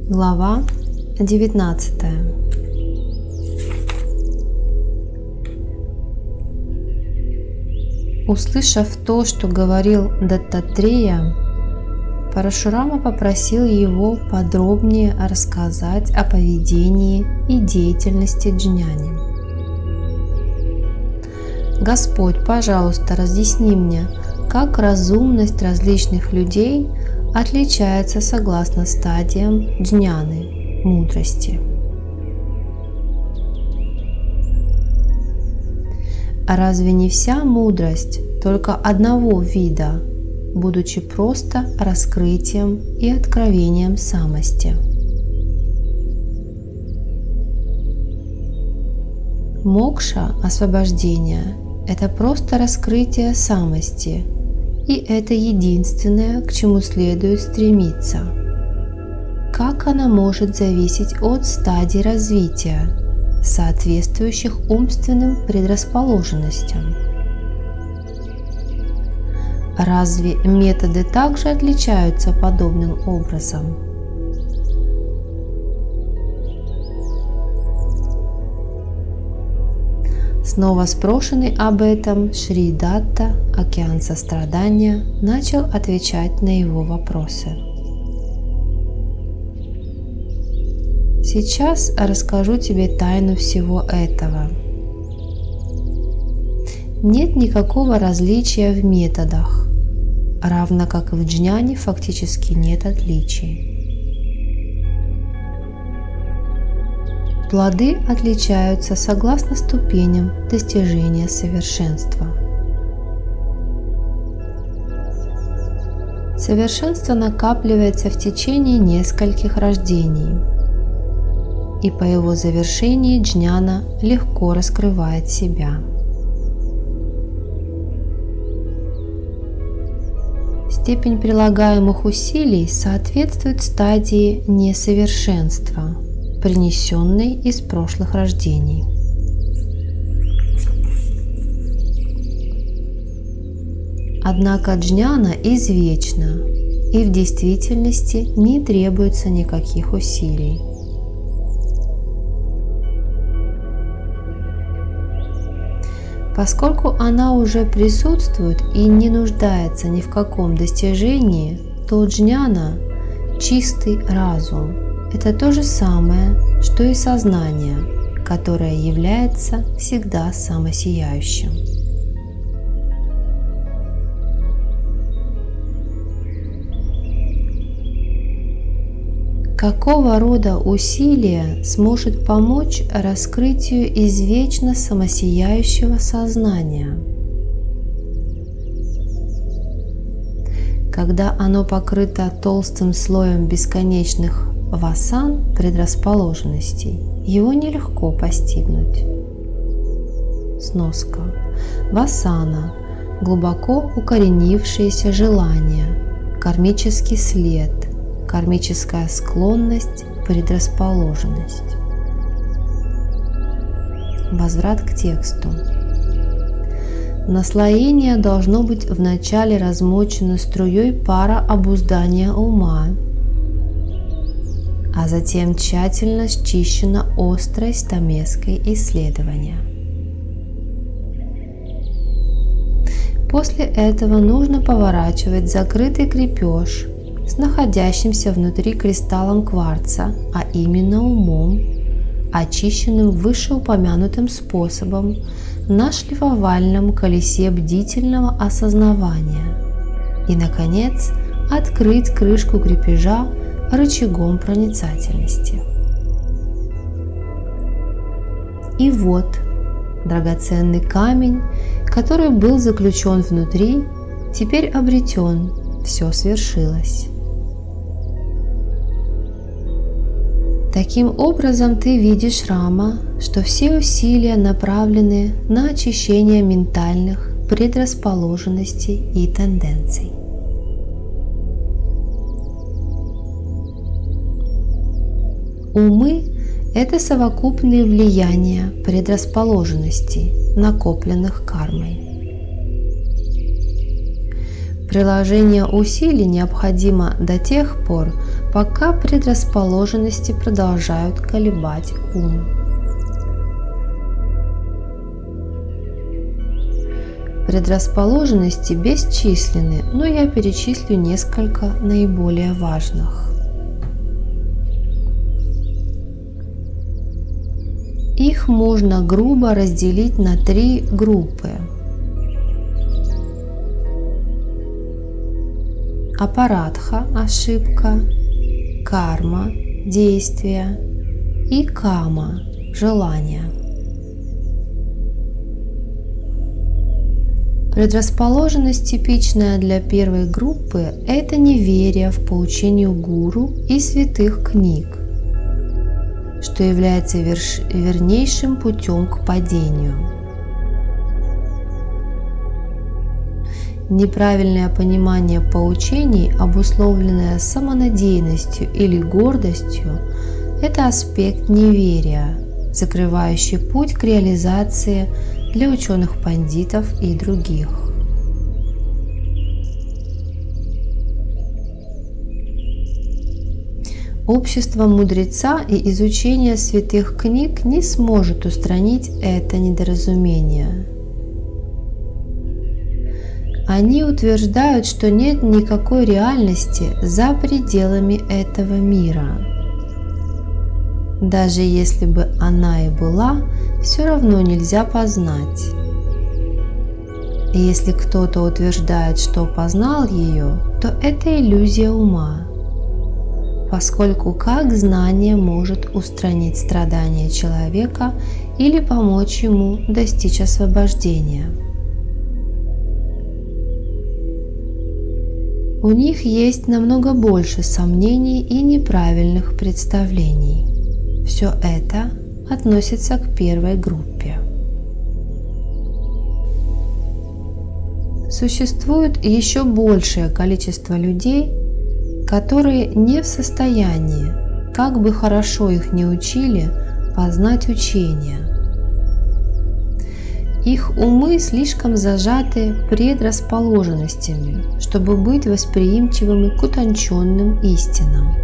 Глава 19. Услышав то, что говорил Даттатрея, Парашурама попросил его подробнее рассказать о поведении и деятельности джняни. «Господь, пожалуйста, разъясни мне, как разумность различных людей отличается согласно стадиям джняны, мудрости. А разве не вся мудрость только одного вида, будучи просто раскрытием и откровением самости? Мокша, освобождение, это просто раскрытие самости, и это единственное, к чему следует стремиться. Как она может зависеть от стадий развития, соответствующих умственным предрасположенностям? Разве методы также отличаются подобным образом? Снова спрошенный об этом, Шри Датта, океан сострадания, начал отвечать на его вопросы. Сейчас расскажу тебе тайну всего этого. Нет никакого различия в методах, равно как и в джняне фактически нет отличий. Плоды отличаются согласно ступеням достижения совершенства. Совершенство накапливается в течение нескольких рождений, и по его завершении джняна легко раскрывает себя. Степень прилагаемых усилий соответствует стадии несовершенства, принесенной из прошлых рождений. Однако джняна извечна, и в действительности не требуется никаких усилий. Поскольку она уже присутствует и не нуждается ни в каком достижении, то джняна – чистый разум. Это то же самое, что и сознание, которое является всегда самосияющим. Какого рода усилие сможет помочь раскрытию извечно самосияющего сознания? Когда оно покрыто толстым слоем бесконечных васан, предрасположенностей, его нелегко постигнуть. Сноска. Васана – глубоко укоренившиеся желания, кармический след, кармическая склонность, предрасположенность. Возврат к тексту. Наслоение должно быть вначале размочено струей пара обуздания ума, а затем тщательно счищено острой стамеской исследования. После этого нужно поворачивать закрытый крепеж с находящимся внутри кристаллом кварца, а именно умом, очищенным вышеупомянутым способом на шлифовальном колесе бдительного осознавания, и, наконец, открыть крышку крепежа рычагом проницательности. И вот драгоценный камень, который был заключен внутри, теперь обретен, все свершилось. Таким образом, ты видишь, Рама, что все усилия направлены на очищение ментальных предрасположенностей и тенденций. Умы – это совокупные влияния предрасположенностей, накопленных кармой. Приложение усилий необходимо до тех пор, пока предрасположенности продолжают колебать ум. Предрасположенности бесчисленны, но я перечислю несколько наиболее важных. Их можно грубо разделить на 3 группы. Апарадха – ошибка, карма – действие и кама – желание. Предрасположенность, типичная для первой группы, это неверие в поучению гуру и святых книг, что является вернейшим путем к падению. Неправильное понимание поучений, обусловленное самонадеянностью или гордостью, это аспект неверия, закрывающий путь к реализации для ученых-пандитов и других. Общество мудреца и изучение святых книг не сможет устранить это недоразумение. Они утверждают, что нет никакой реальности за пределами этого мира. Даже если бы она и была, все равно нельзя познать. И если кто-то утверждает, что познал ее, то это иллюзия ума, поскольку как знание может устранить страдания человека или помочь ему достичь освобождения? У них есть намного больше сомнений и неправильных представлений. Все это относится к первой группе. Существует еще большее количество людей, которые не в состоянии, как бы хорошо их ни учили, познать учение. Их умы слишком зажаты предрасположенностями, чтобы быть восприимчивыми к утонченным истинам.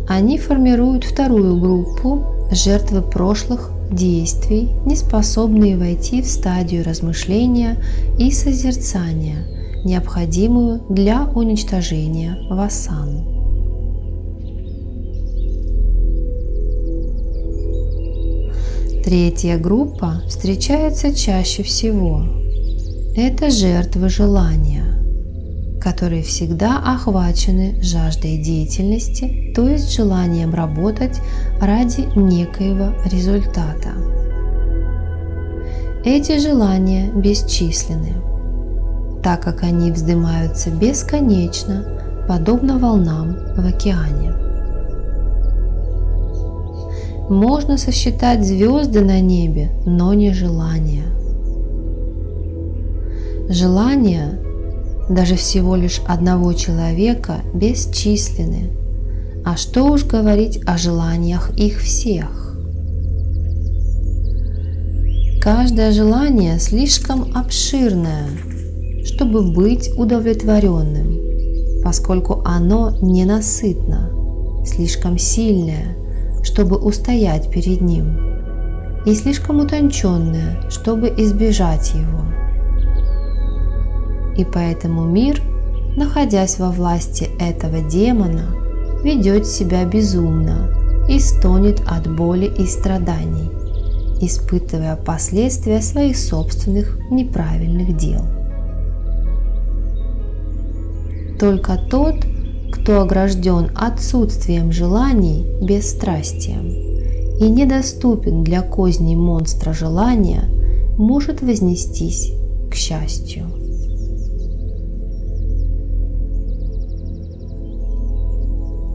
Они формируют вторую группу – жертвы прошлых действий, не способные войти в стадию размышления и созерцания, необходимую для уничтожения васан. Третья группа встречается чаще всего. Это жертвы желания, которые всегда охвачены жаждой деятельности, то есть желанием работать ради некоего результата. Эти желания бесчисленны, так как они вздымаются бесконечно, подобно волнам в океане. Можно сосчитать звезды на небе, но не желания. Желания даже всего лишь одного человека бесчисленны, а что уж говорить о желаниях их всех. Каждое желание слишком обширное, чтобы быть удовлетворенным, поскольку оно ненасытно, слишком сильное, чтобы устоять перед ним, и слишком утонченное, чтобы избежать его. И поэтому мир, находясь во власти этого демона, ведет себя безумно и стонет от боли и страданий, испытывая последствия своих собственных неправильных дел. Только тот, кто огражден отсутствием желаний, бесстрастием и недоступен для козней монстра желания, может вознестись к счастью.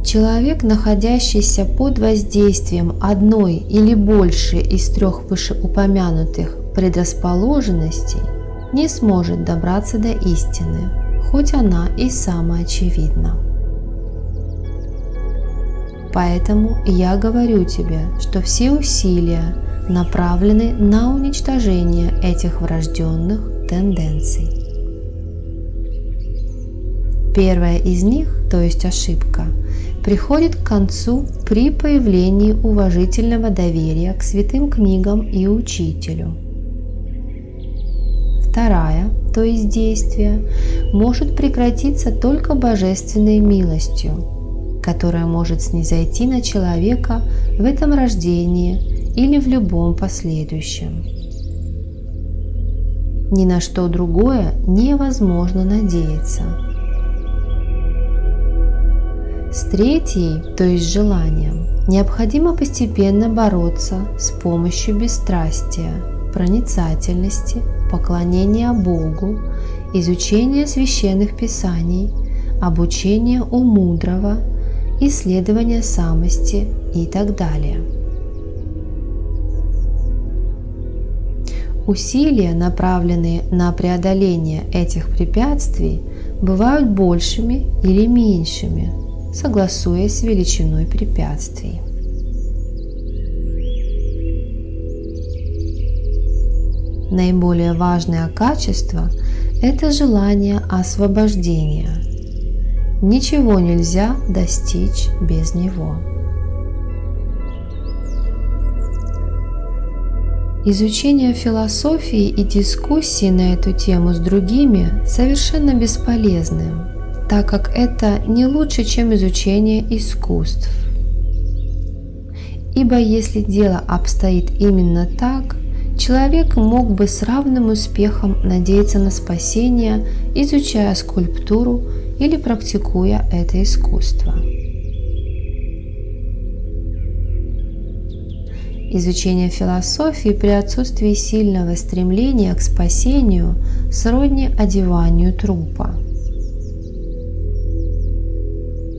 Человек, находящийся под воздействием одной или больше из 3 вышеупомянутых предрасположенностей, не сможет добраться до истины, хоть она и самоочевидна. Поэтому я говорю тебе, что все усилия направлены на уничтожение этих врожденных тенденций. Первая из них, то есть ошибка, приходит к концу при появлении уважительного доверия к святым книгам и учителю. Вторая, то есть действие, может прекратиться только божественной милостью, которая может снизойти на человека в этом рождении или в любом последующем. Ни на что другое невозможно надеяться. С третьей, то есть желанием, необходимо постепенно бороться с помощью бесстрастия, проницательности, поклонения Богу, изучения священных писаний, обучения у мудрого, исследования самости и так далее. Усилия, направленные на преодоление этих препятствий, бывают большими или меньшими, согласуясь с величиной препятствий. Наиболее важное качество – это желание освобождения. Ничего нельзя достичь без него. Изучение философии и дискуссии на эту тему с другими совершенно бесполезны, так как это не лучше, чем изучение искусств. Ибо если дело обстоит именно так, человек мог бы с равным успехом надеяться на спасение, изучая скульптуру или практикуя это искусство. Изучение философии при отсутствии сильного стремления к спасению сродни одеванию трупа.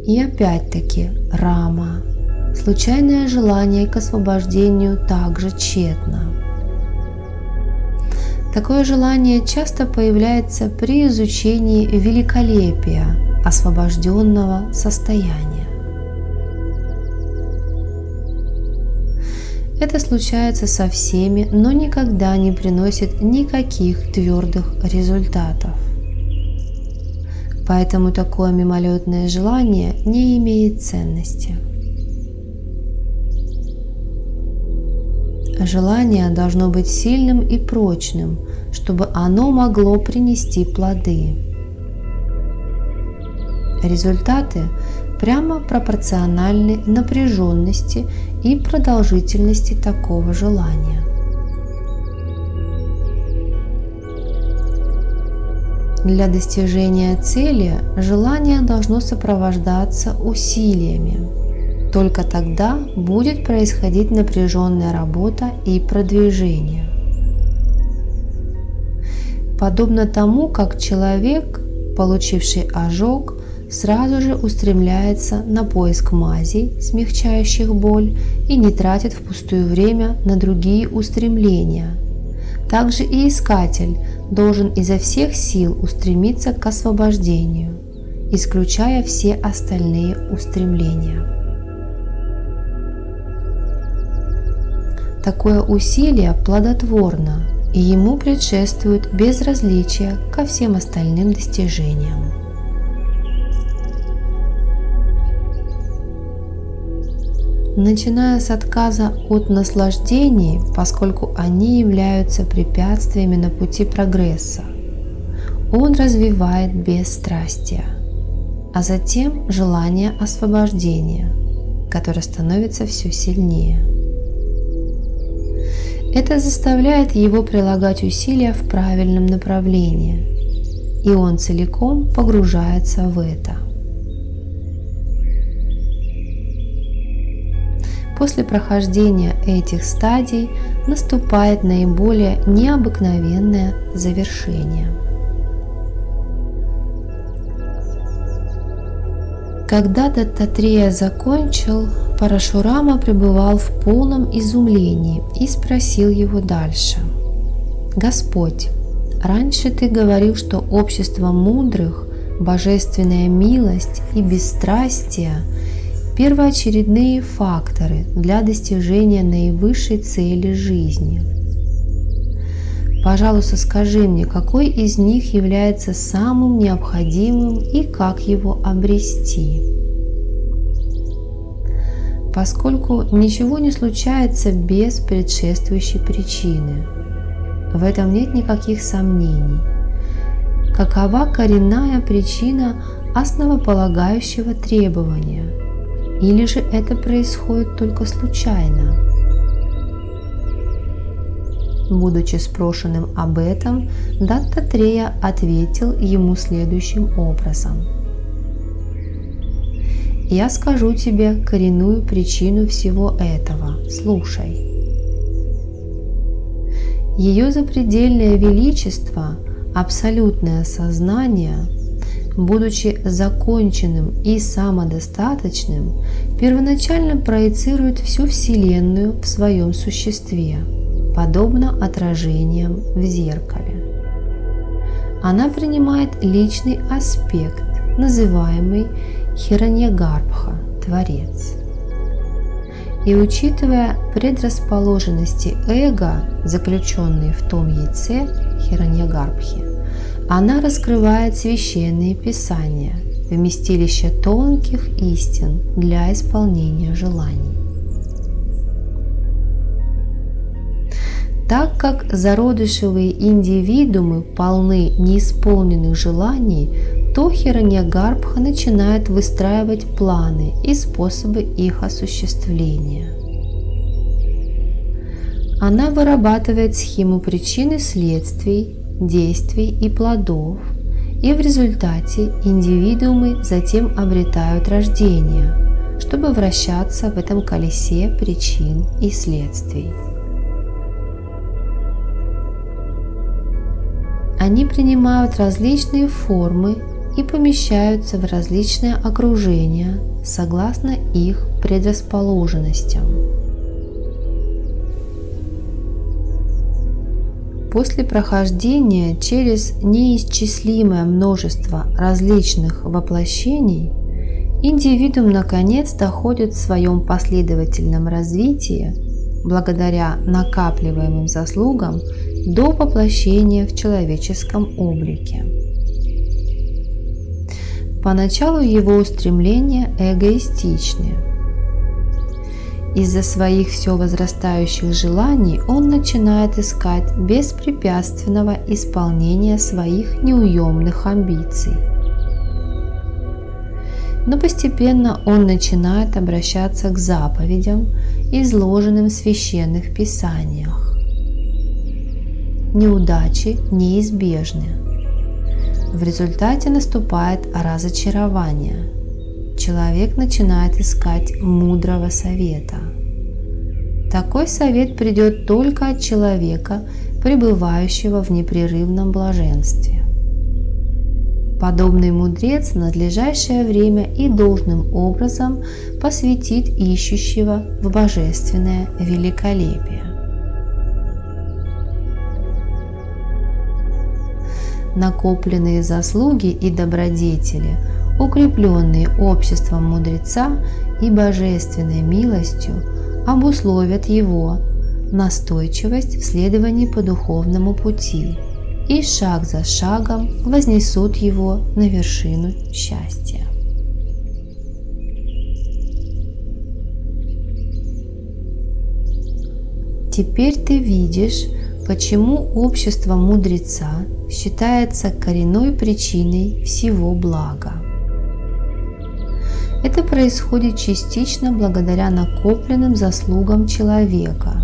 И опять-таки рама. Случайное желание к освобождению также тщетно. Такое желание часто появляется при изучении великолепия освобожденного состояния. Это случается со всеми, но никогда не приносит никаких твердых результатов. Поэтому такое мимолетное желание не имеет ценности. Желание должно быть сильным и прочным, чтобы оно могло принести плоды. Результаты прямо пропорциональны напряженности и продолжительности такого желания. Для достижения цели желание должно сопровождаться усилиями. Только тогда будет происходить напряженная работа и продвижение. Подобно тому, как человек, получивший ожог, сразу же устремляется на поиск мазей, смягчающих боль, и не тратит впустую время на другие устремления. Также и искатель должен изо всех сил устремиться к освобождению, исключая все остальные устремления. Такое усилие плодотворно, и ему предшествует безразличие ко всем остальным достижениям. Начиная с отказа от наслаждений, поскольку они являются препятствиями на пути прогресса, он развивает бесстрастие, а затем желание освобождения, которое становится все сильнее. Это заставляет его прилагать усилия в правильном направлении, и он целиком погружается в это. После прохождения этих стадий наступает наиболее необыкновенное завершение. Когда Даттатрея закончил, Парашурама пребывал в полном изумлении и спросил его дальше: «Господь, раньше ты говорил, что общество мудрых, божественная милость и бесстрастие – первоочередные факторы для достижения наивысшей цели жизни. Пожалуйста, скажи мне, какой из них является самым необходимым и как его обрести? Поскольку ничего не случается без предшествующей причины. В этом нет никаких сомнений. Какова коренная причина основополагающего требования? Или же это происходит только случайно? Будучи спрошенным об этом, Даттатрея ответил ему следующим образом. «Я скажу тебе коренную причину всего этого. Слушай. Ее запредельное величество, абсолютное сознание, будучи законченным и самодостаточным, первоначально проецирует всю Вселенную в своем существе, подобно отражениям в зеркале. Она принимает личный аспект, называемый Хираньягарбха, Творец. И учитывая предрасположенности эго, заключенные в том яйце Хираньягарбхи, она раскрывает священные писания, вместилище тонких истин для исполнения желаний. Так как зародышевые индивидуумы полны неисполненных желаний, то Хираньягарбха начинает выстраивать планы и способы их осуществления. Она вырабатывает схему причин и следствий, действий и плодов, и в результате индивидуумы затем обретают рождение, чтобы вращаться в этом колесе причин и следствий. Они принимают различные формы и помещаются в различные окружения согласно их предрасположенностям. После прохождения через неисчислимое множество различных воплощений, индивидуум наконец доходит в своем последовательном развитии, благодаря накапливаемым заслугам, до воплощения в человеческом облике. Поначалу его устремления эгоистичны. Из-за своих все возрастающих желаний он начинает искать беспрепятственного исполнения своих неуемных амбиций. Но постепенно он начинает обращаться к заповедям, изложенным в священных писаниях. Неудачи неизбежны. В результате наступает разочарование. Человек начинает искать мудрого совета. Такой совет придет только от человека, пребывающего в непрерывном блаженстве. Подобный мудрец в надлежащее время и должным образом посвятит ищущего в божественное великолепие. Накопленные заслуги и добродетели, укрепленные обществом мудреца и божественной милостью, обусловят его настойчивость в следовании по духовному пути и шаг за шагом вознесут его на вершину счастья. Теперь ты видишь, почему общество мудреца считается коренной причиной всего блага. Это происходит частично благодаря накопленным заслугам человека,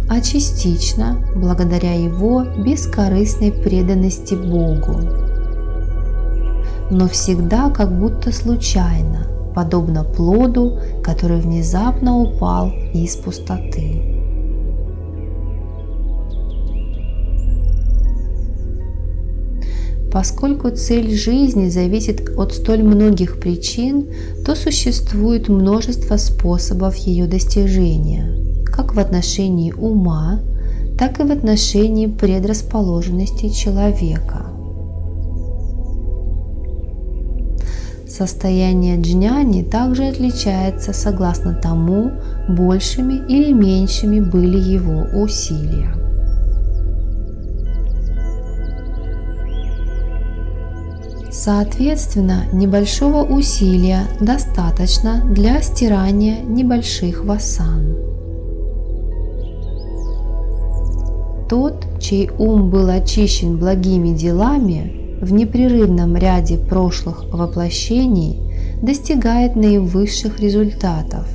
а частично благодаря его бескорыстной преданности Богу. Но всегда как будто случайно, подобно плоду, который внезапно упал из пустоты. Поскольку цель жизни зависит от столь многих причин, то существует множество способов ее достижения, как в отношении ума, так и в отношении предрасположенности человека. Состояние джняни также отличается согласно тому, большими или меньшими были его усилия. Соответственно, небольшого усилия достаточно для стирания небольших васан. Тот, чей ум был очищен благими делами, в непрерывном ряде прошлых воплощений достигает наивысших результатов,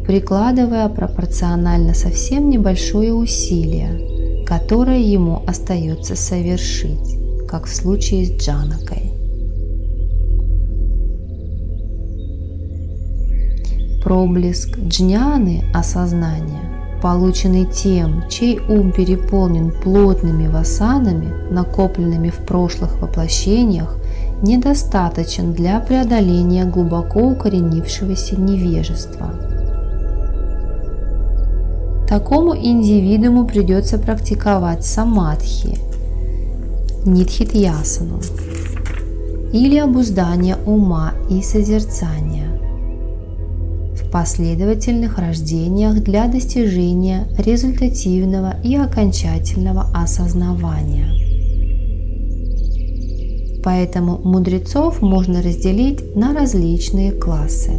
прикладывая пропорционально совсем небольшое усилие, которое ему остается совершить, как в случае с Джанакой. Проблеск джняны осознания, полученный тем, чей ум переполнен плотными васанами, накопленными в прошлых воплощениях, недостаточен для преодоления глубоко укоренившегося невежества. Такому индивидууму придется практиковать самадхи, нидхитьясану, или обуздание ума и созерцания в последовательных рождениях для достижения результативного и окончательного осознавания. Поэтому мудрецов можно разделить на различные классы.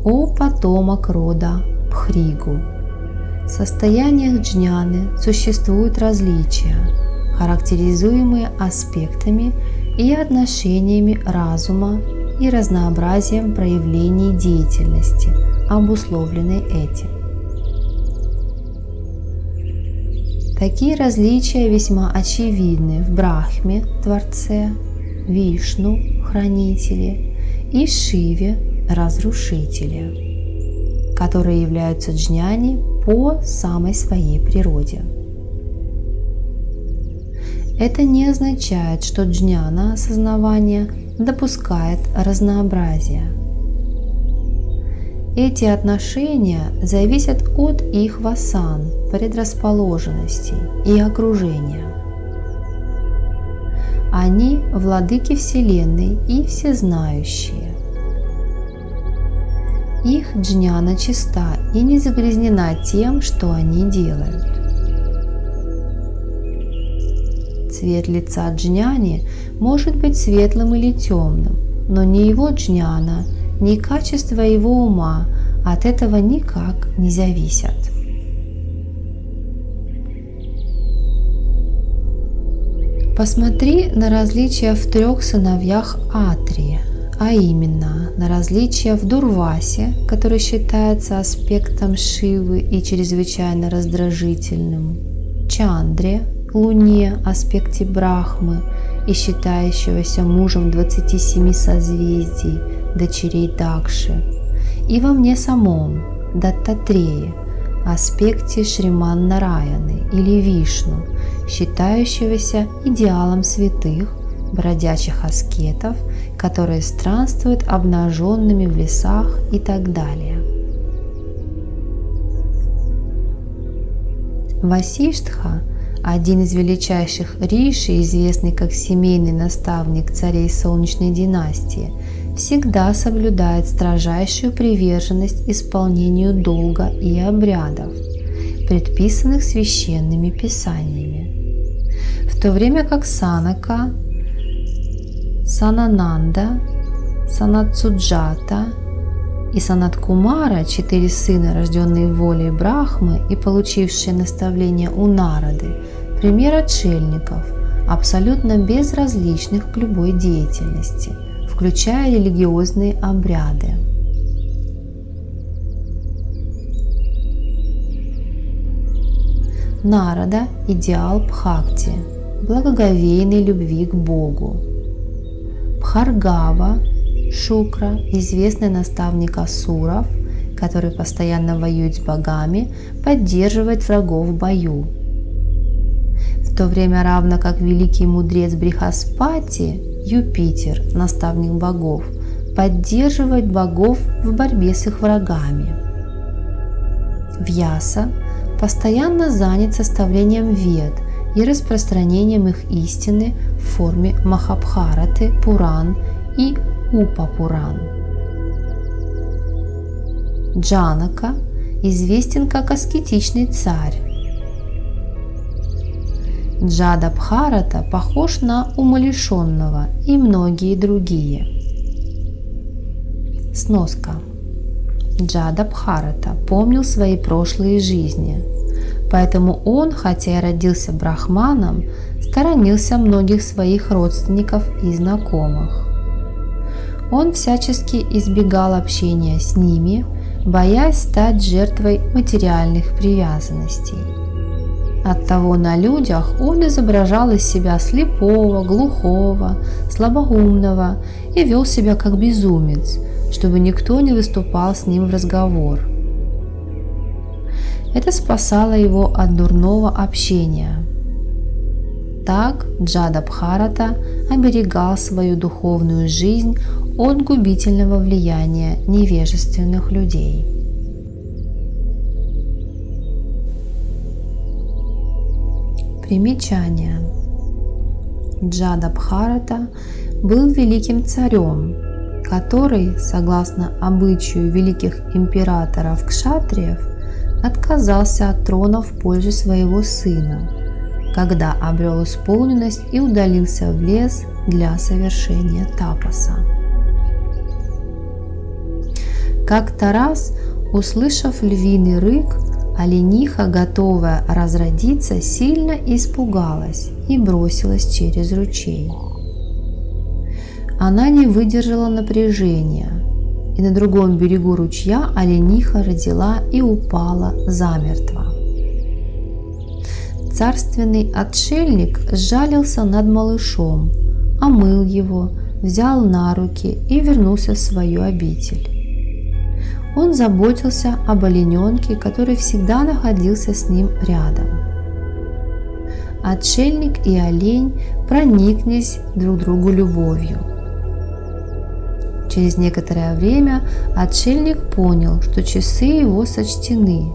О потомок рода Пхригу! В состояниях джняны существуют различия, характеризуемые аспектами и отношениями разума и разнообразием проявлений деятельности, обусловленной этим. Такие различия весьма очевидны в Брахме, Творце, Вишну, Хранителе, и Шиве, Разрушителе, которые являются джняни по самой своей природе. Это не означает, что джняна осознавания допускает разнообразие. Эти отношения зависят от их васан, предрасположенностей и окружения. Они – владыки Вселенной и всезнающие. Их джняна чиста и не загрязнена тем, что они делают. Цвет лица джняни может быть светлым или темным, но ни его джняна, ни качество его ума от этого никак не зависят. Посмотри на различия в 3 сыновьях Атрии, а именно на различия в Дурвасе, который считается аспектом Шивы и чрезвычайно раздражительным, Чандре, Луне, аспекте Брахмы и считающегося мужем 27 созвездий, дочерей Дакши, и во мне самом, Даттатрее, аспекте Шриман Нараяны или Вишну, считающегося идеалом святых, бродячих аскетов, которые странствуют обнаженными в лесах и так далее. Васиштха, один из величайших риши, известный как семейный наставник царей Солнечной династии, всегда соблюдает строжайшую приверженность исполнению долга и обрядов, предписанных священными писаниями, в то время как Санака, Санананда, Санатсуджата и Санаткумара, 4 сына, рожденные волей Брахмы и получившие наставления у Нарады, пример отшельников, абсолютно безразличных к любой деятельности, включая религиозные обряды. Нарада – идеал Бхакти, благоговейной любви к Богу. Бхаргава – Шукра, известный наставник асуров, который постоянно воюет с богами, поддерживает врагов в бою. В то время, равно как великий мудрец Брихаспати, Юпитер, наставник богов, поддерживает богов в борьбе с их врагами. Вьяса постоянно занят составлением вед и распространением их истины в форме Махабхараты, Пуран и Упапуран. Джанака известен как аскетичный царь. Джадабхарата похож на умалишенного и многие другие. Сноска. Джадабхарата помнил свои прошлые жизни, поэтому он, хотя и родился брахманом, сторонился многих своих родственников и знакомых. Он всячески избегал общения с ними, боясь стать жертвой материальных привязанностей. Оттого на людях он изображал из себя слепого, глухого, слабоумного и вел себя как безумец, чтобы никто не выступал с ним в разговор. Это спасало его от дурного общения. Так Джадабхарата оберегал свою духовную жизнь от губительного влияния невежественных людей. Примечание. Джадабхарата был великим царем, который, согласно обычаю великих императоров-кшатриев, отказался от трона в пользу своего сына, когда обрел исполненность и удалился в лес для совершения тапаса. Как-то раз, услышав львиный рык, олениха, готовая разродиться, сильно испугалась и бросилась через ручей. Она не выдержала напряжения, и на другом берегу ручья олениха родила и упала замертво. Царственный отшельник сжалился над малышом, омыл его, взял на руки и вернулся в свою обитель. Он заботился об олененке, который всегда находился с ним рядом. Отшельник и олень прониклись друг другу любовью. Через некоторое время отшельник понял, что часы его сочтены,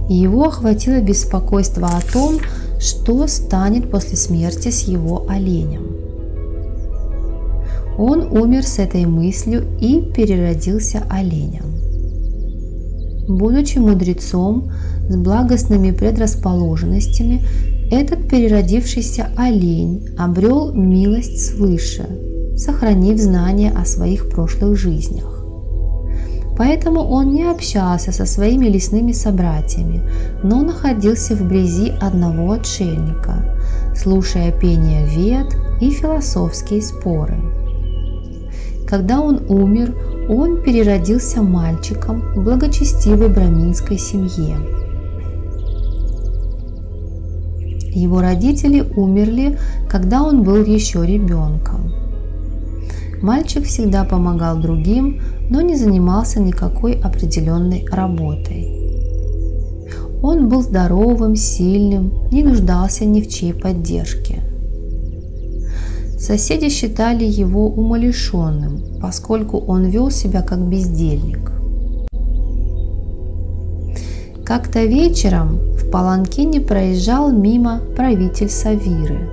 и его охватило беспокойство о том, что станет после смерти с его оленем. Он умер с этой мыслью и переродился оленем. Будучи мудрецом с благостными предрасположенностями, этот переродившийся олень обрел милость свыше, сохранив знания о своих прошлых жизнях. Поэтому он не общался со своими лесными собратьями, но находился вблизи одного отшельника, слушая пение вед и философские споры. Когда он умер, он переродился мальчиком в благочестивой браминской семье. Его родители умерли, когда он был еще ребенком. Мальчик всегда помогал другим, но не занимался никакой определенной работой. Он был здоровым, сильным, не нуждался ни в чьей поддержке. Соседи считали его умалишенным, поскольку он вел себя как бездельник. Как-то вечером в Паланкине проезжал мимо правитель Савиры.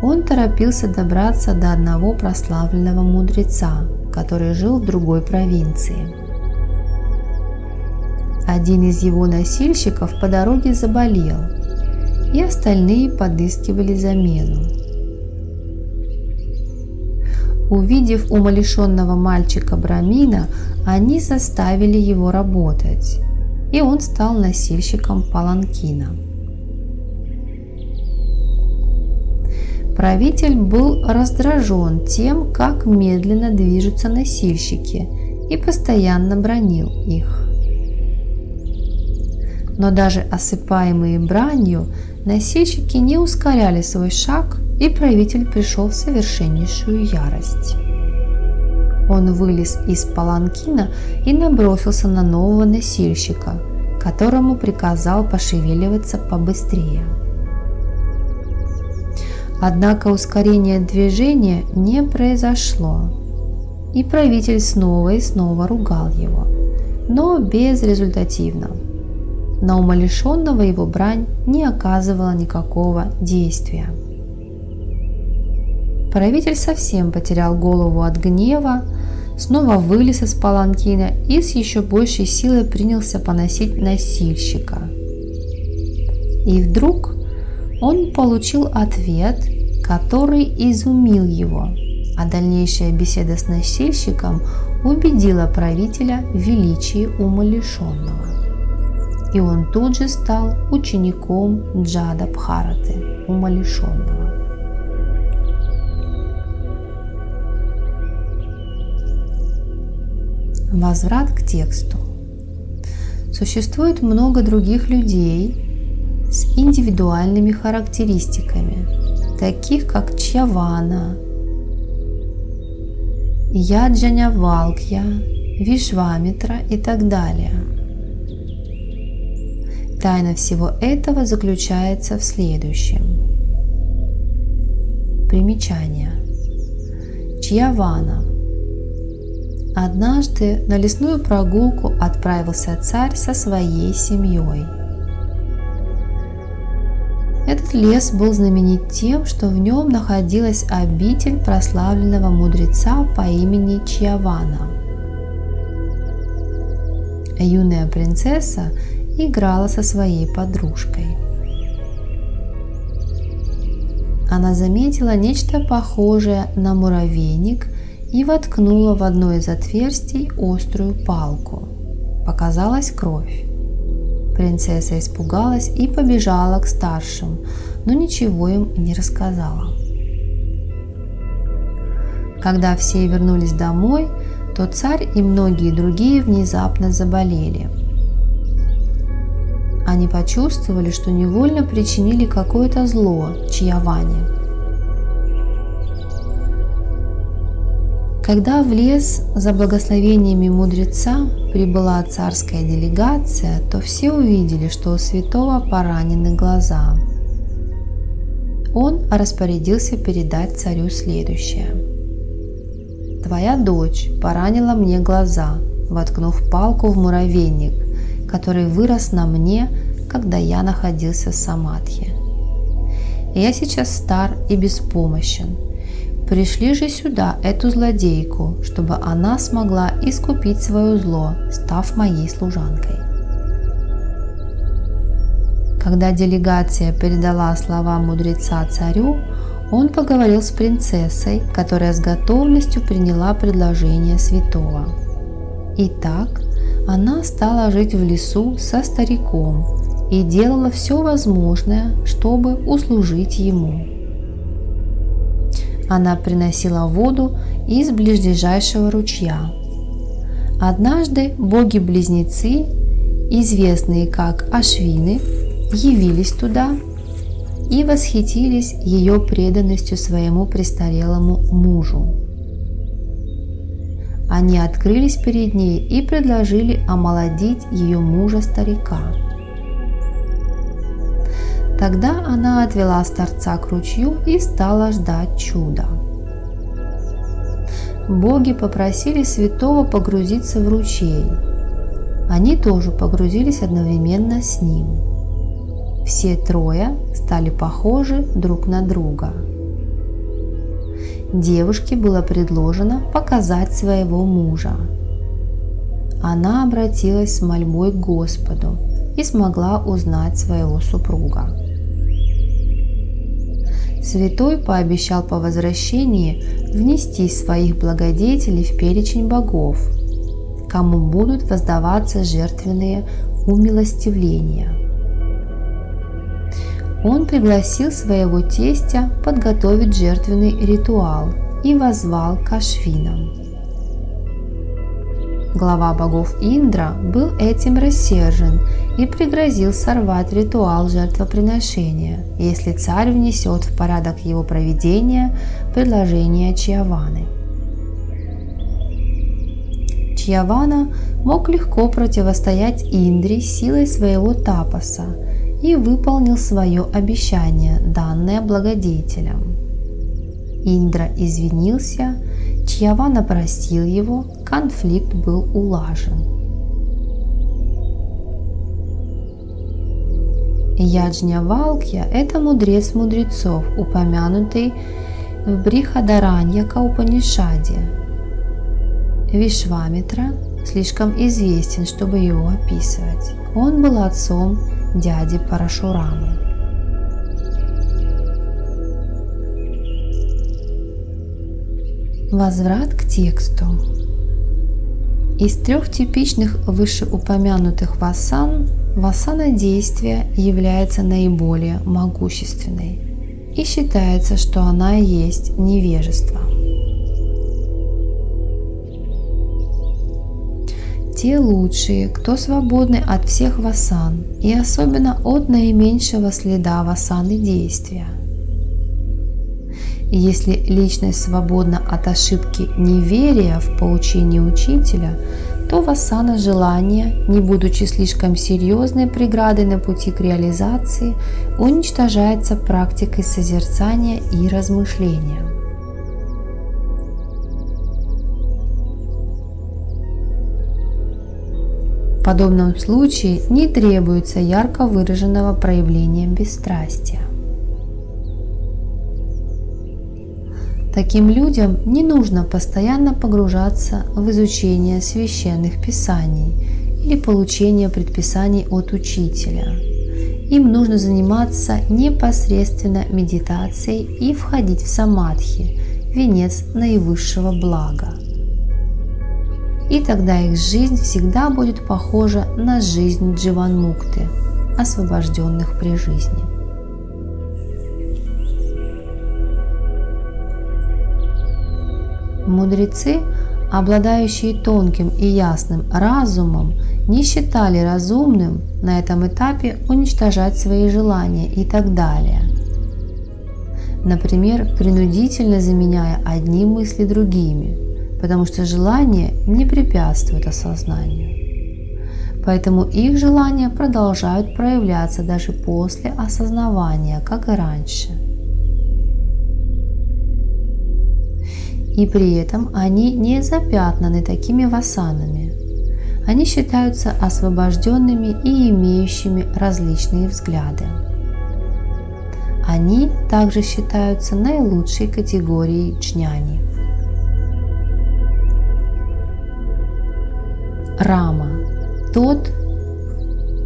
Он торопился добраться до одного прославленного мудреца, который жил в другой провинции. Один из его носильщиков по дороге заболел, и остальные подыскивали замену. Увидев умалишенного мальчика Брамина, они заставили его работать, и он стал носильщиком паланкина. Правитель был раздражен тем, как медленно движутся носильщики, и постоянно бранил их. Но даже осыпаемые бранью, носильщики не ускоряли свой шаг, и правитель пришел в совершеннейшую ярость. Он вылез из паланкина и набросился на нового носильщика, которому приказал пошевеливаться побыстрее. Однако ускорения движения не произошло, и правитель снова и снова ругал его, но безрезультативно. На умалишенного его брань не оказывала никакого действия. Правитель совсем потерял голову от гнева, снова вылез из паланкина и с еще большей силой принялся поносить носильщика. И вдруг Он получил ответ, который изумил его, а дальнейшая беседа с носильщиком убедила правителя в величии умалишенного. И он тут же стал учеником Джада Бхараты, умалишенного. Возврат к тексту. Существует много других людей с индивидуальными характеристиками, таких как Чьявана, Яджнявалкья, Вишвамитра и так далее. Тайна всего этого заключается в следующем. Примечание. Чьявана. Однажды на лесную прогулку отправился царь со своей семьей. Этот лес был знаменит тем, что в нем находилась обитель прославленного мудреца по имени Чьявана. Юная принцесса играла со своей подружкой. Она заметила нечто похожее на муравейник и воткнула в одно из отверстий острую палку. Показалась кровь. Принцесса испугалась и побежала к старшим, но ничего им не рассказала. Когда все вернулись домой, то царь и многие другие внезапно заболели. Они почувствовали, что невольно причинили какое-то зло Чьяване. Когда в лес за благословениями мудреца прибыла царская делегация, то все увидели, что у святого поранены глаза. Он распорядился передать царю следующее. «Твоя дочь поранила мне глаза, воткнув палку в муравейник, который вырос на мне, когда я находился в самадхи. Я сейчас стар и беспомощен. Пришли же сюда эту злодейку, чтобы она смогла искупить свое зло, став моей служанкой». Когда делегация передала слова мудреца царю, он поговорил с принцессой, которая с готовностью приняла предложение святого. Итак, она стала жить в лесу со стариком и делала все возможное, чтобы услужить ему. Она приносила воду из ближайшего ручья. Однажды боги-близнецы, известные как Ашвины, явились туда и восхитились ее преданностью своему престарелому мужу. Они открылись перед ней и предложили омолодить ее мужа-старика. Тогда она отвела старца к ручью и стала ждать чуда. Боги попросили святого погрузиться в ручей. Они тоже погрузились одновременно с ним. Все трое стали похожи друг на друга. Девушке было предложено показать своего мужа. Она обратилась с мольбой к Господу и смогла узнать своего супруга. Святой пообещал по возвращении внести своих благодетелей в перечень богов, кому будут воздаваться жертвенные умилостивления. Он пригласил своего тестя подготовить жертвенный ритуал и воззвал к Ашвинам. Глава богов Индра был этим рассержен и пригрозил сорвать ритуал жертвоприношения, если царь внесет в порядок его проведения предложение Чьяваны. Чьявана мог легко противостоять Индре силой своего тапаса и выполнил свое обещание, данное благодетелям. Индра извинился, Чьявана простил его, конфликт был улажен. Яджнявалкья – это мудрец мудрецов, упомянутый в Брихадараньяка Упанишаде. Вишвамитра слишком известен, чтобы его описывать. Он был отцом дяди Парашурамы. Возврат к тексту. Из трех типичных вышеупомянутых васан, васана действия является наиболее могущественной и считается, что она и есть невежество. Те лучшие, кто свободны от всех васан и особенно от наименьшего следа васаны действия. И если личность свободна от ошибки неверия в поучение учителя, то васана желания, не будучи слишком серьезной преградой на пути к реализации, уничтожается практикой созерцания и размышления. В подобном случае не требуется ярко выраженного проявления бесстрастия. Таким людям не нужно постоянно погружаться в изучение священных писаний или получение предписаний от учителя. Им нужно заниматься непосредственно медитацией и входить в самадхи, венец наивысшего блага. И тогда их жизнь всегда будет похожа на жизнь дживанмукты, освобожденных при жизни. Мудрецы, обладающие тонким и ясным разумом, не считали разумным на этом этапе уничтожать свои желания и так далее. Например, принудительно заменяя одни мысли другими, потому что желание не препятствует осознанию. Поэтому их желания продолжают проявляться даже после осознавания, как и раньше. И при этом они не запятнаны такими васанами. Они считаются освобожденными и имеющими различные взгляды. Они также считаются наилучшей категорией джняни. Рама – тот,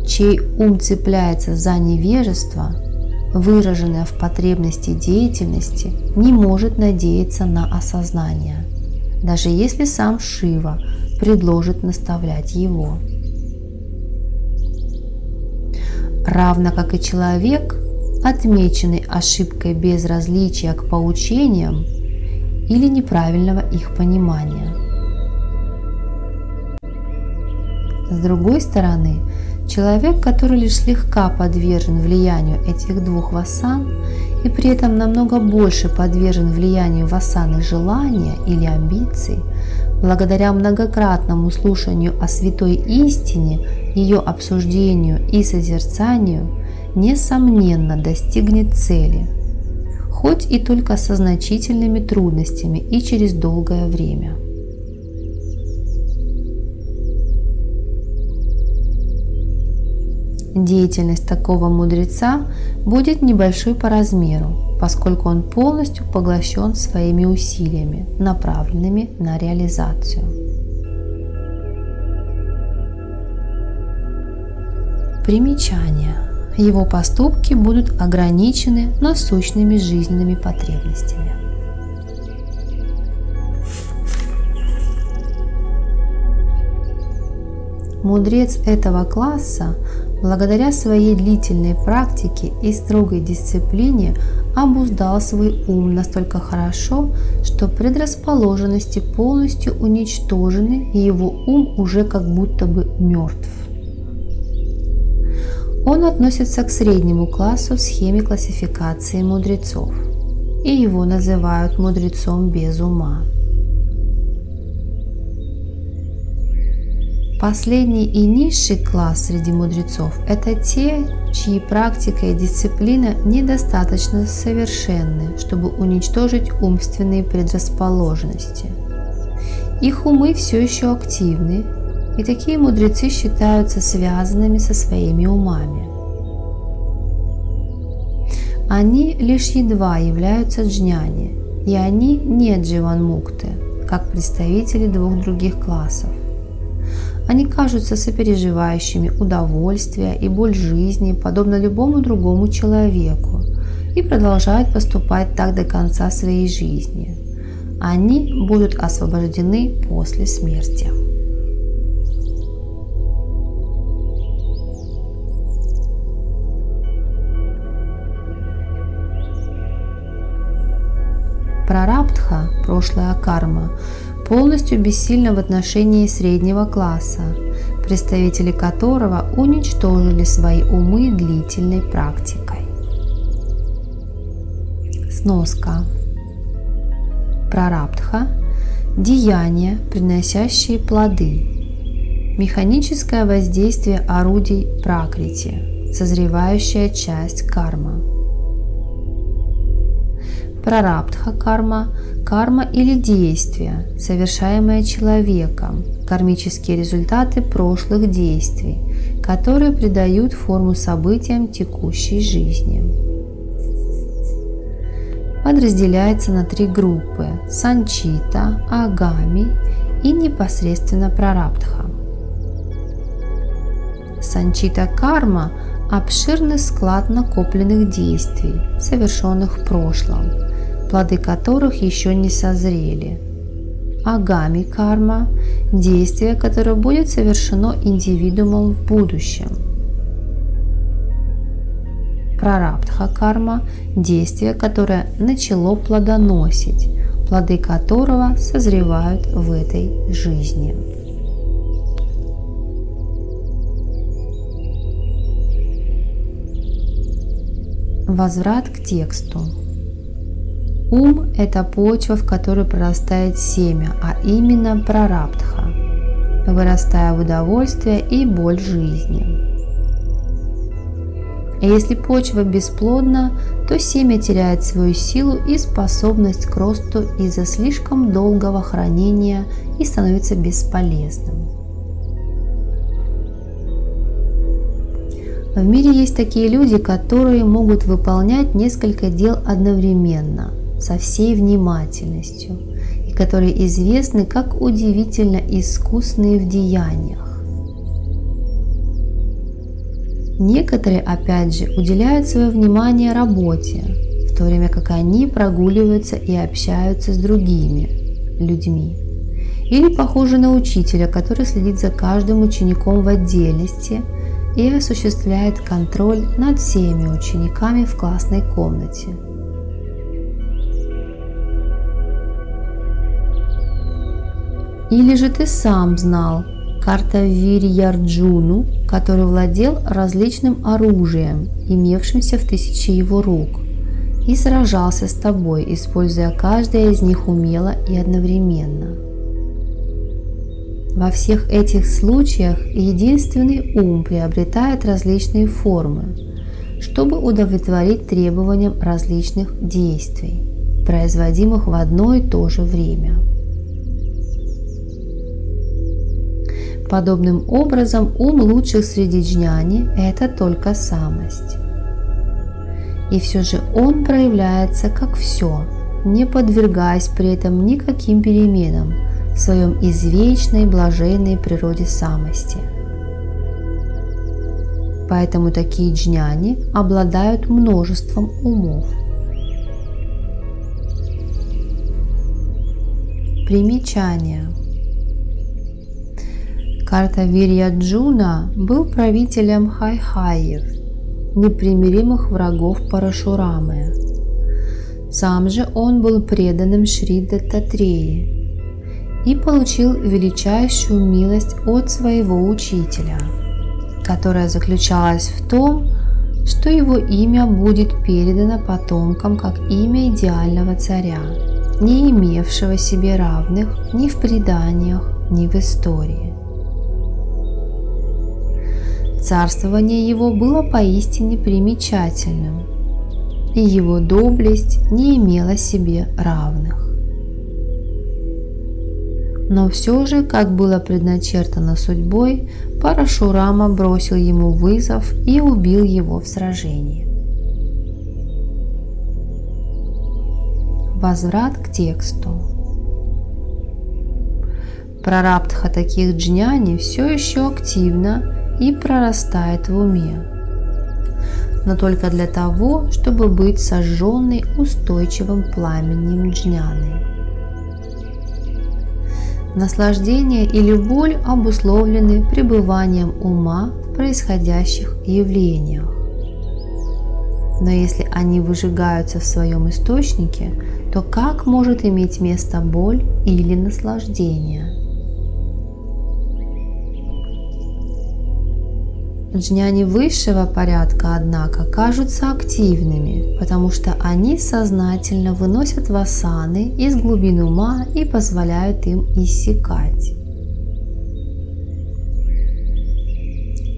чей ум цепляется за невежество, выраженное в потребности деятельности, не может надеяться на осознание, даже если сам Шива предложит наставлять его. Равно как и человек, отмеченный ошибкой безразличия к поучениям или неправильного их понимания. С другой стороны, человек, который лишь слегка подвержен влиянию этих двух васан и при этом намного больше подвержен влиянию васаны желания или амбиций, благодаря многократному слушанию о святой истине, ее обсуждению и созерцанию, несомненно достигнет цели, хоть и только со значительными трудностями и через долгое время. Деятельность такого мудреца будет небольшой по размеру, поскольку он полностью поглощен своими усилиями, направленными на реализацию. Примечание. Его поступки будут ограничены насущными жизненными потребностями. Мудрец этого класса благодаря своей длительной практике и строгой дисциплине обуздал свой ум настолько хорошо, что предрасположенности полностью уничтожены, и его ум уже как будто бы мертв. Он относится к среднему классу в схеме классификации мудрецов, и его называют мудрецом без ума. Последний и низший класс среди мудрецов – это те, чьи практика и дисциплина недостаточно совершенны, чтобы уничтожить умственные предрасположенности. Их умы все еще активны, и такие мудрецы считаются связанными со своими умами. Они лишь едва являются джняни, и они не дживанмукты, как представители двух других классов. Они кажутся сопереживающими удовольствие и боль жизни, подобно любому другому человеку, и продолжают поступать так до конца своей жизни. они будут освобождены после смерти. Прарабдха, прошлая карма, полностью бессильна в отношении среднего класса, представители которого уничтожили свои умы длительной практикой. Сноска. Прарабдха – деяния, приносящие плоды, механическое воздействие орудий пракрити, созревающая часть карма. Прарабдха карма – карма или действие, совершаемое человеком, кармические результаты прошлых действий, которые придают форму событиям текущей жизни. Подразделяется на три группы – санчита, агами и непосредственно прарабдха. Санчита карма – обширный склад накопленных действий, совершенных в прошлом, плоды которых еще не созрели. Агами карма – действие, которое будет совершено индивидуумом в будущем. Прарабдха карма – действие, которое начало плодоносить, плоды которого созревают в этой жизни. Возврат к тексту. Ум – это почва, в которой прорастает семя, а именно прарабдха, вырастая в удовольствие и боль жизни. И если почва бесплодна, то семя теряет свою силу и способность к росту из-за слишком долгого хранения и становится бесполезным. В мире есть такие люди, которые могут выполнять несколько дел одновременно, со всей внимательностью, и которые известны как удивительно искусные в деяниях. Некоторые, опять же, уделяют свое внимание работе, в то время как они прогуливаются и общаются с другими людьми. Или похожи на учителя, который следит за каждым учеником в отдельности и осуществляет контроль над всеми учениками в классной комнате. Или же ты сам знал Картавирьярджуну, который владел различным оружием, имевшимся в 1000 его рук, и сражался с тобой, используя каждое из них умело и одновременно. Во всех этих случаях единственный ум приобретает различные формы, чтобы удовлетворить требованиям различных действий, производимых в одно и то же время. Подобным образом ум лучших среди джняни – это только самость. И все же он проявляется как все, не подвергаясь при этом никаким переменам в своем извечной блаженной природе самости. Поэтому такие джняни обладают множеством умов. Примечание. Картавирьяджуна был правителем хайхаев, непримиримых врагов Парашурамы. Сам же он был преданным Шри Даттатреи и получил величайшую милость от своего учителя, которая заключалась в том, что его имя будет передано потомкам как имя идеального царя, не имевшего себе равных ни в преданиях, ни в истории. Царствование его было поистине примечательным, и его доблесть не имела себе равных. Но все же, как было предначертано судьбой, Парашурама бросил ему вызов и убил его в сражении. Возврат к тексту. Прарабдха таких джняни все еще активна и прорастает в уме, но только для того, чтобы быть сожженной устойчивым пламенем джняны. Наслаждение или боль обусловлены пребыванием ума в происходящих явлениях. Но если они выжигаются в своем источнике, то как может иметь место боль или наслаждение? Джняни высшего порядка, однако, кажутся активными, потому что они сознательно выносят васаны из глубин ума и позволяют им иссякать.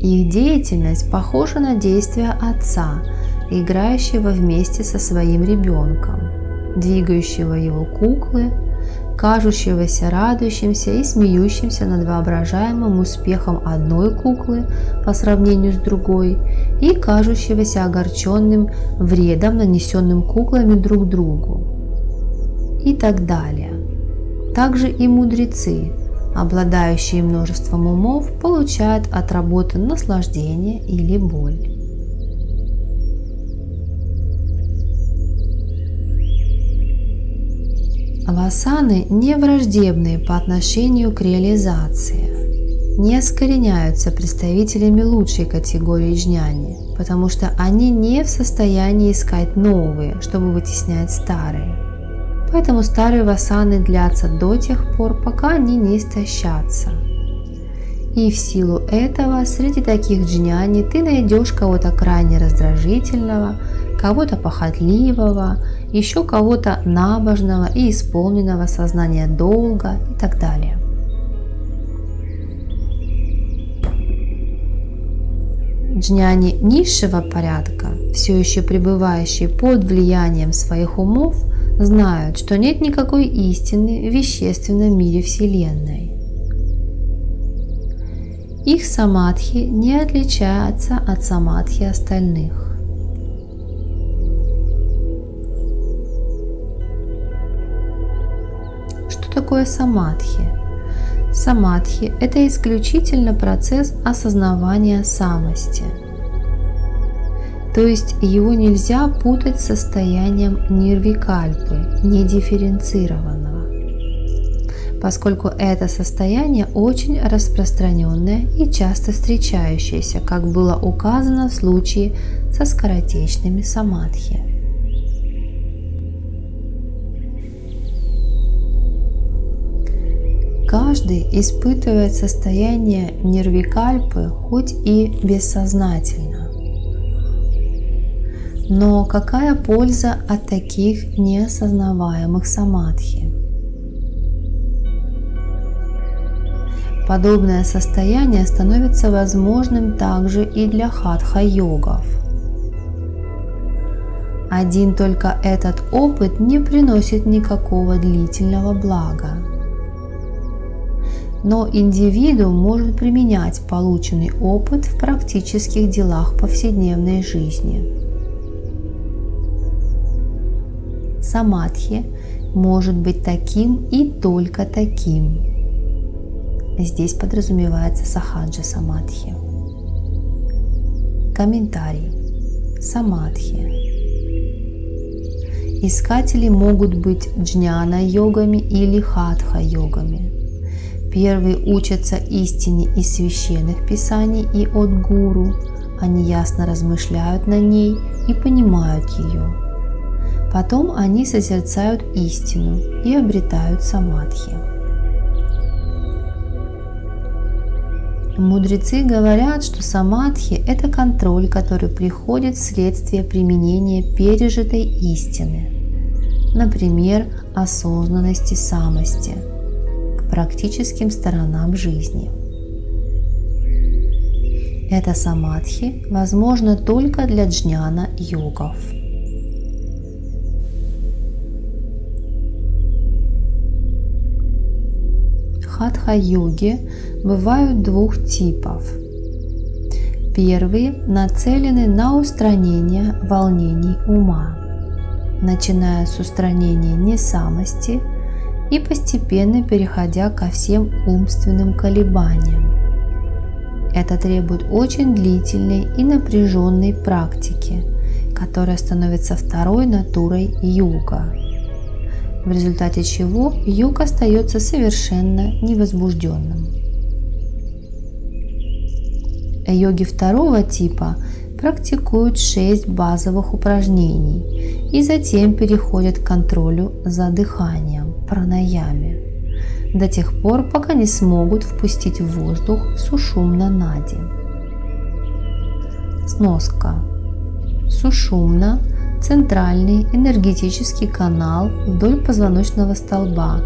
Их деятельность похожа на действия отца, играющего вместе со своим ребенком, двигающего его куклы, кажущегося радующимся и смеющимся над воображаемым успехом одной куклы по сравнению с другой и кажущегося огорченным вредом, нанесенным куклами друг другу, и так далее. Также и мудрецы, обладающие множеством умов, получают от работы наслаждение или боль. Васаны не враждебны по отношению к реализации, не оскверняются представителями лучшей категории джняни, потому что они не в состоянии искать новые, чтобы вытеснять старые. Поэтому старые васаны длятся до тех пор, пока они не истощатся. И в силу этого среди таких джняни ты найдешь кого-то крайне раздражительного, кого-то похотливого, еще кого-то набожного и исполненного сознания долга и так далее. Джняни низшего порядка, все еще пребывающие под влиянием своих умов, знают, что нет никакой истины в вещественном мире Вселенной. Их самадхи не отличаются от самадхи остальных. Что такое самадхи? Самадхи – это исключительно процесс осознавания самости. То есть его нельзя путать с состоянием нирвикальпы, недифференцированного, поскольку это состояние очень распространенное и часто встречающееся, как было указано в случае со скоротечными самадхи. Каждый испытывает состояние нирвикальпы хоть и бессознательно. Но какая польза от таких неосознаваемых самадхи? Подобное состояние становится возможным также и для хатха-йогов. Один только этот опыт не приносит никакого длительного блага. Но индивидуум может применять полученный опыт в практических делах повседневной жизни. Самадхи может быть таким и только таким. Здесь подразумевается сахаджа самадхи. Комментарий. Самадхи. Искатели могут быть джняна-йогами или хатха-йогами. Первые учатся истине из священных писаний и от гуру, они ясно размышляют на ней и понимают ее. Потом они созерцают истину и обретают самадхи. Мудрецы говорят, что самадхи – это контроль, который приходит вследствие применения пережитой истины, например, осознанности самости, практическим сторонам жизни. Это самадхи возможно только для джняна-йогов. Хатха-йоги бывают двух типов. Первые нацелены на устранение волнений ума, начиная с устранения несамости и постепенно переходя ко всем умственным колебаниям. Это требует очень длительной и напряженной практики, которая становится второй натурой йога. в результате чего йог остается совершенно невозбужденным. Йоги второго типа практикуют 6 базовых упражнений и затем переходят к контролю за дыханием, пранаяме, до тех пор, пока не смогут впустить в воздух сушумна нади. Сноска. Сушумна – центральный энергетический канал вдоль позвоночного столба,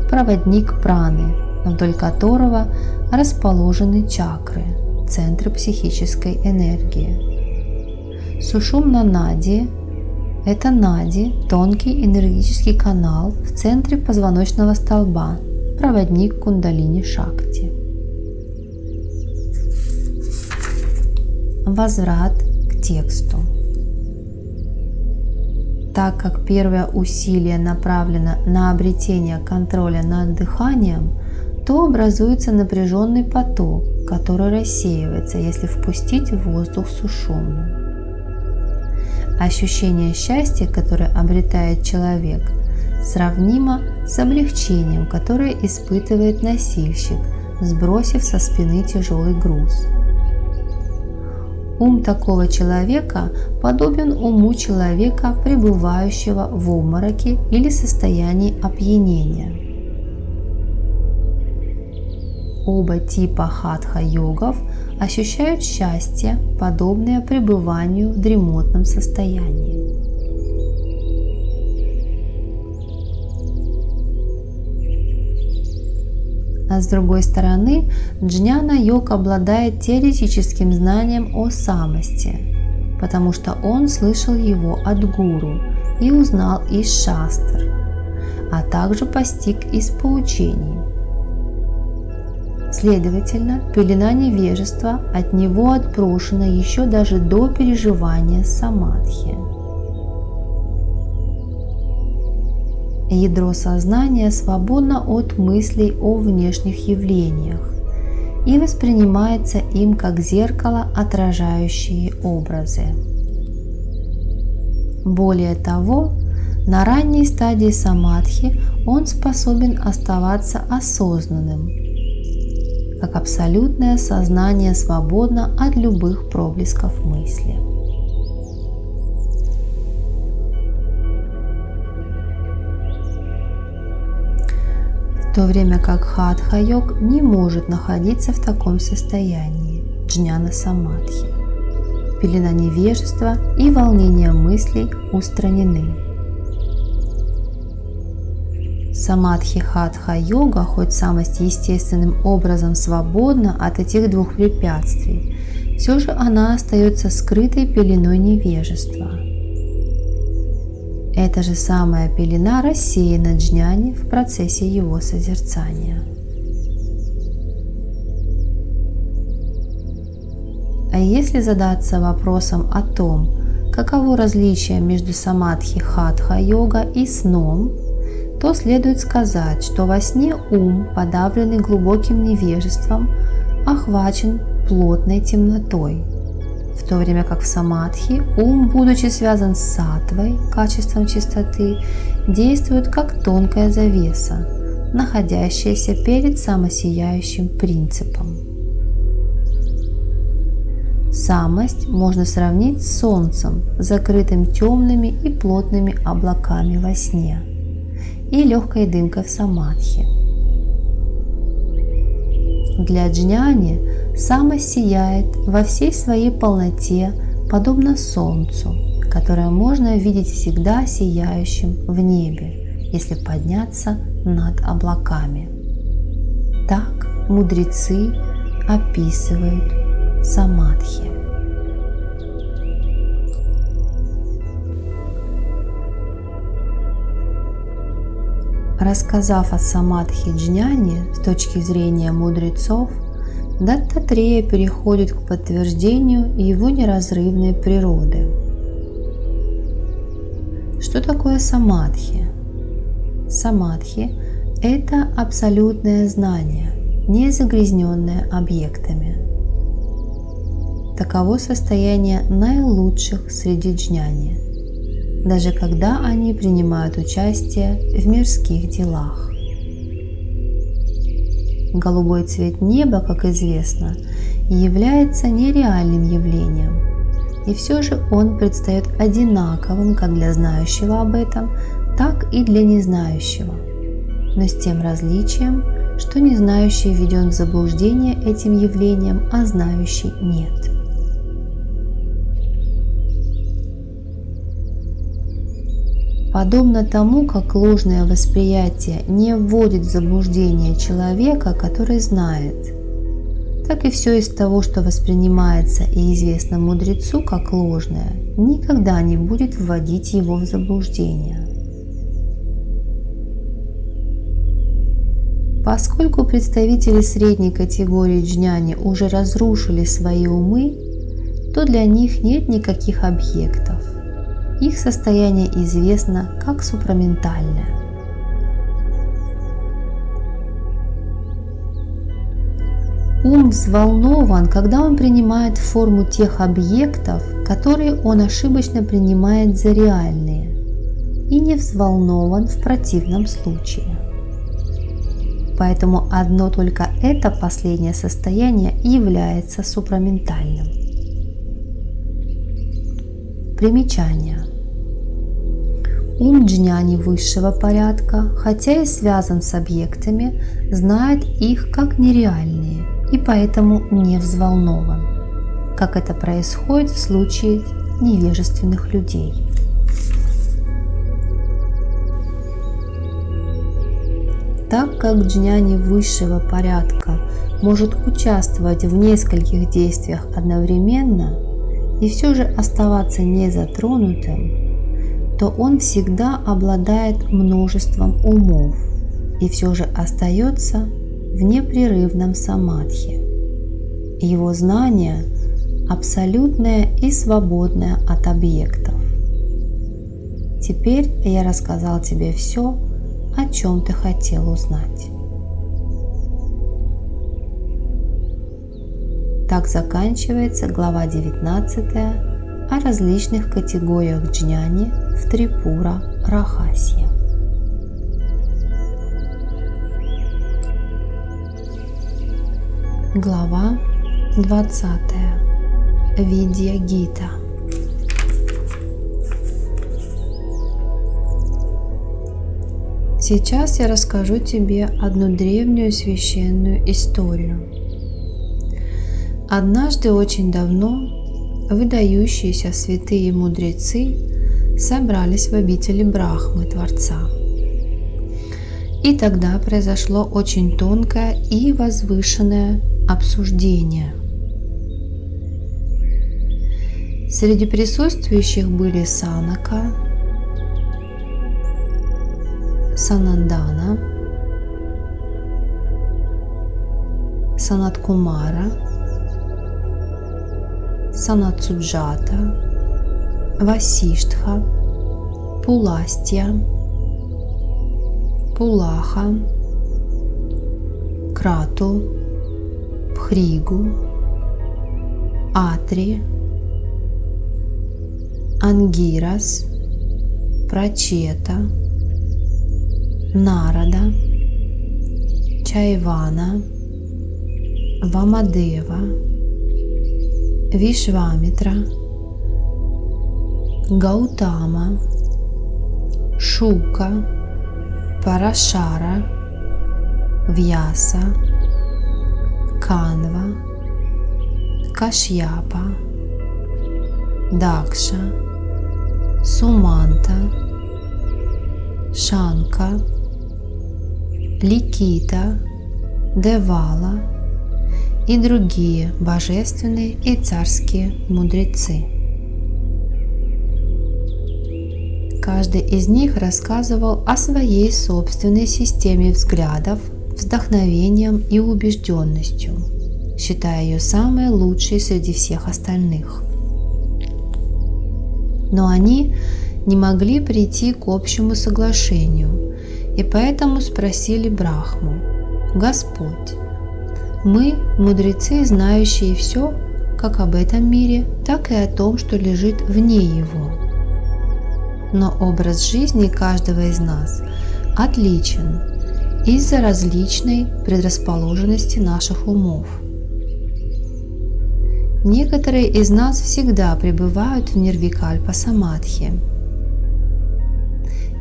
проводник праны, вдоль которого расположены чакры, центры психической энергии. Сушумна нади – это нади, тонкий энергетический канал в центре позвоночного столба, проводник кундалини шакти. Возврат к тексту. Так как первое усилие направлено на обретение контроля над дыханием, то образуется напряженный поток, который рассеивается, если впустить в воздух сушумну. Ощущение счастья, которое обретает человек, сравнимо с облегчением, которое испытывает носильщик, сбросив со спины тяжелый груз. Ум такого человека подобен уму человека, пребывающего в обмороке или состоянии опьянения. Оба типа хатха-йогов ощущают счастье, подобное пребыванию в дремотном состоянии. А с другой стороны, джняна-йог обладает теоретическим знанием о самости, потому что он слышал его от гуру и узнал из шастр, а также постиг из поучений. Следовательно, пелена невежества от него отброшена еще даже до переживания самадхи. Ядро сознания свободно от мыслей о внешних явлениях и воспринимается им как зеркало, отражающее образы. Более того, на ранней стадии самадхи он способен оставаться осознанным, как абсолютное сознание свободно от любых проблесков мысли. В то время как хатха-йог не может находиться в таком состоянии джняна-самадхи. Пелена невежества и волнение мыслей устранены. Самадхи-хатха-йога, хоть самость естественным образом свободна от этих двух препятствий, все же она остается скрытой пеленой невежества. Эта же самая пелена рассеяна джняне в процессе его созерцания. А если задаться вопросом о том, каково различие между самадхи-хатха-йога и сном, то следует сказать, что во сне ум, подавленный глубоким невежеством, охвачен плотной темнотой, в то время как в самадхи ум, будучи связан с саттвой, качеством чистоты, действует как тонкая завеса, находящаяся перед самосияющим принципом. Самость можно сравнить с солнцем, закрытым темными и плотными облаками во сне, и легкой дымкой в самадхи. Для джняни самость сияет во всей своей полноте, подобно солнцу, которое можно видеть всегда сияющим в небе, если подняться над облаками. Так мудрецы описывают самадхи. Рассказав о самадхи джняне с точки зрения мудрецов, Даттатрея переходит к подтверждению его неразрывной природы. Что такое самадхи? Самадхи – это абсолютное знание, не загрязненное объектами. Таково состояние наилучших среди джняни. даже когда они принимают участие в мирских делах. Голубой цвет неба, как известно, является нереальным явлением, и все же он предстает одинаковым как для знающего об этом, так и для незнающего, но с тем различием, что незнающий введен в заблуждение этим явлением, а знающий нет. Подобно тому, как ложное восприятие не вводит в заблуждение человека, который знает, так и все из того, что воспринимается и известно мудрецу как ложное, никогда не будет вводить его в заблуждение. Поскольку представители средней категории джняни уже разрушили свои умы, то для них нет никаких объектов. Их состояние известно как супраментальное. Ум взволнован, когда он принимает форму тех объектов, которые он ошибочно принимает за реальные, и не взволнован в противном случае. Поэтому одно только это последнее состояние является супраментальным. Примечание. Ум джняни высшего порядка, хотя и связан с объектами, знает их как нереальные и поэтому не взволнован, как это происходит в случае невежественных людей. Так как джняни высшего порядка может участвовать в нескольких действиях одновременно и все же оставаться незатронутым, то он всегда обладает множеством умов и все же остается в непрерывном самадхи. Его знание абсолютное и свободное от объектов. Теперь я рассказал тебе все, о чем ты хотел узнать. Так заканчивается глава 19 о различных категориях джняни в Трипура Рахасья. Глава 20. Видья Гита. Сейчас я расскажу тебе одну древнюю священную историю. Однажды очень давно выдающиеся святые мудрецы собрались в обители Брахмы, Творца. И тогда произошло очень тонкое и возвышенное обсуждение. Среди присутствующих были Санака, Санандана, Санаткумара, Санатсуджата, Васиштха, Пуластья, Пулаха, Крату, Пхригу, Атри, Ангирас, Прачета, Нарада, Чайвана, Вамадева, Вишвамитра, Гаутама, Шука, Парашара, Вьяса, Канва, Кашьяпа, Дакша, Суманта, Шанка, Ликита, Девала и другие божественные и царские мудрецы. Каждый из них рассказывал о своей собственной системе взглядов, вдохновением и убежденностью, считая ее самой лучшей среди всех остальных. Но они не могли прийти к общему соглашению, и поэтому спросили Брахму: «Господь, мы, мудрецы, знающие все, как об этом мире, так и о том, что лежит вне его. но образ жизни каждого из нас отличен из-за различной предрасположенности наших умов. Некоторые из нас всегда пребывают в нирвикальпа-самадхи.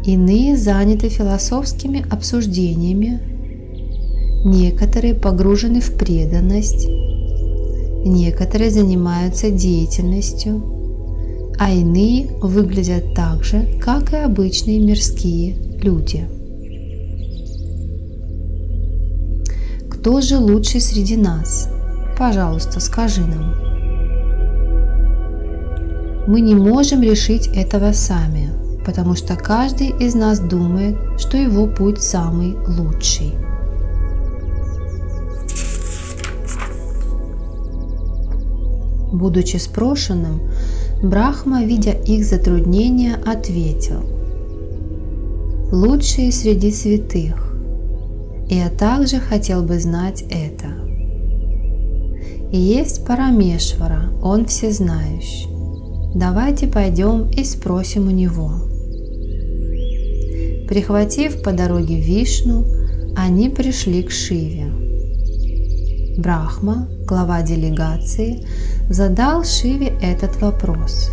Иные заняты философскими обсуждениями, некоторые погружены в преданность, некоторые занимаются деятельностью, а иные выглядят так же, как и обычные мирские люди. Кто же лучший среди нас? Пожалуйста, скажи нам. Мы не можем решить этого сами, потому что каждый из нас думает, что его путь самый лучший. Будучи спрошенным, Брахма, видя их затруднения, ответил: «Лучшие среди святых, и я также хотел бы знать это. И есть Парамешвара, он всезнающий. Давайте пойдем и спросим у него». Прихватив по дороге Вишну, они пришли к Шиве. Брахма, глава делегации, задал Шиве этот вопрос.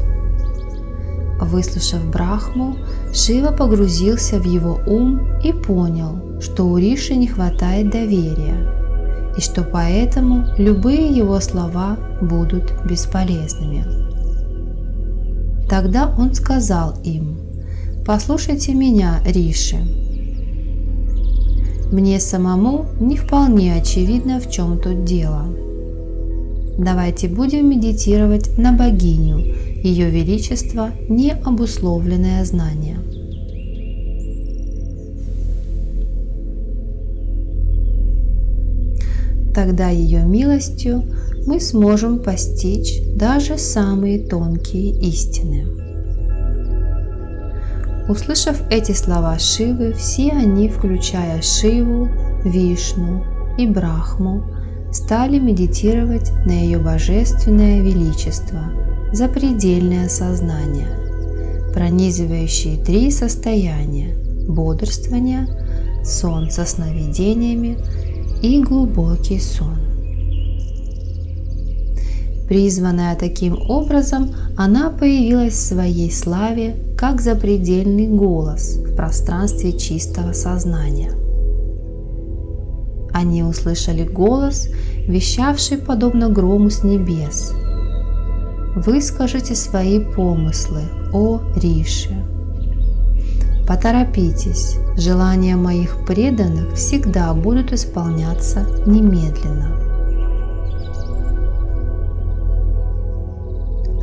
Выслушав Брахму, Шива погрузился в его ум и понял, что у Риши не хватает доверия, и что поэтому любые его слова будут бесполезными. Тогда он сказал им: «Послушайте меня, Риши. Мне самому не вполне очевидно, в чем тут дело. Давайте будем медитировать на богиню, ее величество необусловленное знание». Тогда ее милостью мы сможем постичь даже самые тонкие истины. Услышав эти слова Шивы, все они, включая Шиву, Вишну и Брахму, стали медитировать на ее божественное величество, запредельное сознание, пронизывающее 3 состояния – бодрствование, сон со сновидениями и глубокий сон. Призванная таким образом, она появилась в своей славе как запредельный голос в пространстве чистого сознания. Они услышали голос, вещавший подобно грому с небес: «Выскажите свои помыслы, о Риши! Поторопитесь, желания моих преданных всегда будут исполняться немедленно».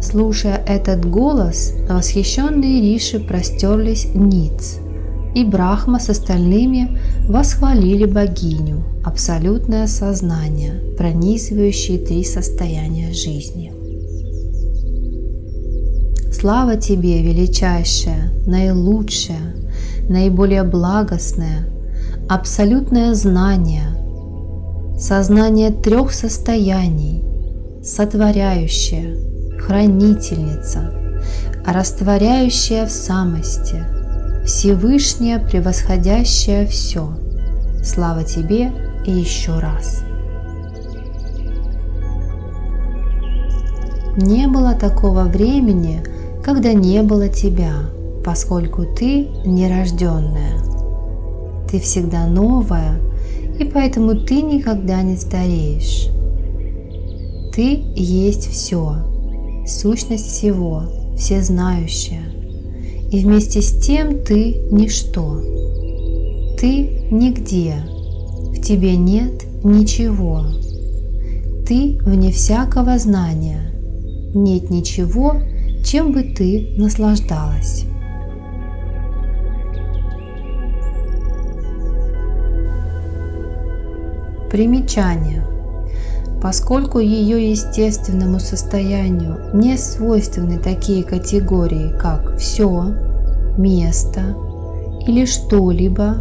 Слушая этот голос, восхищенные Риши простерлись ниц, и Брахма с остальными восхвалили богиню, абсолютное сознание, пронизывающее 3 состояния жизни. Слава тебе, величайшая, наилучшая, наиболее благостная, абсолютное знание, сознание 3 состояний, сотворяющее, хранительница, растворяющая в самости, Всевышняя, превосходящая все. Слава тебе и еще раз. Не было такого времени, когда не было тебя, поскольку ты нерожденная. Ты всегда новая, и поэтому ты никогда не стареешь. Ты есть все, сущность всего, всезнающая. И вместе с тем ты ничто. Ты нигде, в тебе нет ничего. Ты вне всякого знания. Нет ничего, чем бы ты наслаждалась. Примечание. Поскольку ее естественному состоянию не свойственны такие категории, как «все», «место» или «что-либо»,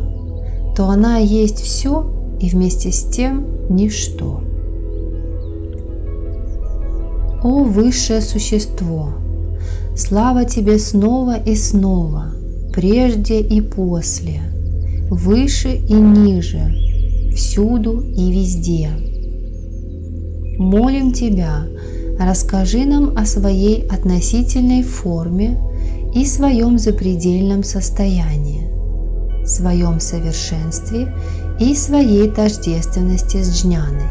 то она есть все и вместе с тем ничто. О высшее существо! Слава Тебе снова и снова, прежде и после, выше и ниже, всюду и везде. Молим Тебя, расскажи нам о своей относительной форме и своем запредельном состоянии, своем совершенстве и своей тождественности с джняной.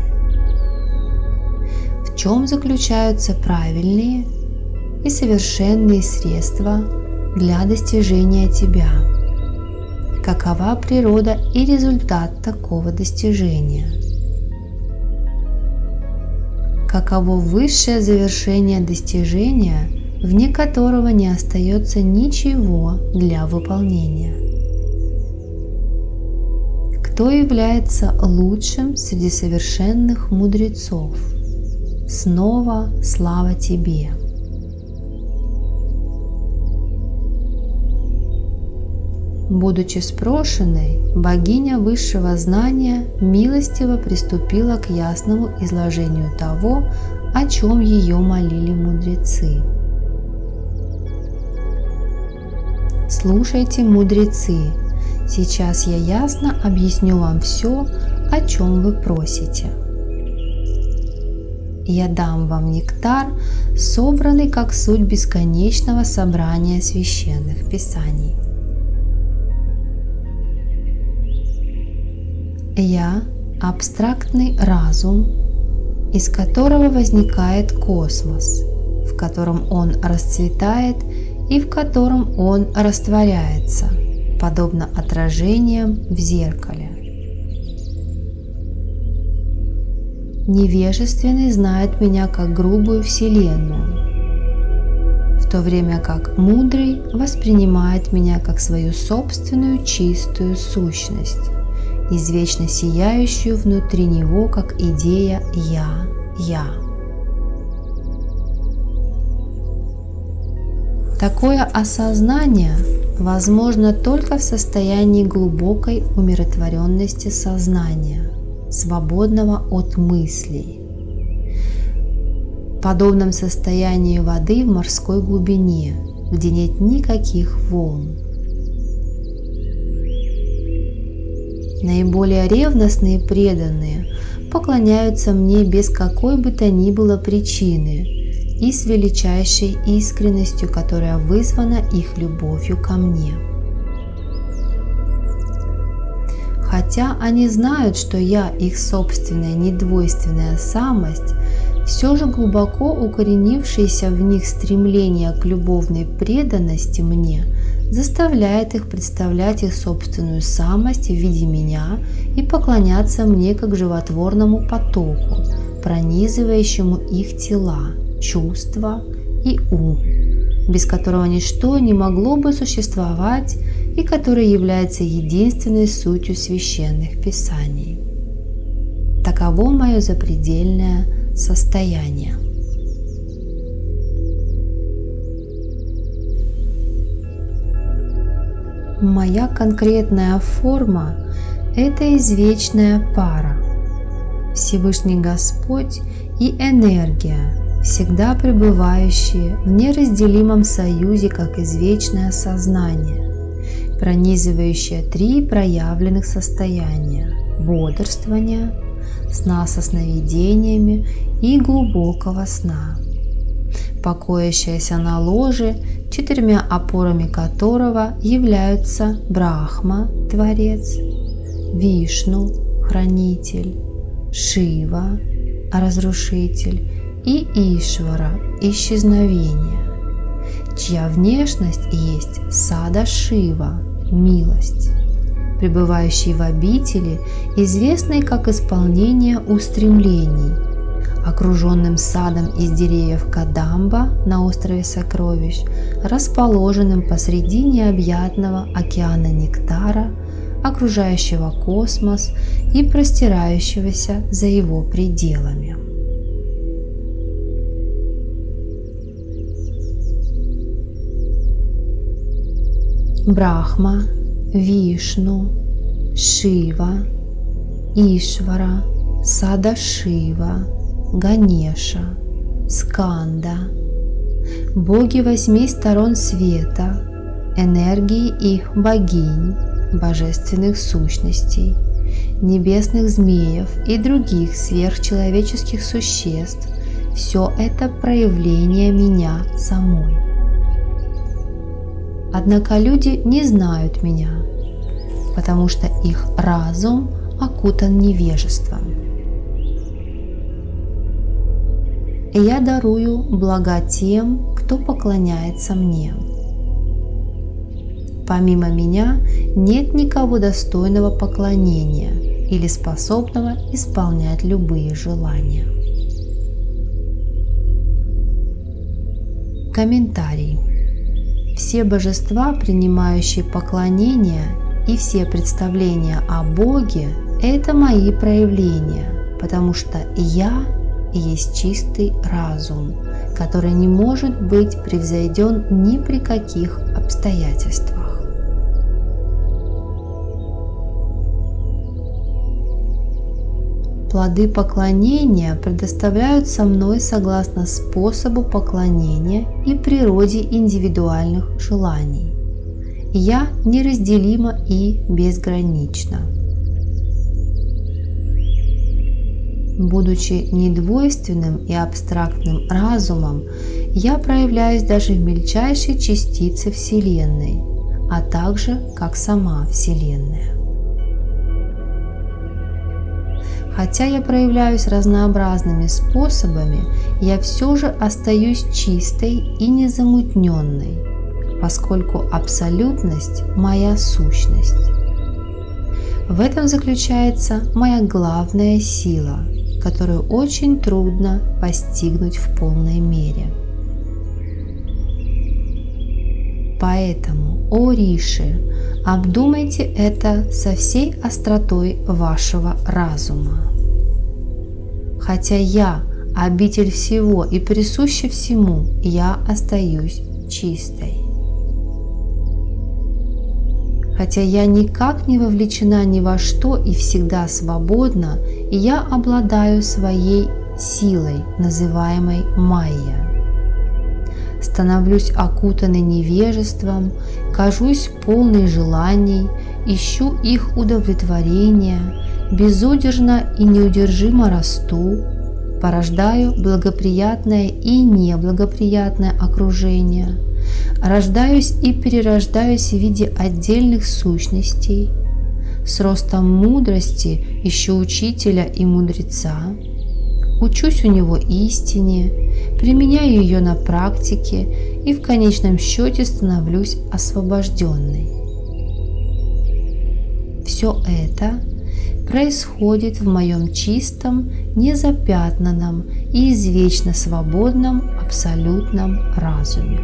В чем заключаются правильные и совершенные средства для достижения Тебя? Какова природа и результат такого достижения? Каково высшее завершение достижения, вне которого не остается ничего для выполнения? Кто является лучшим среди совершенных мудрецов? Снова слава Тебе! Будучи спрошенной, богиня высшего знания милостиво приступила к ясному изложению того, о чем ее молили мудрецы. Слушайте, мудрецы, сейчас я ясно объясню вам все, о чем вы просите. Я дам вам нектар, собранный как суть бесконечного собрания священных писаний. Я – абстрактный разум, из которого возникает космос, в котором он расцветает и в котором он растворяется, подобно отражениям в зеркале. Невежественный знает меня как грубую вселенную, в то время как мудрый воспринимает меня как свою собственную чистую сущность, извечно сияющую внутри него, как идея «Я». Такое осознание возможно только в состоянии глубокой умиротворенности сознания, свободного от мыслей, подобном состоянию воды в морской глубине, где нет никаких волн. Наиболее ревностные преданные поклоняются мне без какой бы то ни было причины и с величайшей искренностью, которая вызвана их любовью ко мне. Хотя они знают, что я их собственная недвойственная самость, все же глубоко укоренившееся в них стремление к любовной преданности мне заставляет их представлять их собственную самость в виде меня и поклоняться мне как животворному потоку, пронизывающему их тела, чувства и ум, без которого ничто не могло бы существовать и который является единственной сутью священных писаний. Таково мое запредельное состояние. Моя конкретная форма – это извечная пара, Всевышний Господь и энергия, всегда пребывающие в неразделимом союзе как извечное сознание, пронизывающее три проявленных состояния – бодрствования, сна со сновидениями и глубокого сна, покоящаяся на ложе, четырьмя опорами которого являются Брахма – Творец, Вишну – Хранитель, Шива – Разрушитель и Ишвара – Исчезновение, чья внешность есть Сада Шива – Милость, пребывающий в обители, известной как исполнение устремлений, окруженным садом из деревьев Кадамба на острове Сокровищ, расположенным посреди необъятного океана нектара, окружающего космос и простирающегося за его пределами. Брахма, Вишну, Шива, Ишвара, Садашива, Ганеша, Сканда, боги 8 сторон света, энергии их богинь, божественных сущностей, небесных змеев и других сверхчеловеческих существ – все это проявление меня самой. Однако люди не знают меня, потому что их разум окутан невежеством. И я дарую блага тем, кто поклоняется мне. Помимо меня нет никого достойного поклонения или способного исполнять любые желания. Комментарий. Все божества, принимающие поклонение, и все представления о Боге – это мои проявления, потому что я есть чистый разум, который не может быть превзойден ни при каких обстоятельствах. Плоды поклонения предоставляются мной согласно способу поклонения и природе индивидуальных желаний. Я неразделима и безгранична. Будучи недвойственным и абстрактным разумом, я проявляюсь даже в мельчайшей частице Вселенной, а также как сама Вселенная. Хотя я проявляюсь разнообразными способами, я все же остаюсь чистой и незамутненной, поскольку абсолютность – моя сущность. В этом заключается моя главная сила, которую очень трудно постигнуть в полной мере. Поэтому, о Риши, обдумайте это со всей остротой вашего разума. Хотя я – обитель всего и присуща всему, я остаюсь чистой. Хотя я никак не вовлечена ни во что и всегда свободна, и я обладаю своей силой, называемой Майя. Становлюсь окутанной невежеством, кажусь полной желаний, ищу их удовлетворения, безудержно и неудержимо расту, порождаю благоприятное и неблагоприятное окружение, рождаюсь и перерождаюсь в виде отдельных сущностей, с ростом мудрости ищу учителя и мудреца, учусь у него истине, применяю ее на практике и в конечном счете становлюсь освобожденной. Все это происходит в моем чистом, незапятнанном и извечно свободном абсолютном разуме.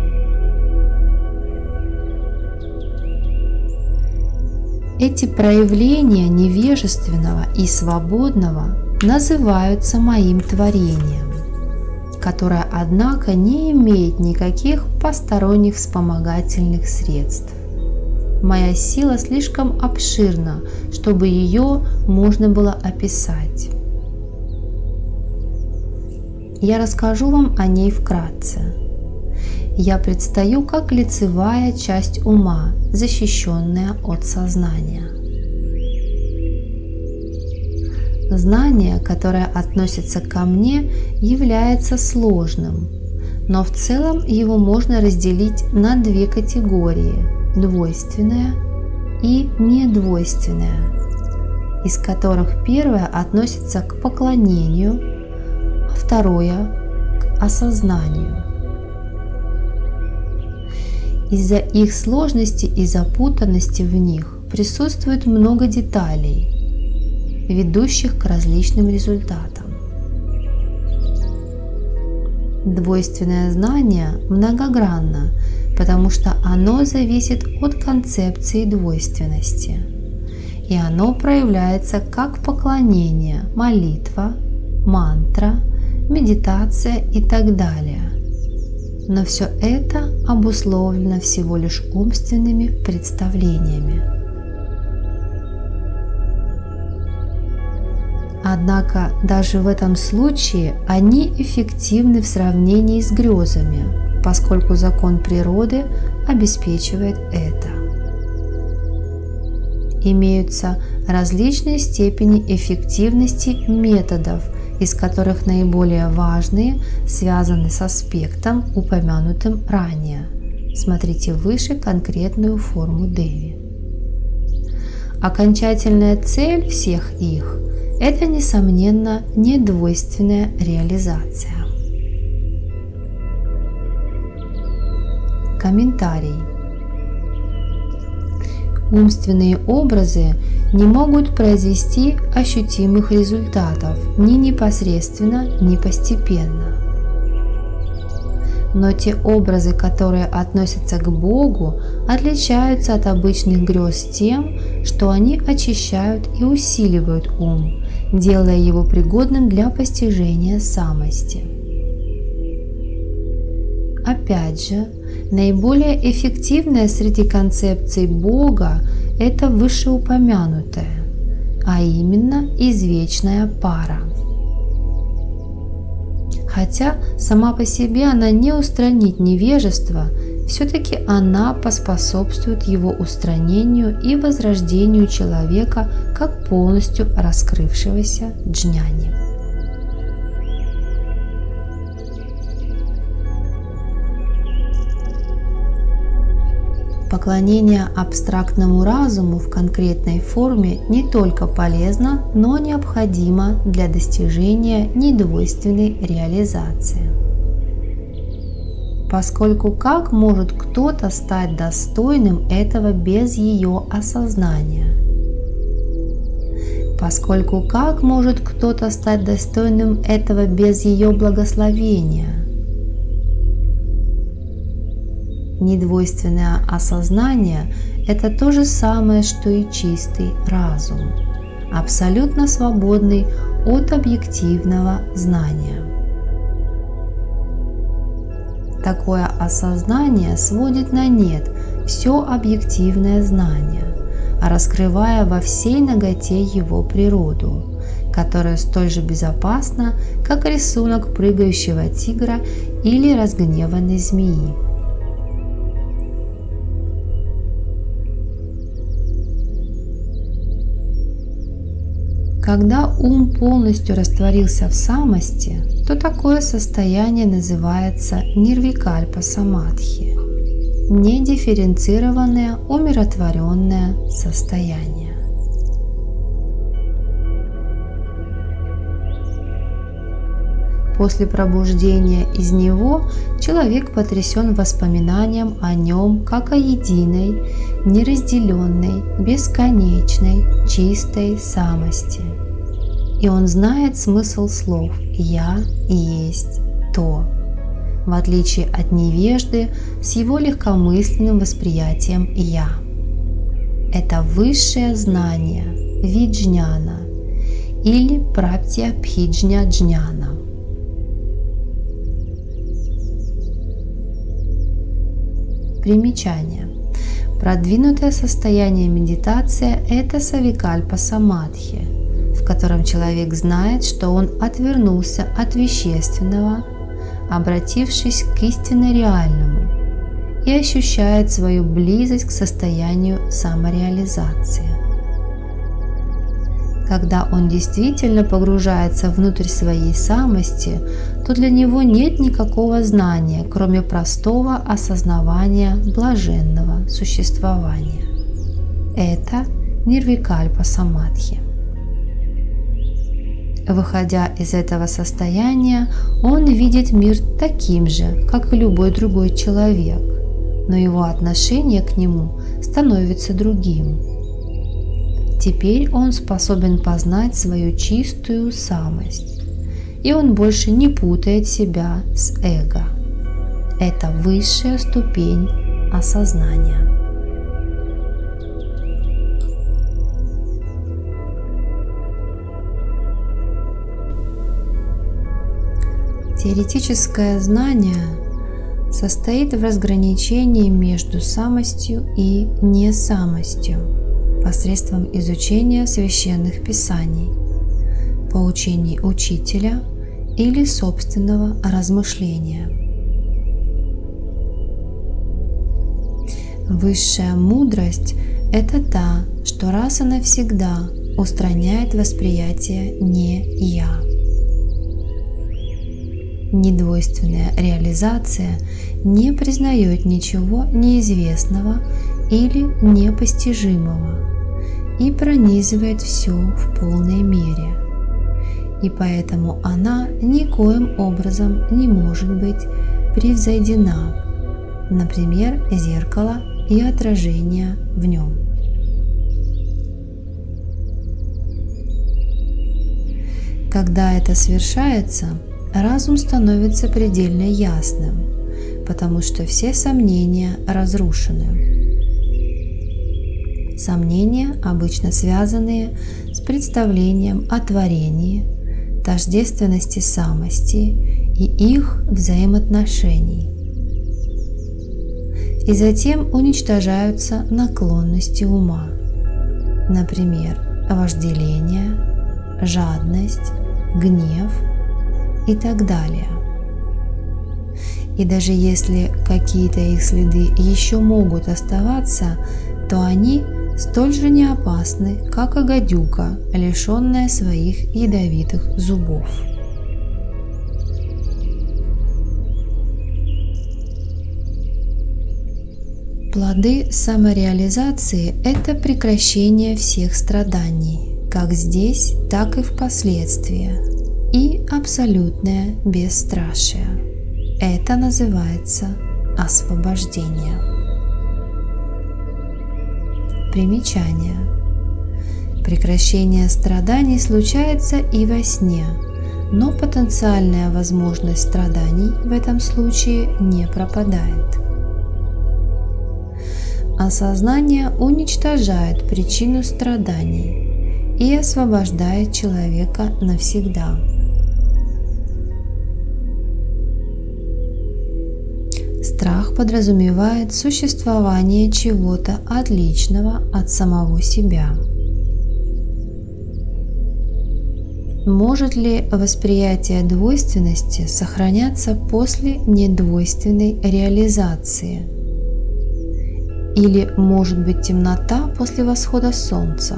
Эти проявления невежественного и свободного называются моим творением, которое, однако, не имеет никаких посторонних вспомогательных средств. Моя сила слишком обширна, чтобы ее можно было описать. Я расскажу вам о ней вкратце. Я предстаю как лицевая часть ума, защищенная от сознания. Знание, которое относится ко мне, является сложным, но в целом его можно разделить на две категории – двойственное и недвойственное, из которых первое относится к поклонению, а второе – к осознанию. Из-за их сложности и запутанности в них присутствует много деталей, ведущих к различным результатам. Двойственное знание многогранно, потому что оно зависит от концепции двойственности, и оно проявляется как поклонение, молитва, мантра, медитация и так далее. Но все это обусловлено всего лишь умственными представлениями. Однако даже в этом случае они эффективны в сравнении с грезами, поскольку закон природы обеспечивает это. Имеются различные степени эффективности методов, из которых наиболее важные связаны с аспектом, упомянутым ранее. Смотрите выше конкретную форму Деви. Окончательная цель всех их – это, несомненно, недвойственная реализация. Комментарий. Умственные образы не могут произвести ощутимых результатов ни непосредственно, ни постепенно. Но те образы, которые относятся к Богу, отличаются от обычных грез тем, что они очищают и усиливают ум, делая его пригодным для постижения самости. Опять же, наиболее эффективная среди концепций Бога – это вышеупомянутая, а именно извечная пара. Хотя сама по себе она не устранит невежество, все-таки она поспособствует его устранению и возрождению человека как полностью раскрывшегося джняни. Поклонение абстрактному разуму в конкретной форме не только полезно, но необходимо для достижения недвойственной реализации. Поскольку как может кто-то стать достойным этого без ее осознания? Поскольку как может кто-то стать достойным этого без ее благословения? Недвойственное осознание – это то же самое, что и чистый разум, абсолютно свободный от объективного знания. Такое осознание сводит на нет все объективное знание, раскрывая во всей наготе его природу, которая столь же безопасна, как рисунок прыгающего тигра или разгневанной змеи. Когда ум полностью растворился в самости, то такое состояние называется нирвикальпа самадхи – недифференцированное умиротворенное состояние. После пробуждения из него человек потрясен воспоминанием о нем как о единой, неразделенной, бесконечной, чистой самости. И он знает смысл слов «Я есть то», в отличие от невежды с его легкомысленным восприятием «Я». Это высшее знание виджняна или праптья бхиджня джняна. Примечание. Продвинутое состояние медитации – это савикальпа самадхи, в котором человек знает, что он отвернулся от вещественного, обратившись к истинно реальному, и ощущает свою близость к состоянию самореализации. Когда он действительно погружается внутрь своей самости, то для него нет никакого знания, кроме простого осознавания блаженного существования. Это нирвикальпа самадхи. Выходя из этого состояния, он видит мир таким же, как и любой другой человек, но его отношение к нему становится другим. Теперь он способен познать свою чистую самость, и он больше не путает себя с эго. Это высшая ступень осознания. Теоретическое знание состоит в разграничении между самостью и несамостью посредством изучения священных писаний, поучений учителя или собственного размышления. Высшая мудрость – это та, что раз и навсегда устраняет восприятие «не-я». Недвойственная реализация не признает ничего неизвестного или непостижимого и пронизывает все в полной мере. И поэтому она никоим образом не может быть превзойдена, например, зеркало и отражение в нем. Когда это совершается, разум становится предельно ясным, потому что все сомнения разрушены. Сомнения, обычно связанные с представлением о творении, тождественности самости и их взаимоотношений. И затем уничтожаются наклонности ума, например, вожделение, жадность, гнев и так далее. И даже если какие-то их следы еще могут оставаться, то они столь же не опасны, как и гадюка, лишенная своих ядовитых зубов. Плоды самореализации – это прекращение всех страданий, как здесь, так и впоследствии, и абсолютное бесстрашие. Это называется освобождение. Примечание. Прекращение страданий случается и во сне, но потенциальная возможность страданий в этом случае не пропадает. Осознание уничтожает причину страданий и освобождает человека навсегда. Страх подразумевает существование чего-то отличного от самого себя. Может ли восприятие двойственности сохраняться после недвойственной реализации? Или может быть темнота после восхода солнца?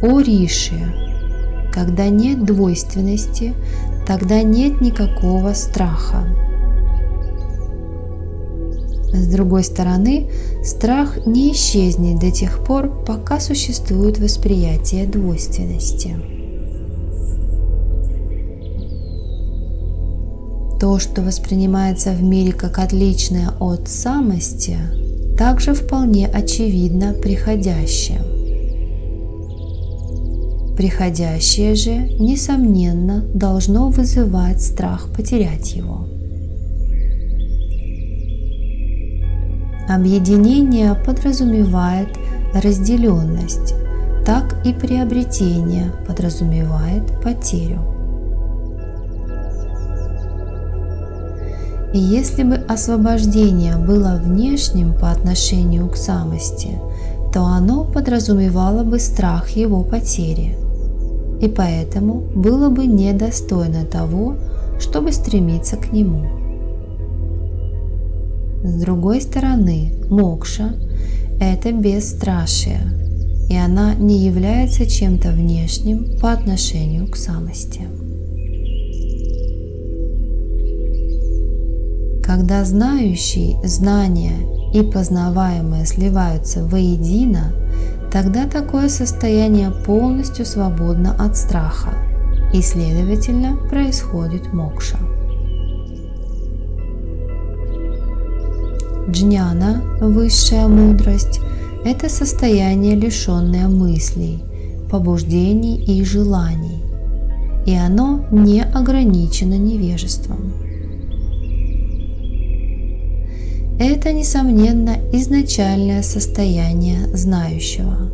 О Риши! Когда нет двойственности, тогда нет никакого страха. С другой стороны, страх не исчезнет до тех пор, пока существует восприятие двойственности. То, что воспринимается в мире как отличное от самости, также вполне очевидно приходящее. Приходящее же, несомненно, должно вызывать страх потерять его. Объединение подразумевает разделенность, так и приобретение подразумевает потерю. И если бы освобождение было внешним по отношению к самости, то оно подразумевало бы страх его потери, и поэтому было бы недостойно того, чтобы стремиться к нему. С другой стороны, мокша – это бесстрашие, и она не является чем-то внешним по отношению к самости. Когда знающий, знание и познаваемое сливаются воедино, тогда такое состояние полностью свободно от страха, и, следовательно, происходит мокша. Джняна, высшая мудрость, это состояние, лишенное мыслей, побуждений и желаний, и оно не ограничено невежеством. Это, несомненно, изначальное состояние знающего,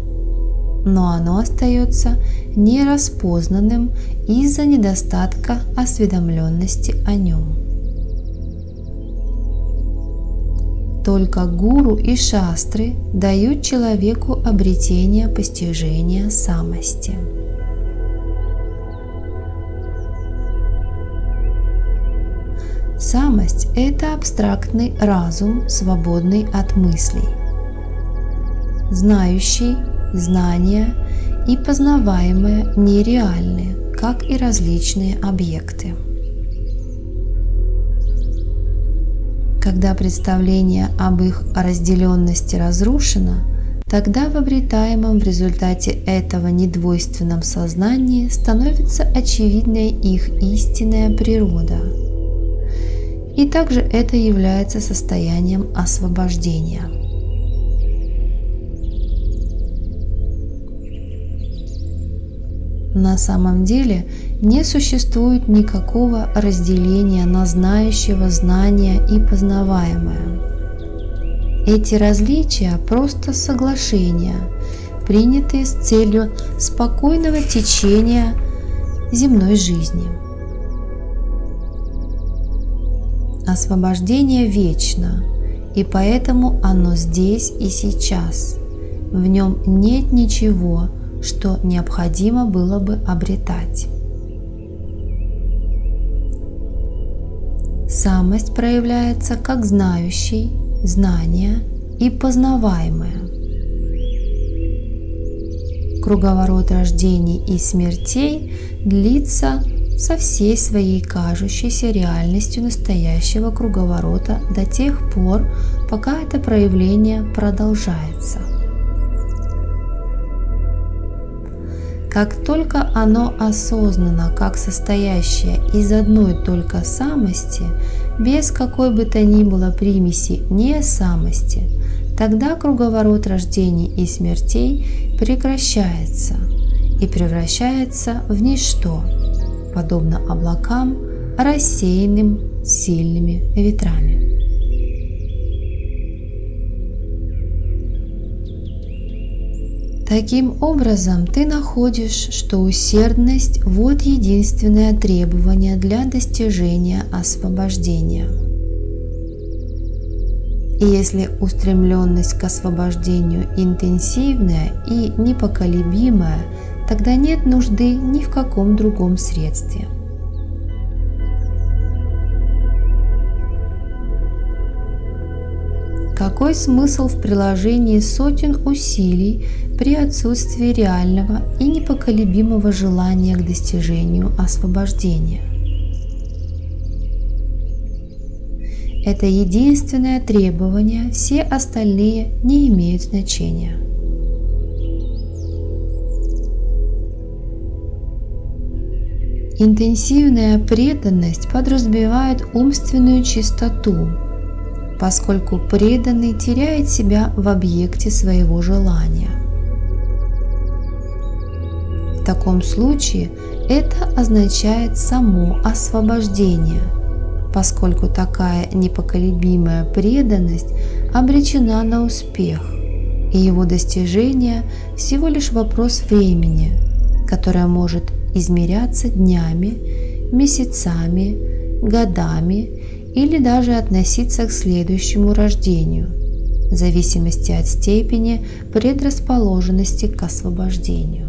но оно остается нераспознанным из-за недостатка осведомленности о нем. Только гуру и шастры дают человеку обретение постижения самости. Самость – это абстрактный разум, свободный от мыслей. Знающий, знания и познаваемое нереальны, как и различные объекты. Когда представление об их разделенности разрушено, тогда в обретаемом в результате этого недвойственном сознании становится очевидной их истинная природа. И также это является состоянием освобождения. На самом деле не существует никакого разделения на знающего, знания и познаваемое. Эти различия просто соглашения, принятые с целью спокойного течения земной жизни. Освобождение вечно, и поэтому оно здесь и сейчас. В нем нет ничего, что необходимо было бы обретать. Самость проявляется как знающий, знание и познаваемое. Круговорот рождений и смертей длится со всей своей кажущейся реальностью настоящего круговорота до тех пор, пока это проявление продолжается. Как только оно осознано как состоящее из одной только самости, без какой бы то ни было примеси несамости, тогда круговорот рождений и смертей прекращается и превращается в ничто, подобно облакам, рассеянным сильными ветрами. Таким образом, ты находишь, что усердность – вот единственное требование для достижения освобождения. И если устремленность к освобождению интенсивная и непоколебимая, тогда нет нужды ни в каком другом средстве. Какой смысл в приложении сотен усилий при отсутствии реального и непоколебимого желания к достижению освобождения? Это единственное требование, все остальные не имеют значения. Интенсивная преданность подразумевает умственную чистоту, поскольку преданный теряет себя в объекте своего желания. В таком случае это означает само освобождение, поскольку такая непоколебимая преданность обречена на успех, и его достижение всего лишь вопрос времени, которое может измеряться днями, месяцами, годами или даже относиться к следующему рождению, в зависимости от степени предрасположенности к освобождению.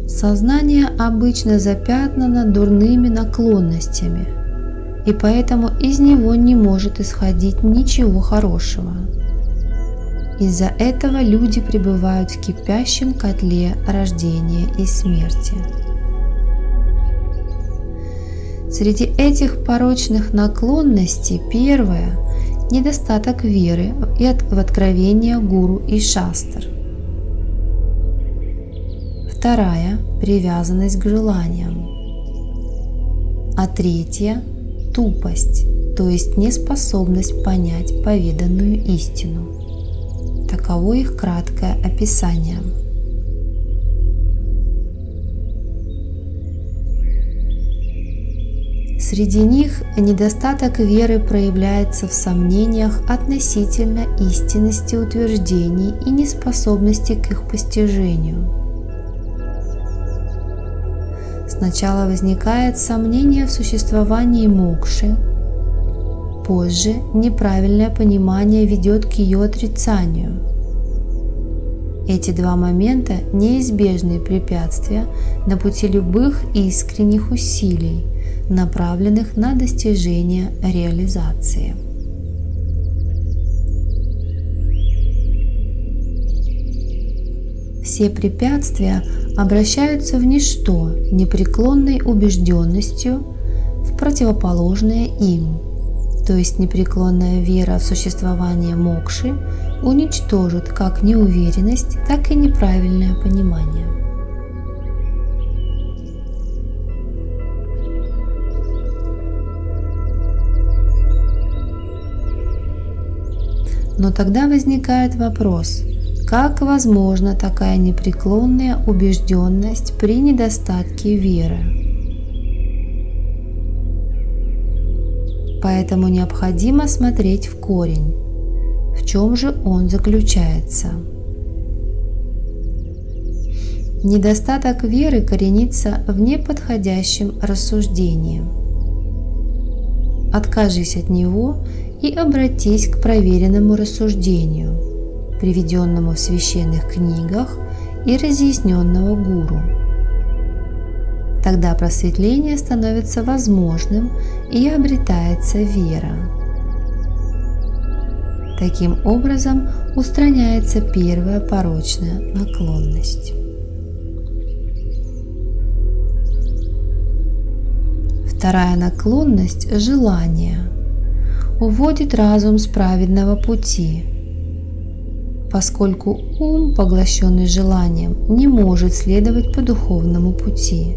Сознание обычно запятнано дурными наклонностями, и поэтому из него не может исходить ничего хорошего. Из-за этого люди пребывают в кипящем котле рождения и смерти. Среди этих порочных наклонностей первая – недостаток веры в откровение гуру и шастр. Вторая – привязанность к желаниям. А третья – тупость, то есть неспособность понять поведанную истину. Таково их краткое описание. Среди них недостаток веры проявляется в сомнениях относительно истинности утверждений и неспособности к их постижению. Сначала возникает сомнение в существовании мокши, позже неправильное понимание ведет к ее отрицанию. Эти два момента – неизбежные препятствия на пути любых искренних усилий, направленных на достижение реализации. Все препятствия обращаются в ничто непреклонной убежденностью в противоположное им, то есть непреклонная вера в существование мокши уничтожит как неуверенность, так и неправильное понимание. Но тогда возникает вопрос, как возможна такая непреклонная убежденность при недостатке веры? Поэтому необходимо смотреть в корень. В чем же он заключается? Недостаток веры коренится в неподходящем рассуждении. Откажись от него и обратись к проверенному рассуждению, приведенному в священных книгах и разъясненного гуру. Тогда просветление становится возможным и обретается вера. Таким образом устраняется первая порочная наклонность. Вторая наклонность – желание. Уводит разум с праведного пути, поскольку ум, поглощенный желанием, не может следовать по духовному пути.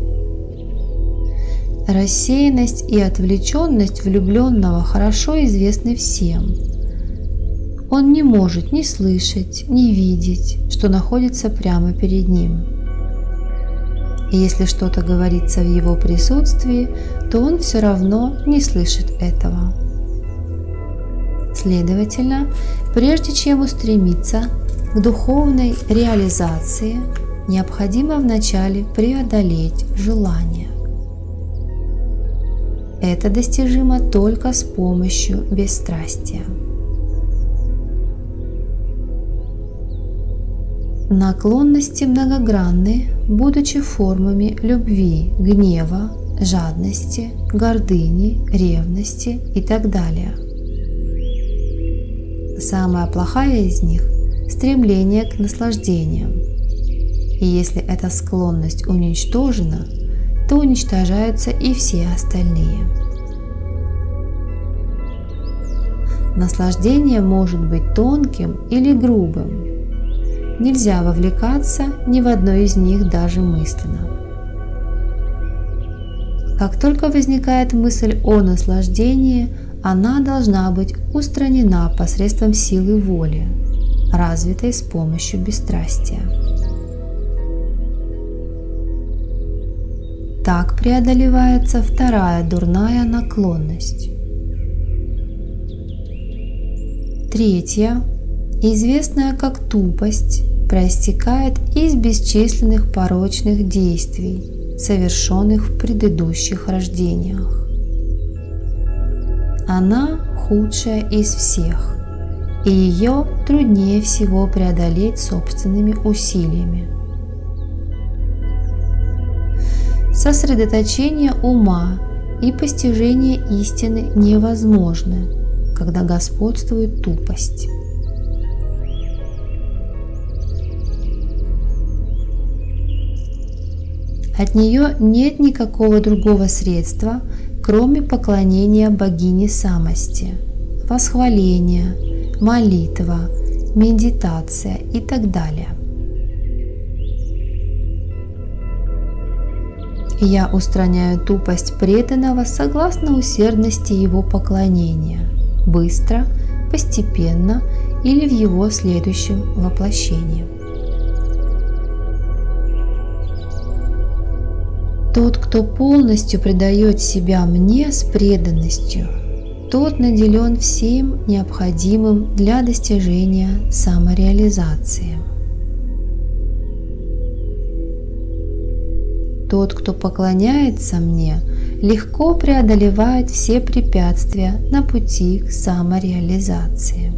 Рассеянность и отвлеченность влюбленного хорошо известны всем. Он не может ни слышать, ни видеть, что находится прямо перед ним. И если что-то говорится в его присутствии, то он все равно не слышит этого. Следовательно, прежде чем устремиться к духовной реализации, необходимо вначале преодолеть желание. Это достижимо только с помощью бесстрастия. Наклонности многогранны, будучи формами любви, гнева, жадности, гордыни, ревности и так далее. Самая плохая из них – стремление к наслаждениям. И если эта склонность уничтожена, то уничтожаются и все остальные. Наслаждение может быть тонким или грубым. Нельзя вовлекаться ни в одно из них даже мысленно. Как только возникает мысль о наслаждении, она должна быть устранена посредством силы воли, развитой с помощью бесстрастия. Так преодолевается вторая дурная наклонность. Третья, известная как тупость, проистекает из бесчисленных порочных действий, совершенных в предыдущих рождениях. Она худшая из всех, и ее труднее всего преодолеть собственными усилиями. Сосредоточение ума и постижение истины невозможны, когда господствует тупость. От нее нет никакого другого средства, кроме поклонения богине самости, восхваления, молитва, медитация и так далее. Я устраняю тупость преданного согласно усердности его поклонения, быстро, постепенно или в его следующем воплощении. Тот, кто полностью предает себя мне с преданностью, тот наделен всем необходимым для достижения самореализации. Тот, кто поклоняется мне, легко преодолевает все препятствия на пути к самореализации.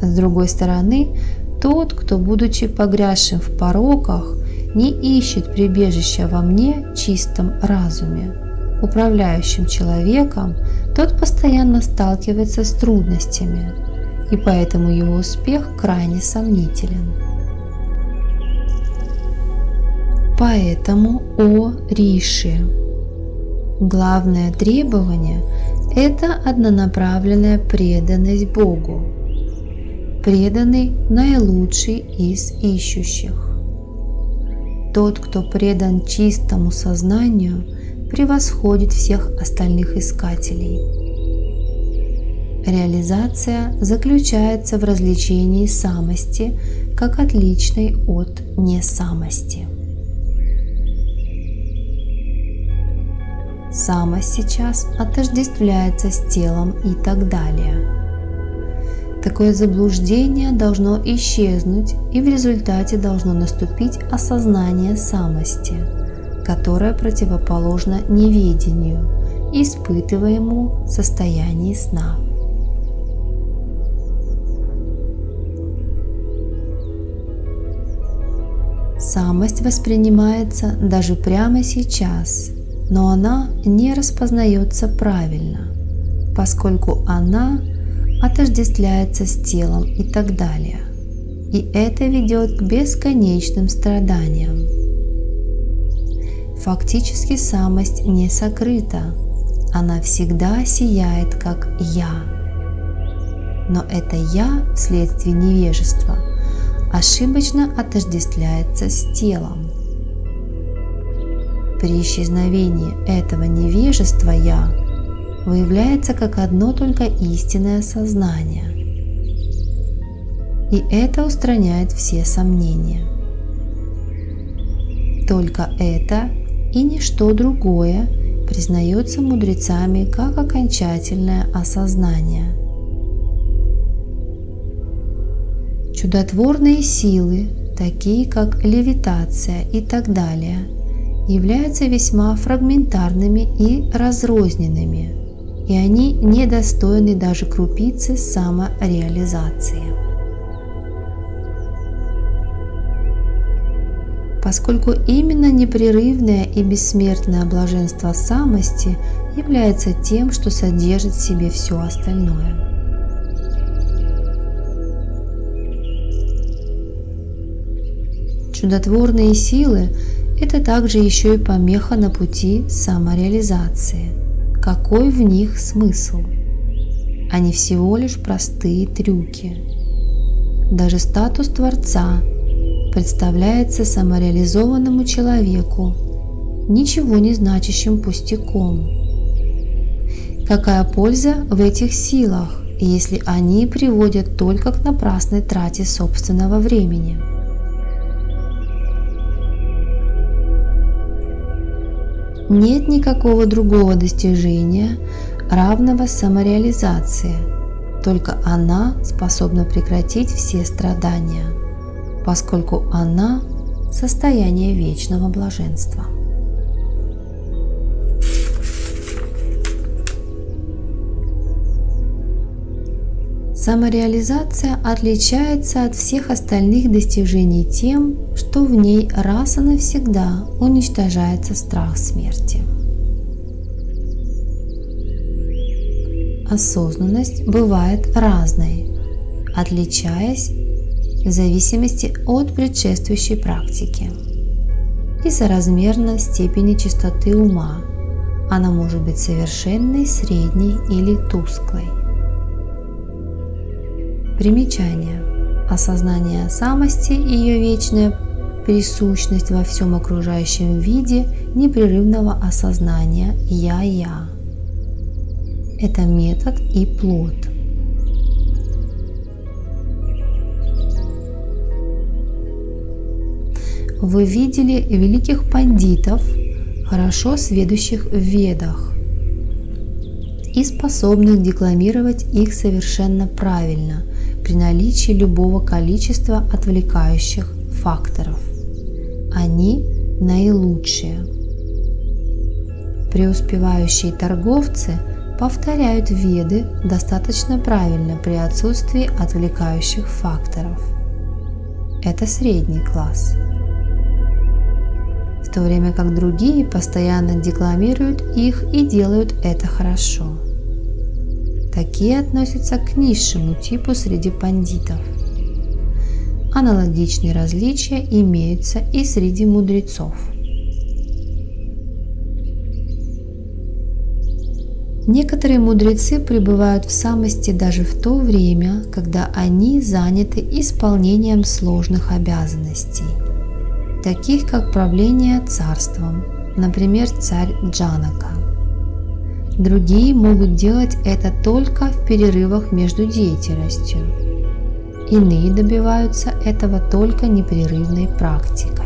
С другой стороны, тот, кто, будучи погрязшим в пороках, не ищет прибежища во мне чистом разуме, управляющим человеком, тот постоянно сталкивается с трудностями, и поэтому его успех крайне сомнителен. Поэтому, о Риши, главное требование – это однонаправленная преданность Богу, преданный наилучший из ищущих. Тот, кто предан чистому сознанию, превосходит всех остальных искателей. Реализация заключается в развлечении самости как отличной от несамости. Самость сейчас отождествляется с телом и так далее. Такое заблуждение должно исчезнуть, и в результате должно наступить осознание самости, которое противоположно неведению, испытываемому в состоянии сна. Самость воспринимается даже прямо сейчас, но она не распознается правильно, поскольку она отождествляется с телом и так далее. И это ведет к бесконечным страданиям. Фактически самость не сокрыта, она всегда сияет как «я». Но это «я» вследствие невежества ошибочно отождествляется с телом. При исчезновении этого невежества «я» выявляется как одно только истинное сознание. И это устраняет все сомнения. Только это и ничто другое признается мудрецами как окончательное осознание. Чудотворные силы, такие как левитация и так далее, являются весьма фрагментарными и разрозненными, и они недостойны даже крупицы самореализации. Поскольку именно непрерывное и бессмертное блаженство самости является тем, что содержит в себе все остальное. Чудотворные силы – это также еще и помеха на пути самореализации. Какой в них смысл? Они всего лишь простые трюки. Даже статус Творца представляется самореализованному человеку ничего не значащим пустяком. Какая польза в этих силах, если они приводят только к напрасной трате собственного времени? Нет никакого другого достижения, равного самореализации, только она способна прекратить все страдания, поскольку она – состояние вечного блаженства. Самореализация отличается от всех остальных достижений тем, что в ней раз и навсегда уничтожается страх смерти. Осознанность бывает разной, отличаясь в зависимости от предшествующей практики и соразмерно степени чистоты ума. Она может быть совершенной, средней или тусклой. Примечание. Осознание самости и ее вечная присущность во всем окружающем виде непрерывного осознания «Я-Я». Это метод и плод. Вы видели великих пандитов, хорошо сведущих в Ведах и способных декламировать их совершенно правильно при наличии любого количества отвлекающих факторов. Они наилучшие. Преуспевающие торговцы повторяют веды достаточно правильно при отсутствии отвлекающих факторов. Это средний класс. В то время как другие постоянно декламируют их и делают это хорошо. Такие относятся к низшему типу среди пандитов. Аналогичные различия имеются и среди мудрецов. Некоторые мудрецы пребывают в самости даже в то время, когда они заняты исполнением сложных обязанностей, таких как правление царством, например, царь Джанака. Другие могут делать это только в перерывах между деятельностью. Иные добиваются этого только непрерывной практикой.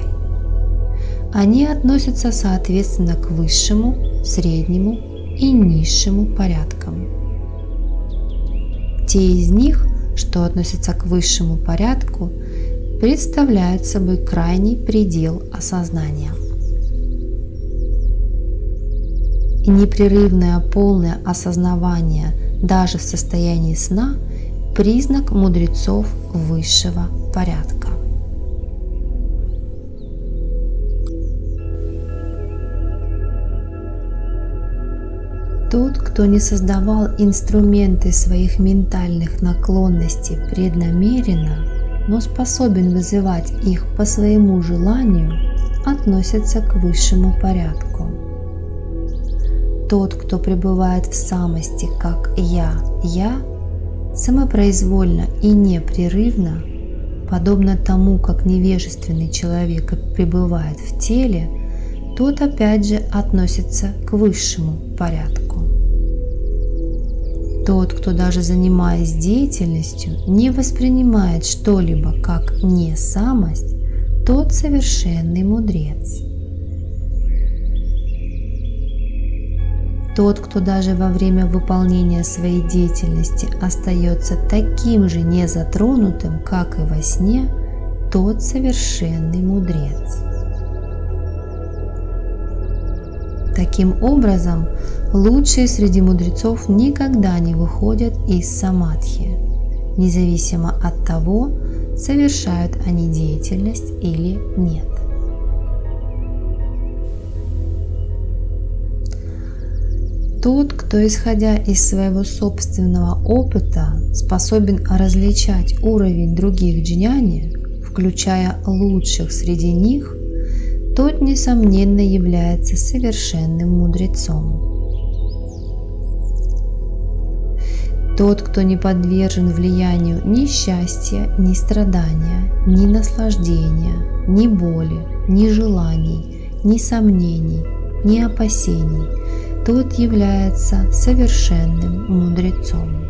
Они относятся соответственно к высшему, среднему и низшему порядкам. Те из них, что относятся к высшему порядку, представляют собой крайний предел осознания. И непрерывное полное осознавание даже в состоянии сна – признак мудрецов высшего порядка. Тот, кто не создавал инструменты своих ментальных наклонностей преднамеренно, но способен вызывать их по своему желанию, относится к высшему порядку. Тот, кто пребывает в самости как «я», самопроизвольно и непрерывно, подобно тому, как невежественный человек пребывает в теле, тот опять же относится к высшему порядку. Тот, кто даже занимаясь деятельностью, не воспринимает что-либо как не-самость, тот совершенный мудрец. Тот, кто даже во время выполнения своей деятельности остается таким же незатронутым, как и во сне, тот совершенный мудрец. Таким образом, лучшие среди мудрецов никогда не выходят из самадхи, независимо от того, совершают они деятельность или нет. Тот, кто, исходя из своего собственного опыта, способен различать уровень других джняни, включая лучших среди них, тот, несомненно, является совершенным мудрецом. Тот, кто не подвержен влиянию ни счастья, ни страдания, ни наслаждения, ни боли, ни желаний, ни сомнений, ни опасений, тот является совершенным мудрецом.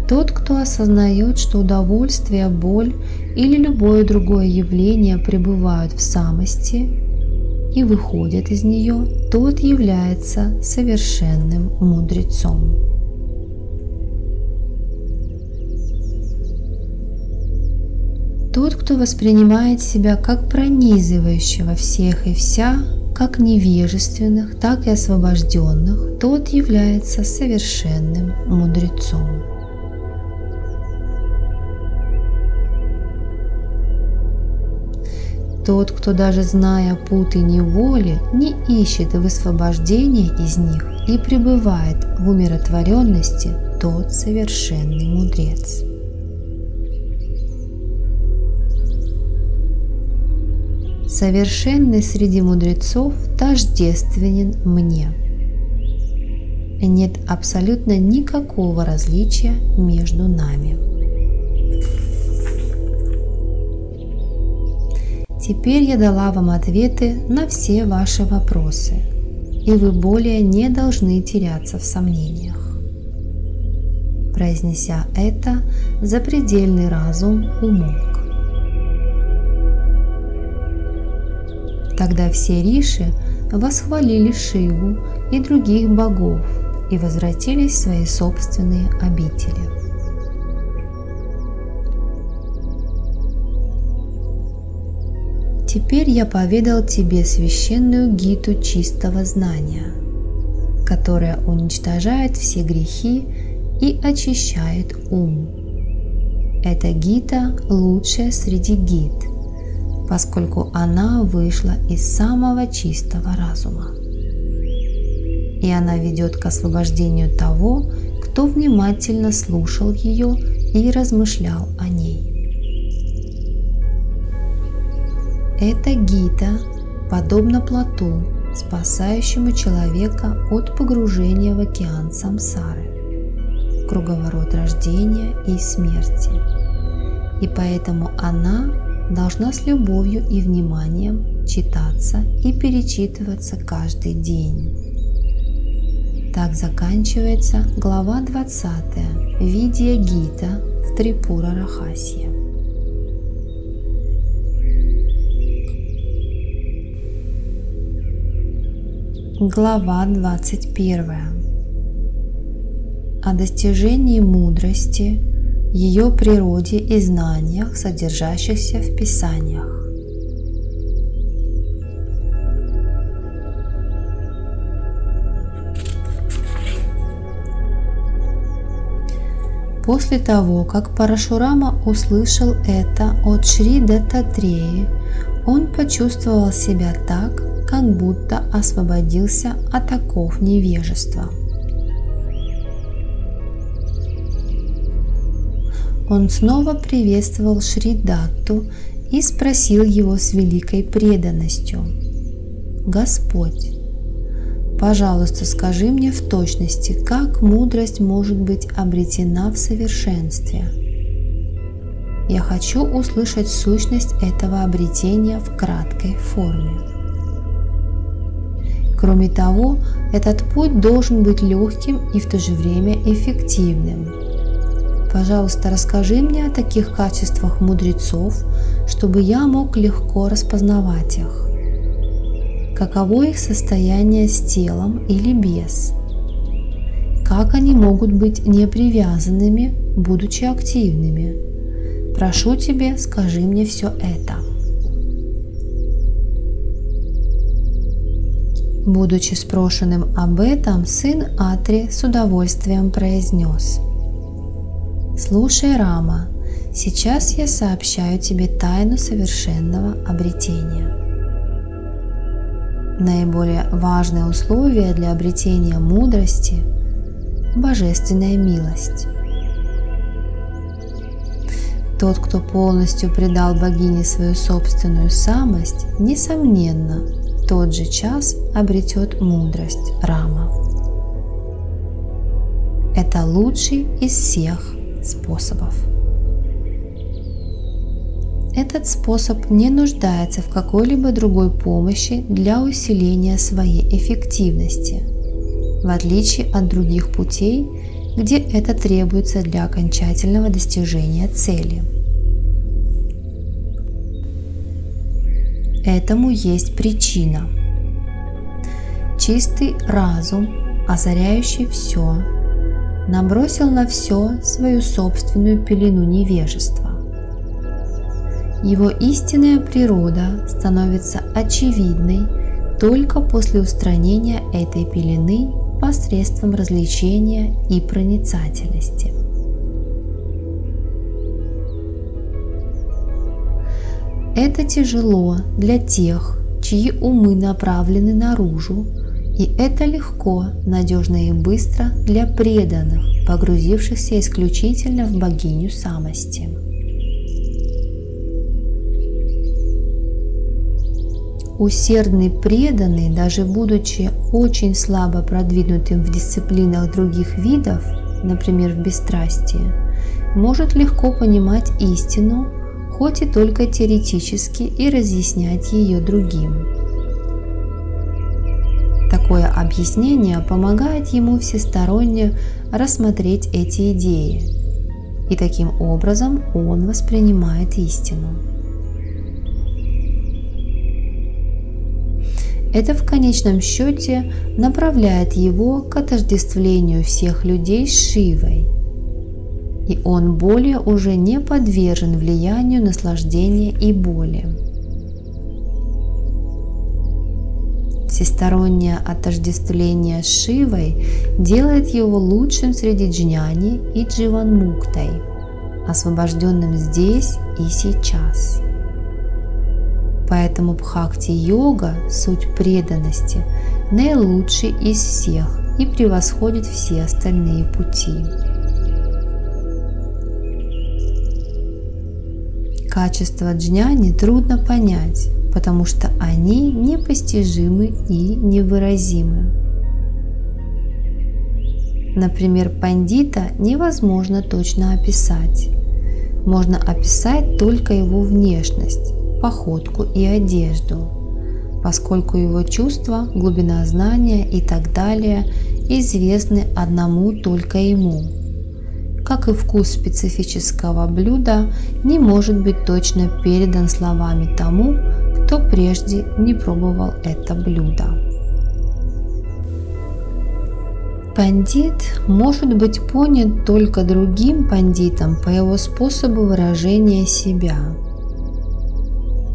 Тот, кто осознает, что удовольствие, боль или любое другое явление пребывают в самости и выходят из нее, тот является совершенным мудрецом. Тот, кто воспринимает себя как пронизывающего всех и вся, как невежественных, так и освобожденных, тот является совершенным мудрецом. Тот, кто даже зная путы неволи, не ищет высвобождения из них и пребывает в умиротворенности, тот совершенный мудрец. Совершенный среди мудрецов тождественен мне. Нет абсолютно никакого различия между нами. Теперь я дала вам ответы на все ваши вопросы, и вы более не должны теряться в сомнениях. Произнеся это, запредельный разум умолк. Тогда все риши восхвалили Шиву и других богов и возвратились в свои собственные обители. Теперь я поведал тебе священную гиту чистого знания, которая уничтожает все грехи и очищает ум. Эта гита лучшая среди гит, поскольку она вышла из самого чистого разума. И она ведет к освобождению того, кто внимательно слушал ее и размышлял о ней. Эта гита подобна плоту, спасающему человека от погружения в океан самсары, круговорот рождения и смерти. И поэтому она должна с любовью и вниманием читаться и перечитываться каждый день. Так заканчивается глава 20 Видья Гита в Трипура Рахасья. Глава 21. О достижении мудрости, ее природе и знаниях, содержащихся в Писаниях. После того, как Парашурама услышал это от Шри Даттатреи, он почувствовал себя так, как будто освободился от оков невежества. Он снова приветствовал Шри Датту и спросил его с великой преданностью: «Господь, пожалуйста, скажи мне в точности, как мудрость может быть обретена в совершенстве? Я хочу услышать сущность этого обретения в краткой форме. Кроме того, этот путь должен быть легким и в то же время эффективным. Пожалуйста, расскажи мне о таких качествах мудрецов, чтобы я мог легко распознавать их. Каково их состояние с телом или без? Как они могут быть непривязанными, будучи активными? Прошу тебя, скажи мне все это». Будучи спрошенным об этом, сын Атри с удовольствием произнес: «Слушай, Рама, сейчас я сообщаю тебе тайну совершенного обретения. Наиболее важное условие для обретения мудрости – божественная милость. Тот, кто полностью предал богине свою собственную самость, несомненно, в тот же час обретет мудрость, Рама. Это лучший из всех способов. Этот способ не нуждается в какой-либо другой помощи для усиления своей эффективности, в отличие от других путей, где это требуется для окончательного достижения цели. Этому есть причина. Чистый разум, озаряющий все, набросил на все свою собственную пелену невежества. Его истинная природа становится очевидной только после устранения этой пелены посредством развлечения и проницательности. Это тяжело для тех, чьи умы направлены наружу, и это легко, надежно и быстро для преданных, погрузившихся исключительно в богиню самости. Усердный преданный, даже будучи очень слабо продвинутым в дисциплинах других видов, например, в бесстрастии, может легко понимать истину, хоть и только теоретически, и разъяснять ее другим. Такое объяснение помогает ему всесторонне рассмотреть эти идеи, и таким образом он воспринимает истину. Это в конечном счете направляет его к отождествлению всех людей с Шивой, и он более уже не подвержен влиянию наслаждения и боли. Всестороннее отождествление с Шивой делает его лучшим среди джняни и дживанмуктой, освобожденным здесь и сейчас. Поэтому бхакти-йога, суть преданности, наилучший из всех и превосходит все остальные пути. Качества джняни трудно понять, потому что они непостижимы и невыразимы. Например, пандита невозможно точно описать. Можно описать только его внешность, походку и одежду, поскольку его чувства, глубина знания и так далее известны одному только ему. Как и вкус специфического блюда не может быть точно передан словами тому, кто прежде не пробовал это блюдо. Пандит может быть понят только другим пандитом по его способу выражения себя.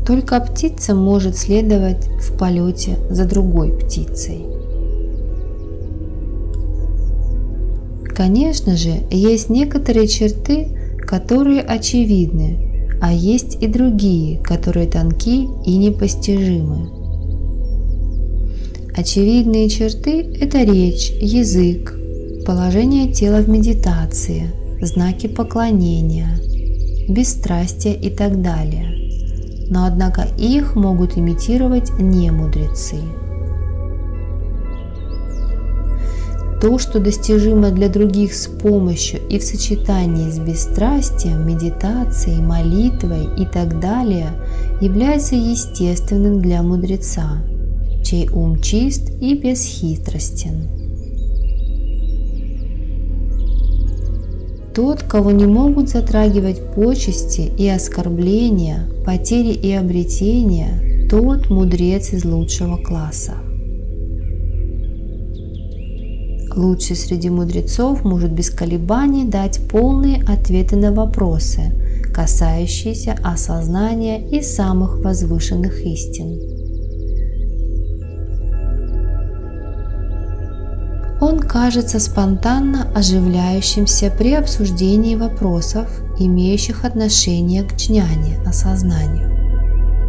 Только птица может следовать в полете за другой птицей. Конечно же, есть некоторые черты, которые очевидны, а есть и другие, которые тонки и непостижимы. Очевидные черты – это речь, язык, положение тела в медитации, знаки поклонения, бесстрастие и так далее. Но однако их могут имитировать не мудрецы. То, что достижимо для других с помощью и в сочетании с бесстрастием, медитацией, молитвой и так далее, является естественным для мудреца, чей ум чист и бесхитростен. Тот, кого не могут затрагивать почести и оскорбления, потери и обретения, тот мудрец из лучшего класса. Лучший среди мудрецов может без колебаний дать полные ответы на вопросы, касающиеся осознания и самых возвышенных истин. Он кажется спонтанно оживляющимся при обсуждении вопросов, имеющих отношение к джняне, осознанию,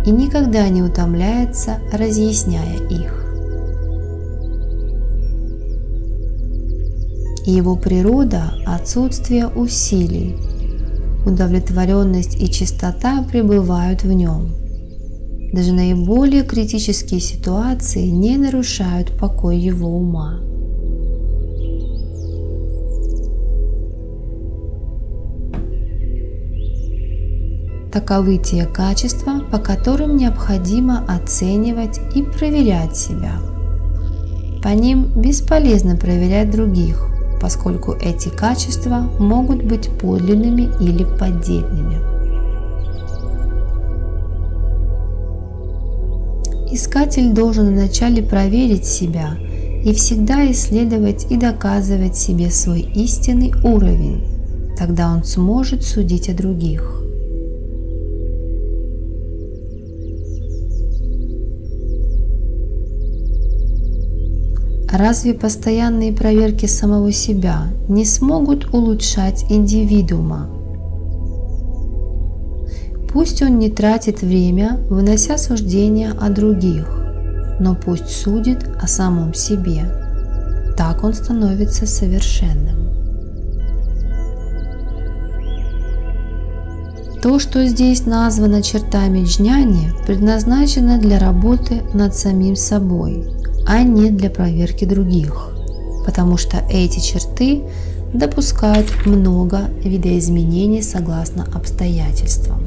и никогда не утомляется, разъясняя их. Его природа – отсутствие усилий, удовлетворенность и чистота пребывают в нем. Даже наиболее критические ситуации не нарушают покой его ума. Таковы те качества, по которым необходимо оценивать и проверять себя. По ним бесполезно проверять других, поскольку эти качества могут быть подлинными или поддельными. Искатель должен вначале проверить себя и всегда исследовать и доказывать себе свой истинный уровень, тогда он сможет судить о других. Разве постоянные проверки самого себя не смогут улучшать индивидуума? Пусть он не тратит время, вынося суждения о других, но пусть судит о самом себе. Так он становится совершенным. То, что здесь названо чертами джняни, предназначено для работы над самим собой, а не для проверки других, потому что эти черты допускают много видоизменений согласно обстоятельствам.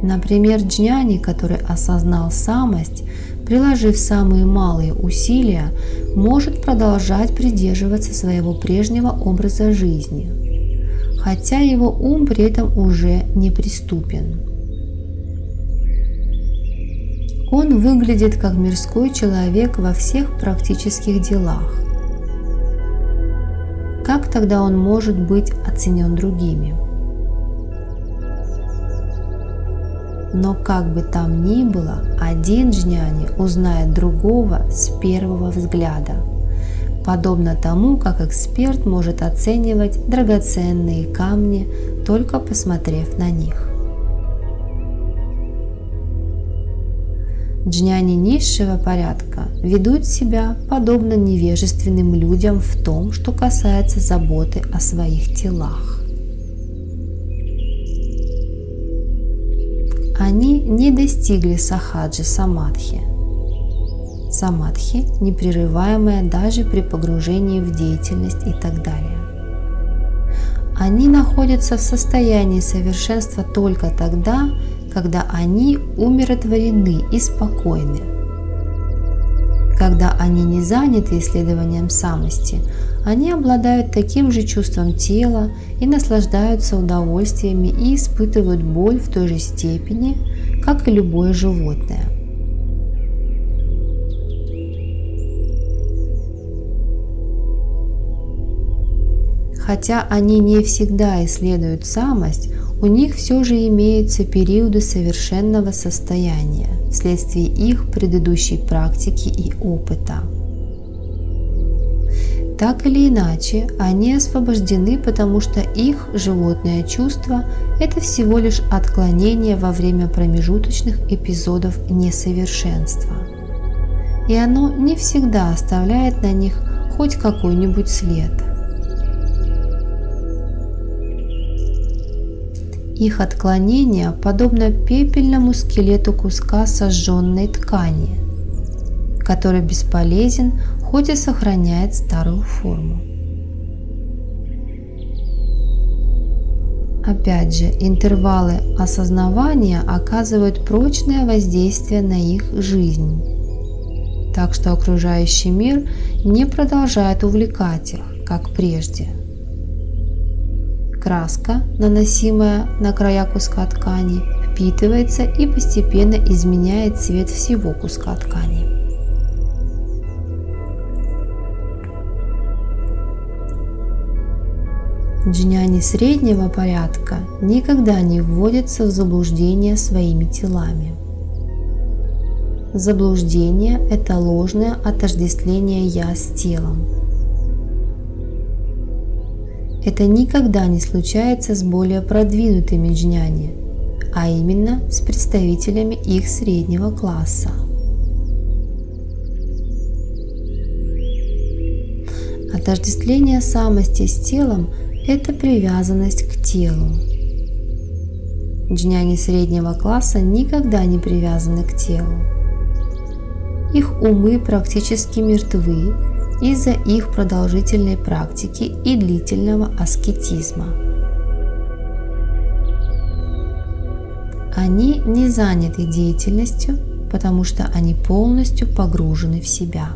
Например, джняни, который осознал самость, приложив самые малые усилия, может продолжать придерживаться своего прежнего образа жизни, хотя его ум при этом уже неприступен. Он выглядит как мирской человек во всех практических делах. Как тогда он может быть оценен другими? Но как бы там ни было, один джняни узнает другого с первого взгляда, подобно тому, как эксперт может оценивать драгоценные камни, только посмотрев на них. Джняни низшего порядка ведут себя подобно невежественным людям в том, что касается заботы о своих телах. Они не достигли сахаджи самадхи. Самадхи, непрерываемая даже при погружении в деятельность и так далее. Они находятся в состоянии совершенства только тогда, когда они умиротворены и спокойны. Когда они не заняты исследованием самости, они обладают таким же чувством тела и наслаждаются удовольствиями и испытывают боль в той же степени, как и любое животное. Хотя они не всегда исследуют самость, у них все же имеются периоды совершенного состояния вследствие их предыдущей практики и опыта. Так или иначе, они освобождены, потому что их животное чувство – это всего лишь отклонение во время промежуточных эпизодов несовершенства. И оно не всегда оставляет на них хоть какой-нибудь след. Их отклонение подобно пепельному скелету куска сожженной ткани, который бесполезен, хоть и сохраняет старую форму. Опять же, интервалы осознавания оказывают прочное воздействие на их жизнь, так что окружающий мир не продолжает увлекать их, как прежде. Краска, наносимая на края куска ткани, впитывается и постепенно изменяет цвет всего куска ткани. Джняни среднего порядка никогда не вводятся в заблуждение своими телами. Заблуждение – это ложное отождествление «я» с телом. Это никогда не случается с более продвинутыми джняни, а именно с представителями их среднего класса. Отождествление самости с телом – это привязанность к телу. Джняни среднего класса никогда не привязаны к телу. Их умы практически мертвы из-за их продолжительной практики и длительного аскетизма. Они не заняты деятельностью, потому что они полностью погружены в себя.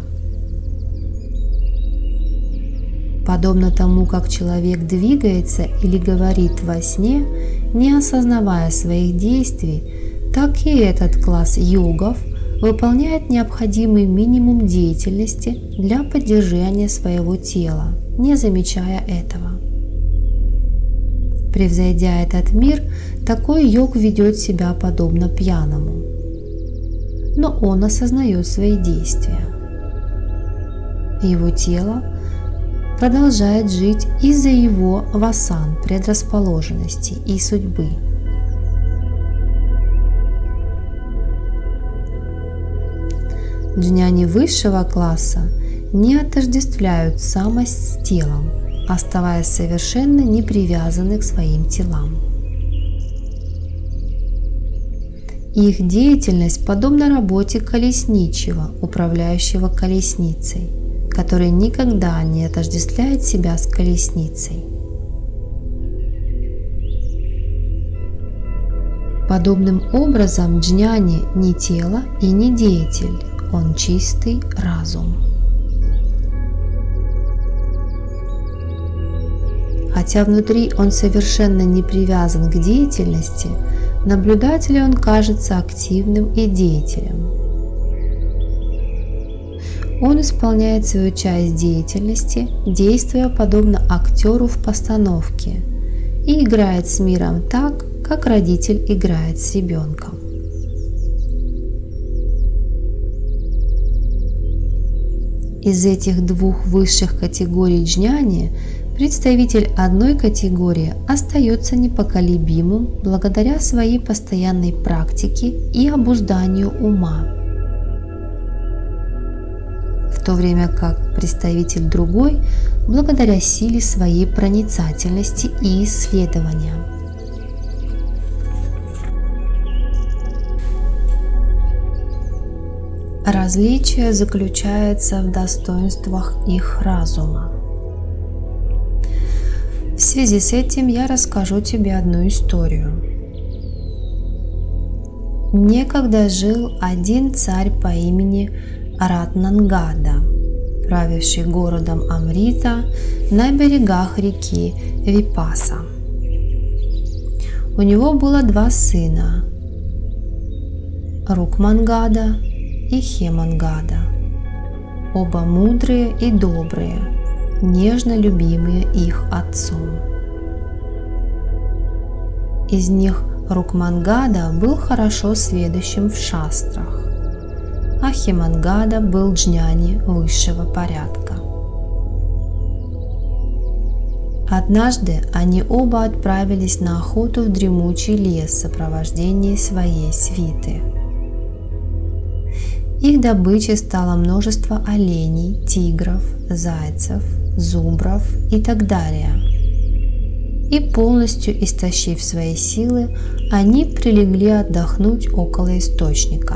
Подобно тому, как человек двигается или говорит во сне, не осознавая своих действий, так и этот класс йогов выполняет необходимый минимум деятельности для поддержания своего тела, не замечая этого. Превзойдя этот мир, такой йог ведет себя подобно пьяному, но он осознает свои действия. Его тело продолжает жить из-за его васан, предрасположенности и судьбы. Джняни высшего класса не отождествляют самость с телом, оставаясь совершенно не привязаны к своим телам. Их деятельность подобна работе колесничего, управляющего колесницей, который никогда не отождествляет себя с колесницей. Подобным образом джняни не тело и не деятель, он чистый разум. Хотя внутри он совершенно не привязан к деятельности, наблюдателю он кажется активным и деятелем. Он исполняет свою часть деятельности, действуя подобно актеру в постановке, и играет с миром так, как родитель играет с ребенком. Из этих двух высших категорий джняни представитель одной категории остается непоколебимым благодаря своей постоянной практике и обузданию ума, в то время как представитель другой благодаря силе своей проницательности и исследования. Различие заключается в достоинствах их разума. В связи с этим я расскажу тебе одну историю. Некогда жил один царь по имени Ратнангада, правивший городом Амрита на берегах реки Випаса. У него было два сына – Рукмангада и Хемангада, оба мудрые и добрые, нежно любимые их отцом. Из них Рукмангада был хорошо сведущим в шастрах, а Хемангада был джняни высшего порядка. Однажды они оба отправились на охоту в дремучий лес в сопровождении своей свиты. Их добычей стало множество оленей, тигров, зайцев, зубров и так далее. И полностью истощив свои силы, они прилегли отдохнуть около источника.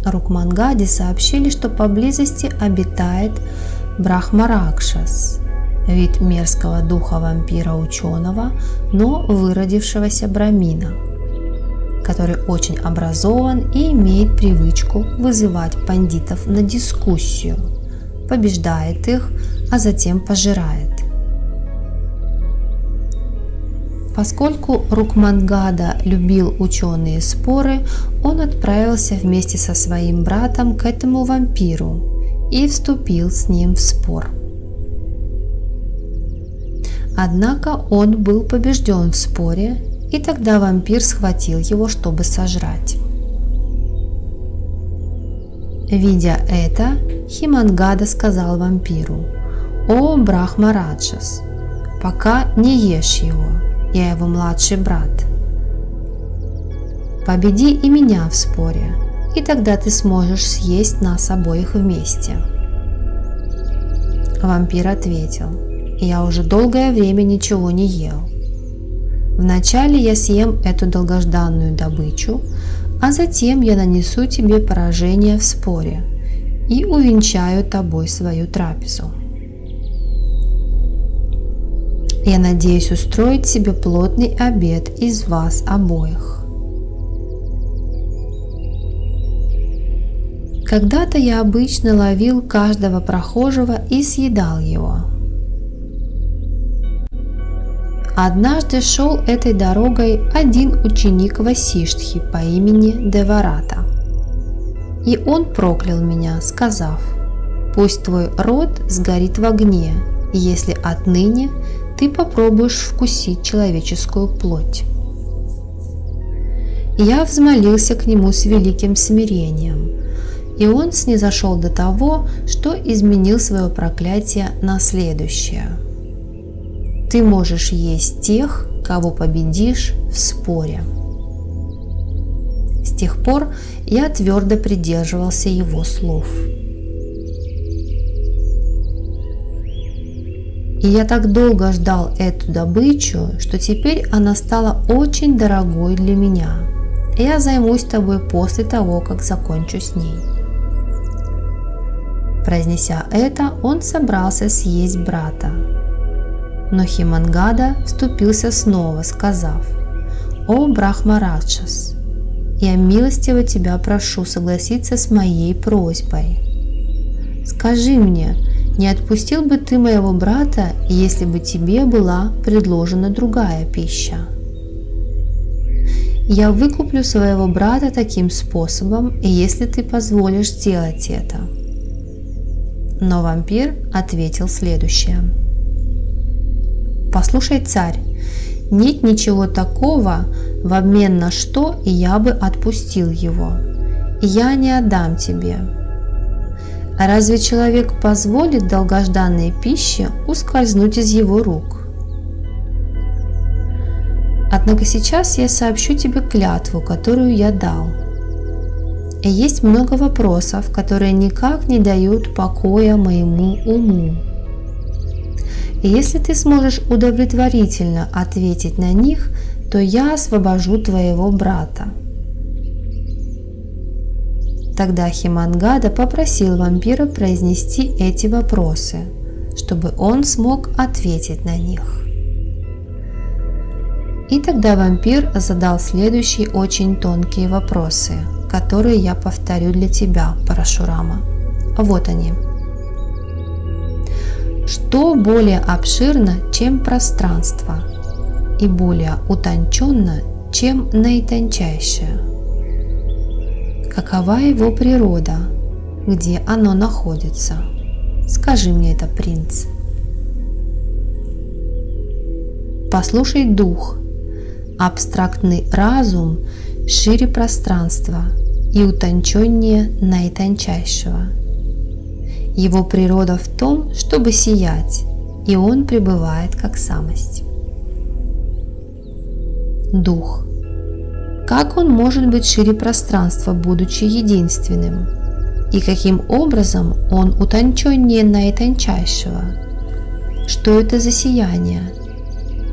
Рукмангаде сообщили, что поблизости обитает Брахмаракшас, вид мерзкого духа вампира-ученого, но выродившегося брамина, который очень образован и имеет привычку вызывать пандитов на дискуссию, побеждает их, а затем пожирает. Поскольку Рукмангада любил ученые споры, он отправился вместе со своим братом к этому вампиру и вступил с ним в спор. Однако он был побежден в споре, и тогда вампир схватил его, чтобы сожрать. Видя это, Хемангада сказал вампиру: «О, Брахмараджас, пока не ешь его, я его младший брат. Победи и меня в споре, и тогда ты сможешь съесть нас обоих вместе». Вампир ответил: «Я уже долгое время ничего не ел. Вначале я съем эту долгожданную добычу, а затем я нанесу тебе поражение в споре и увенчаю тобой свою трапезу. Я надеюсь устроить себе плотный обед из вас обоих. Когда-то я обычно ловил каждого прохожего и съедал его. Однажды шел этой дорогой один ученик Васиштхи по имени Деварата, и он проклял меня, сказав: «Пусть твой род сгорит в огне, если отныне ты попробуешь вкусить человеческую плоть». Я взмолился к нему с великим смирением, и он снизошел до того, что изменил свое проклятие на следующее: «Ты можешь есть тех, кого победишь в споре». С тех пор я твердо придерживался его слов. И я так долго ждал эту добычу, что теперь она стала очень дорогой для меня. Я займусь тобой после того, как закончу с ней. Произнеся это, он собрался съесть брата. Но Хемангада вступился снова, сказав: «О, Брахмараджас, я милостиво тебя прошу согласиться с моей просьбой. Скажи мне, не отпустил бы ты моего брата, если бы тебе была предложена другая пища? Я выкуплю своего брата таким способом, если ты позволишь сделать это». Но вампир ответил следующее: «Послушай, царь, нет ничего такого, в обмен на что я бы отпустил его. я не отдам тебе. А разве человек позволит долгожданной пище ускользнуть из его рук? Однако сейчас я сообщу тебе клятву, которую я дал. И есть много вопросов, которые никак не дают покоя моему уму. И если ты сможешь удовлетворительно ответить на них, то я освобожу твоего брата. Тогда Химангада попросил вампира произнести эти вопросы, чтобы он смог ответить на них. И тогда вампир задал следующие очень тонкие вопросы, которые я повторю для тебя, Парашурама. Вот они. Что более обширно, чем пространство, и более утонченно, чем наитончайшее? Какова его природа? Где оно находится? Скажи мне это, принц. Послушай дух. Абстрактный разум шире пространства и утонченнее наитончайшего. Его природа в том, чтобы сиять, и он пребывает как самость. Дух. Как он может быть шире пространства, будучи единственным? И каким образом он утонченнее наитончайшего? Что это за сияние?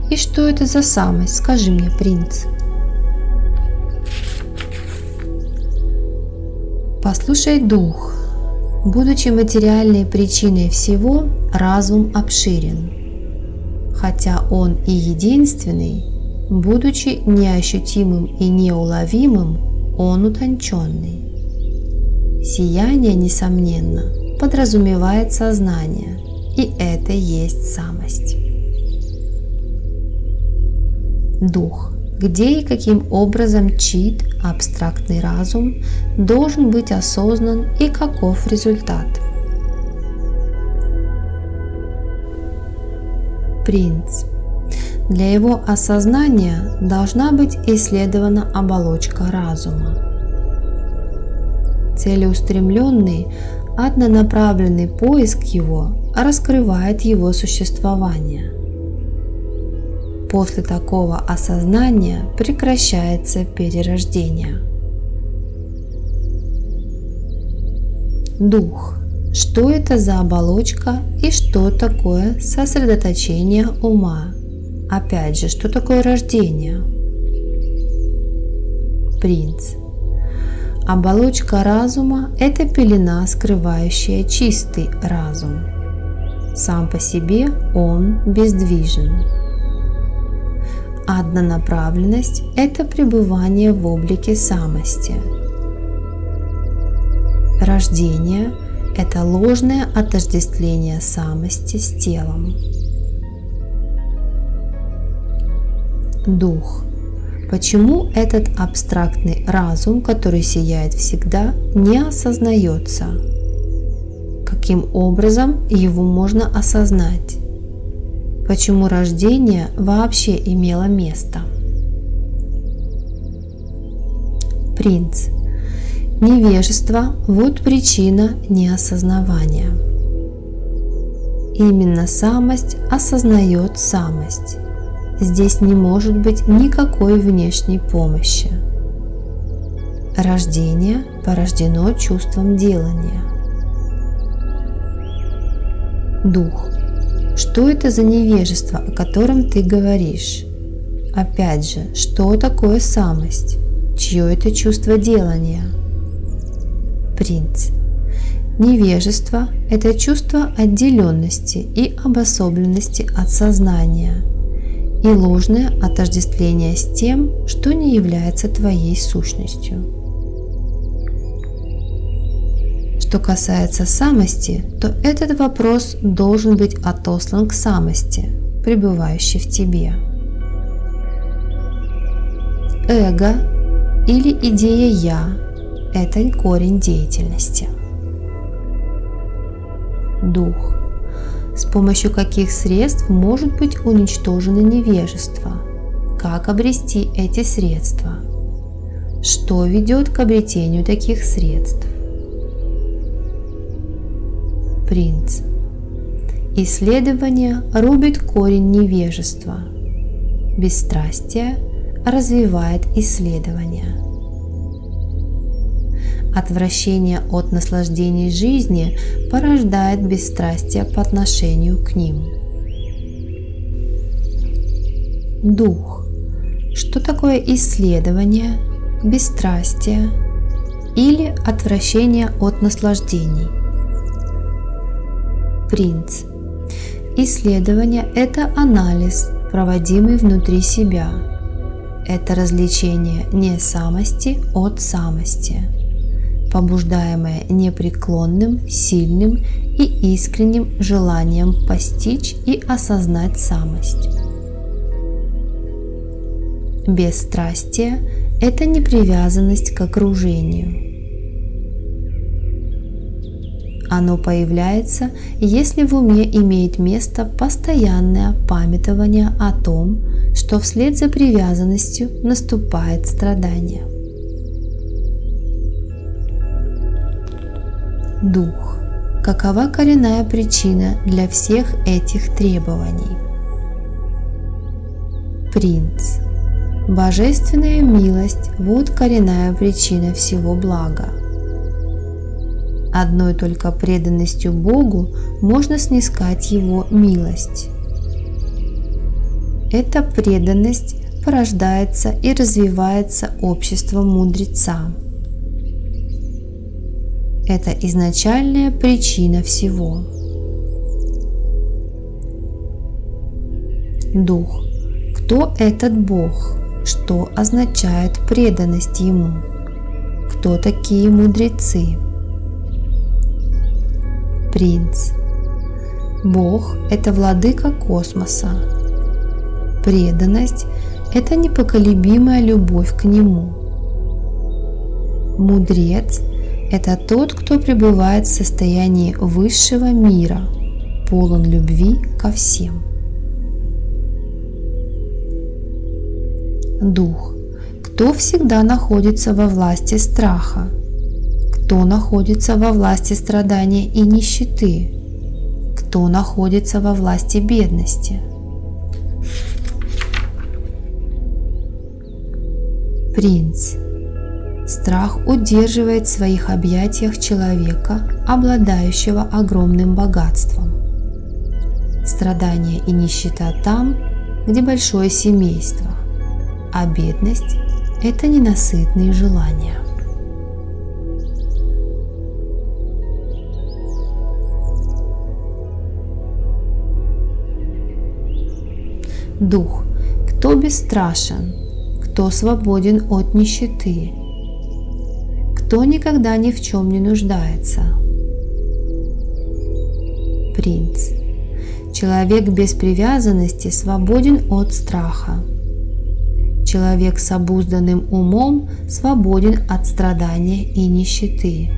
И что это за самость? Скажи мне, принц. Послушай дух. Будучи материальной причиной всего, разум обширен. Хотя он и единственный, будучи неощутимым и неуловимым, он утонченный. Сияние, несомненно, подразумевает сознание, и это есть самость. Дух. Где и каким образом чит, абстрактный разум, должен быть осознан и каков результат? Принц. Для его осознания должна быть исследована оболочка разума. Целеустремленный, однонаправленный поиск его раскрывает его существование. После такого осознания прекращается перерождение. Дух. Что это за оболочка и что такое сосредоточение ума? Опять же, что такое рождение? Принц. Оболочка разума – это пелена, скрывающая чистый разум. Сам по себе он бездвижен. Однонаправленность – это пребывание в облике самости. Рождение – это ложное отождествление самости с телом. Дух. Почему этот абстрактный разум, который сияет всегда, не осознается? Каким образом его можно осознать? Почему рождение вообще имело место? Принц. Невежество – вот причина неосознавания. Именно самость осознает самость. Здесь не может быть никакой внешней помощи. Рождение порождено чувством делания. Дух. Что это за невежество, о котором ты говоришь? Опять же, что такое самость? Чье это чувство делания? Принц. Невежество – это чувство отделенности и обособленности от сознания и ложное отождествление с тем, что не является твоей сущностью. Что касается самости, то этот вопрос должен быть отослан к самости, пребывающей в тебе. Эго или идея «я» – это корень деятельности. Дух. С помощью каких средств может быть уничтожено невежество? Как обрести эти средства? что ведет к обретению таких средств? Принц. Исследование рубит корень невежества. Бесстрастие развивает исследование. Отвращение от наслаждений жизни порождает бесстрастие по отношению к ним. Дух. Что такое исследование, бесстрастие или отвращение от наслаждений? Принц. Исследование – это анализ, проводимый внутри себя. Это развлечение несамости от самости, побуждаемое непреклонным, сильным и искренним желанием постичь и осознать самость. Бесстрастие – это непривязанность к окружению. Оно появляется, если в уме имеет место постоянное памятование о том, что вслед за привязанностью наступает страдание. Дух. Какова коренная причина для всех этих требований? Принц. Божественная милость – вот коренная причина всего блага. Одной только преданностью Богу можно снискать Его милость. Эта преданность порождается и развивается обществом мудреца. Это изначальная причина всего. Дух. Кто этот Бог? Что означает преданность Ему? Кто такие мудрецы? Принц. Бог – это владыка космоса. Преданность – это непоколебимая любовь к Нему. Мудрец – это тот, кто пребывает в состоянии высшего мира, полон любви ко всем. Дух. Кто всегда находится во власти страха? Кто находится во власти страдания и нищеты? Кто находится во власти бедности? Принц. Страх удерживает в своих объятиях человека, обладающего огромным богатством. Страдания и нищета там, где большое семейство, а бедность – это ненасытные желания. Дух. Кто бесстрашен? Кто свободен от нищеты? Кто никогда ни в чем не нуждается? Принц. Человек без привязанности свободен от страха. Человек с обузданным умом свободен от страдания и нищеты.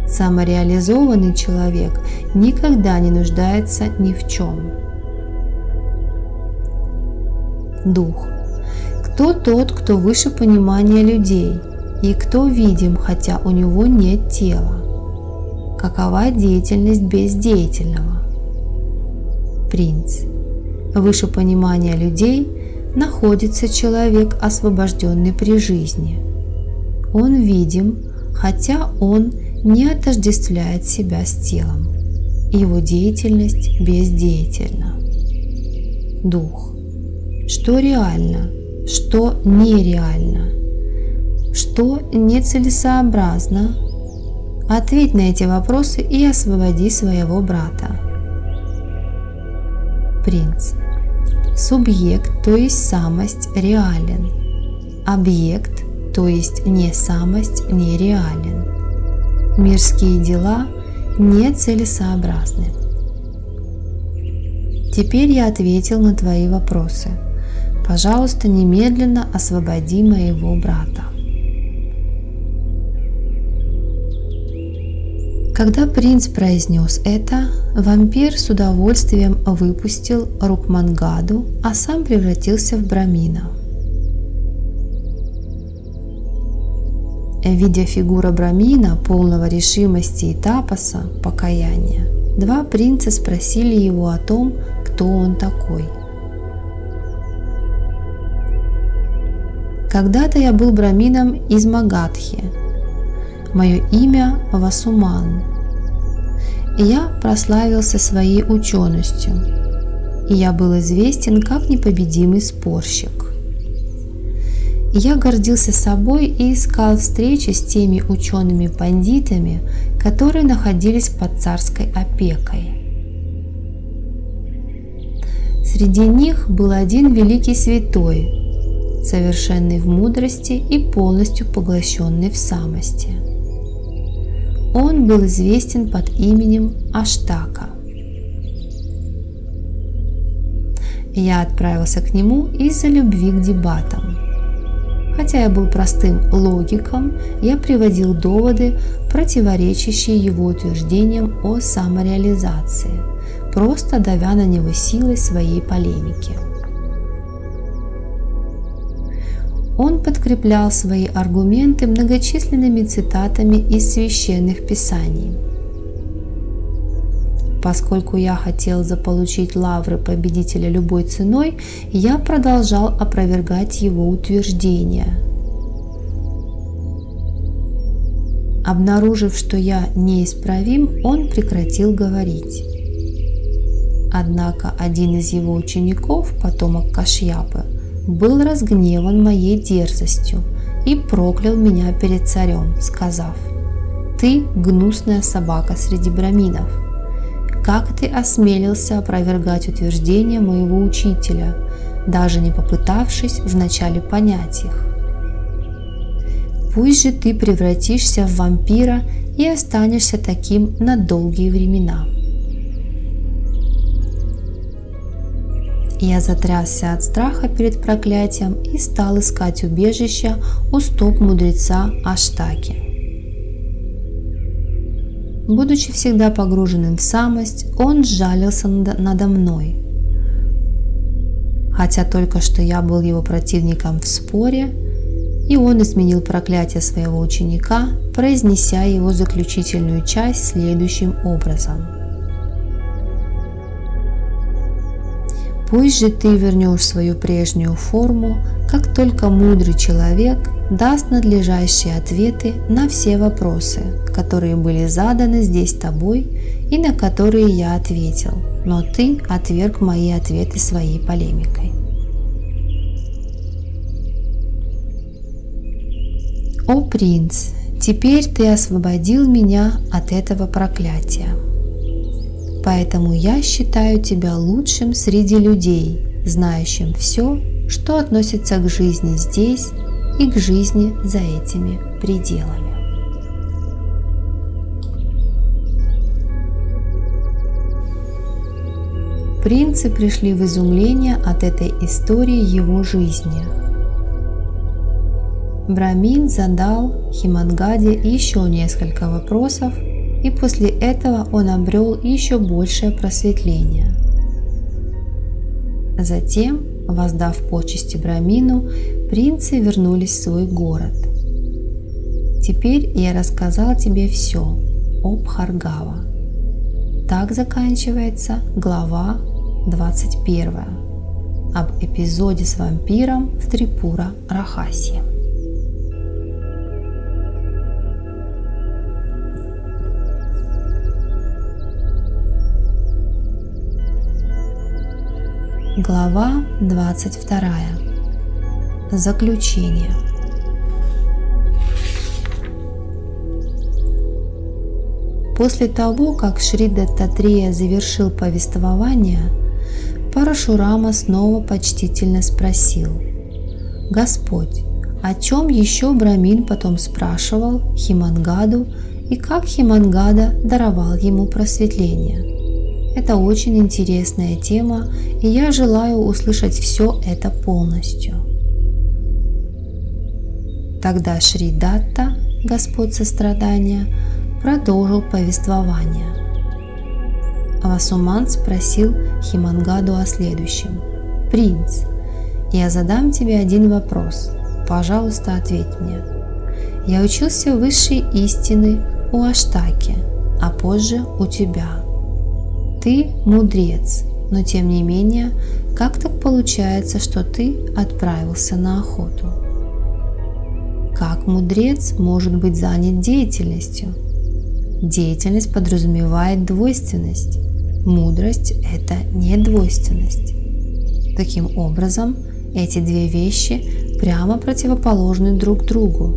Самореализованный человек никогда не нуждается ни в чем. Дух. Кто тот, кто выше понимания людей, и кто видим, хотя у него нет тела? Какова деятельность бездеятельного? Принц. Выше понимания людей находится человек, освобожденный при жизни. Он видим, хотя он не отождествляет себя с телом. Его деятельность бездеятельна. Дух. Что реально, что нереально, что нецелесообразно? Ответь на эти вопросы и освободи своего брата. Принц. Субъект, то есть самость, реален. Объект, то есть несамость, нереален. Мирские дела нецелесообразны. Теперь я ответил на твои вопросы. Пожалуйста, немедленно освободи моего брата. Когда принц произнес это, вампир с удовольствием выпустил Рукмангаду, а сам превратился в брамина. Видя фигуру Брамина, полного решимости и тапаса, покаяния, два принца спросили его о том, кто он такой. Когда-то я был брамином из Магадхи. Мое имя Васуман. И я прославился своей ученостью, и я был известен как непобедимый спорщик. И я гордился собой и искал встречи с теми учеными-пандитами, которые находились под царской опекой. Среди них был один великий святой, совершенный в мудрости и полностью поглощенный в самости. Он был известен под именем Аштака. Я отправился к нему из-за любви к дебатам. Хотя я был простым логиком, я приводил доводы, противоречащие его утверждениям о самореализации, просто давя на него силой своей полемики. Он подкреплял свои аргументы многочисленными цитатами из священных писаний. Поскольку я хотел заполучить лавры победителя любой ценой, я продолжал опровергать его утверждения. Обнаружив, что я неисправим, он прекратил говорить. Однако один из его учеников, потомок Кашьяпы, был разгневан моей дерзостью и проклял меня перед царем, сказав: «Ты гнусная собака среди браминов. Как ты осмелился опровергать утверждения моего учителя, даже не попытавшись вначале понять их? Пусть же ты превратишься в вампира и останешься таким на долгие времена». Я затрясся от страха перед проклятием и стал искать убежища у стоп мудреца Аштаки. Будучи всегда погруженным в самость, он сжалился надо мной. Хотя только что я был его противником в споре, и он изменил проклятие своего ученика, произнеся его заключительную часть следующим образом: «Пусть же ты вернешь свою прежнюю форму, как только мудрый человек даст надлежащие ответы на все вопросы, которые были заданы здесь тобой и на которые я ответил, но ты отверг мои ответы своей полемикой». «О принц, теперь ты освободил меня от этого проклятия. Поэтому я считаю тебя лучшим среди людей, знающим все, что относится к жизни здесь и к жизни за этими пределами». Принцы пришли в изумление от этой истории его жизни. Брамин задал Химангаде еще несколько вопросов, и после этого он обрел еще большее просветление. Затем, воздав почести Брамину, принцы вернулись в свой город. Теперь я рассказал тебе все о Бхаргава. Так заканчивается глава 21 об эпизоде с вампиром в Трипура-Рахасе. Глава 22. Заключение. После того, как Шри Даттатрея завершил повествование, Парашурама снова почтительно спросил: «Господь, о чем еще Брамин потом спрашивал Химангаду и как Химангада даровал ему просветление? Это очень интересная тема, и я желаю услышать все это полностью». Тогда Шри Датта, Господь сострадания, продолжил повествование. Васуман спросил Химангаду о следующем: «Принц, я задам тебе один вопрос. Пожалуйста, ответь мне. Я учился высшей истины у Аштаки, а позже у тебя. Ты мудрец, но тем не менее, как так получается, что ты отправился на охоту? Как мудрец может быть занят деятельностью? Деятельность подразумевает двойственность. Мудрость – это не двойственность. Таким образом, эти две вещи прямо противоположны друг другу.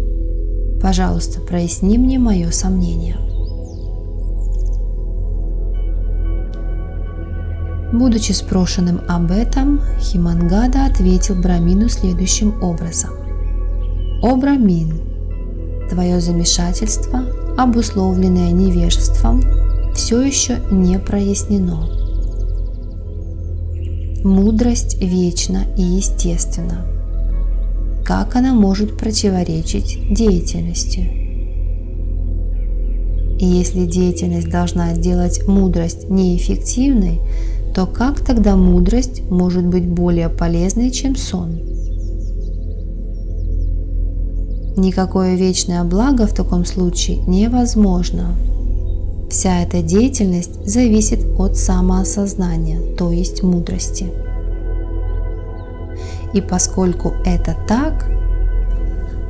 Пожалуйста, проясни мне мое сомнение. Будучи спрошенным об этом, Химангада ответил Брамину следующим образом. «О Брамин, твое замешательство, обусловленное невежеством, все еще не прояснено. Мудрость вечна и естественна. Как она может противоречить деятельности? И если деятельность должна делать мудрость неэффективной, то как тогда мудрость может быть более полезной, чем сон? Никакое вечное благо в таком случае невозможно. Вся эта деятельность зависит от самоосознания, то есть мудрости. И поскольку это так,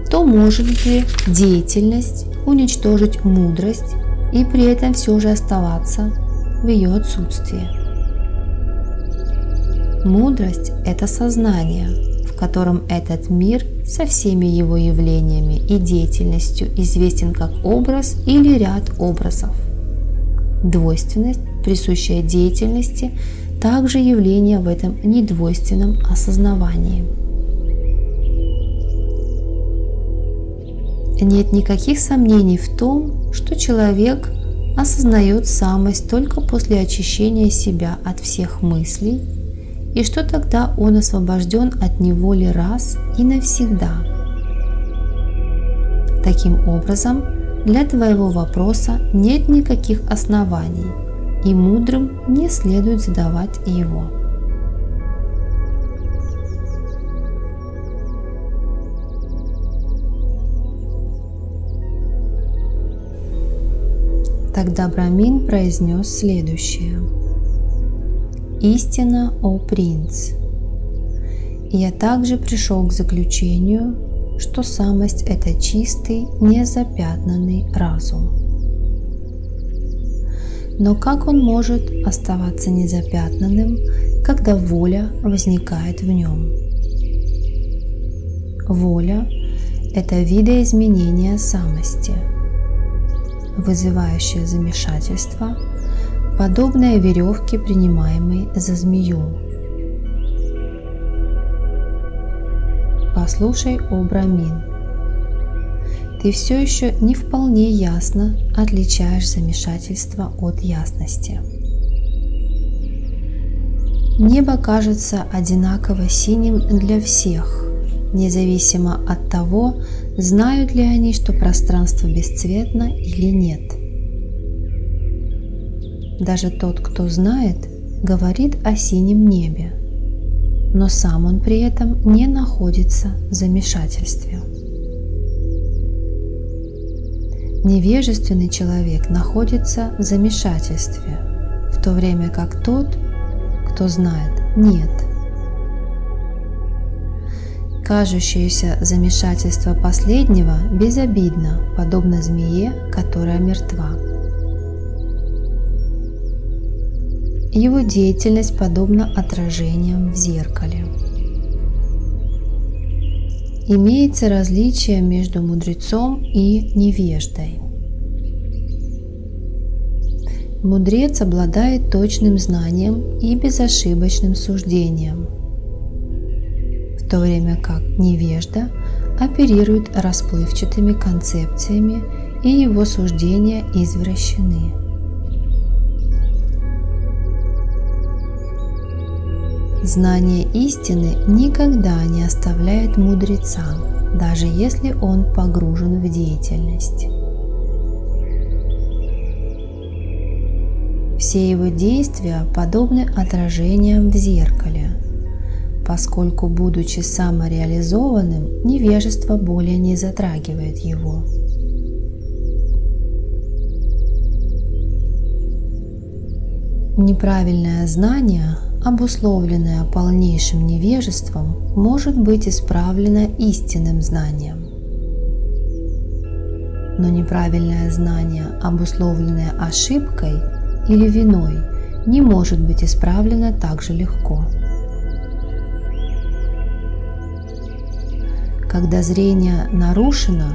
то может ли деятельность уничтожить мудрость и при этом все же оставаться в ее отсутствии? Мудрость – это сознание, в котором этот мир со всеми его явлениями и деятельностью известен как образ или ряд образов. Двойственность, присущая деятельности, также явление в этом недвойственном осознавании. Нет никаких сомнений в том, что человек осознает самость только после очищения себя от всех мыслей, и что тогда он освобожден от неволи раз и навсегда. Таким образом, для твоего вопроса нет никаких оснований, и мудрым не следует задавать его. Тогда Брамин произнес следующее. «Истина, о принц! Я также пришел к заключению, что самость – это чистый, незапятнанный разум. Но как он может оставаться незапятнанным, когда воля возникает в нем? Воля – это видоизменение самости, вызывающее замешательство, подобное веревке, принимаемой за змею. Послушай, о Брамин, ты все еще не вполне ясно отличаешь замешательство от ясности. Небо кажется одинаково синим для всех, независимо от того, знают ли они, что пространство бесцветно или нет. Даже тот, кто знает, говорит о синем небе, но сам он при этом не находится в замешательстве. Невежественный человек находится в замешательстве, в то время как тот, кто знает, нет. Кажущееся замешательство последнего безобидно, подобно змее, которая мертва. Его деятельность подобна отражениям в зеркале. Имеется различие между мудрецом и невеждой. Мудрец обладает точным знанием и безошибочным суждением, в то время как невежда оперирует расплывчатыми концепциями, и его суждения извращены. Знание истины никогда не оставляет мудреца, даже если он погружен в деятельность. Все его действия подобны отражениям в зеркале. поскольку, будучи самореализованным, невежество более не затрагивает его. Неправильное знание, обусловленное полнейшим невежеством, может быть исправлено истинным знанием. Но неправильное знание, обусловленное ошибкой или виной, не может быть исправлено так же легко. Когда зрение нарушено,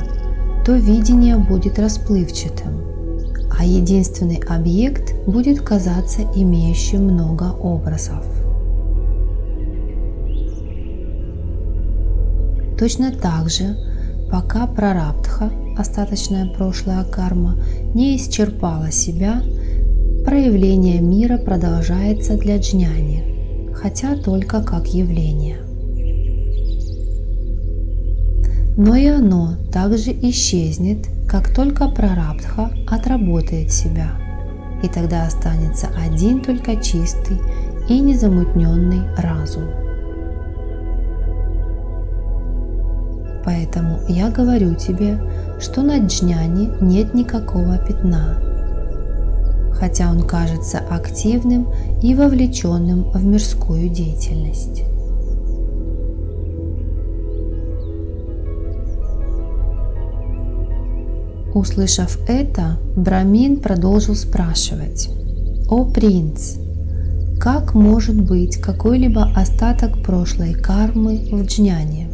то видение будет расплывчатым, а единственный объект будет казаться имеющим много образов. Точно так же, пока прарабдха, остаточная прошлая карма, не исчерпала себя, проявление мира продолжается для джняни, хотя только как явление. Но и оно также исчезнет, как только прарабдха отработает себя, и тогда останется один только чистый и незамутненный разум. Поэтому я говорю тебе, что на джняни нет никакого пятна, хотя он кажется активным и вовлеченным в мирскую деятельность. Услышав это, Брамин продолжил спрашивать: «О принц, как может быть какой-либо остаток прошлой кармы в джняне?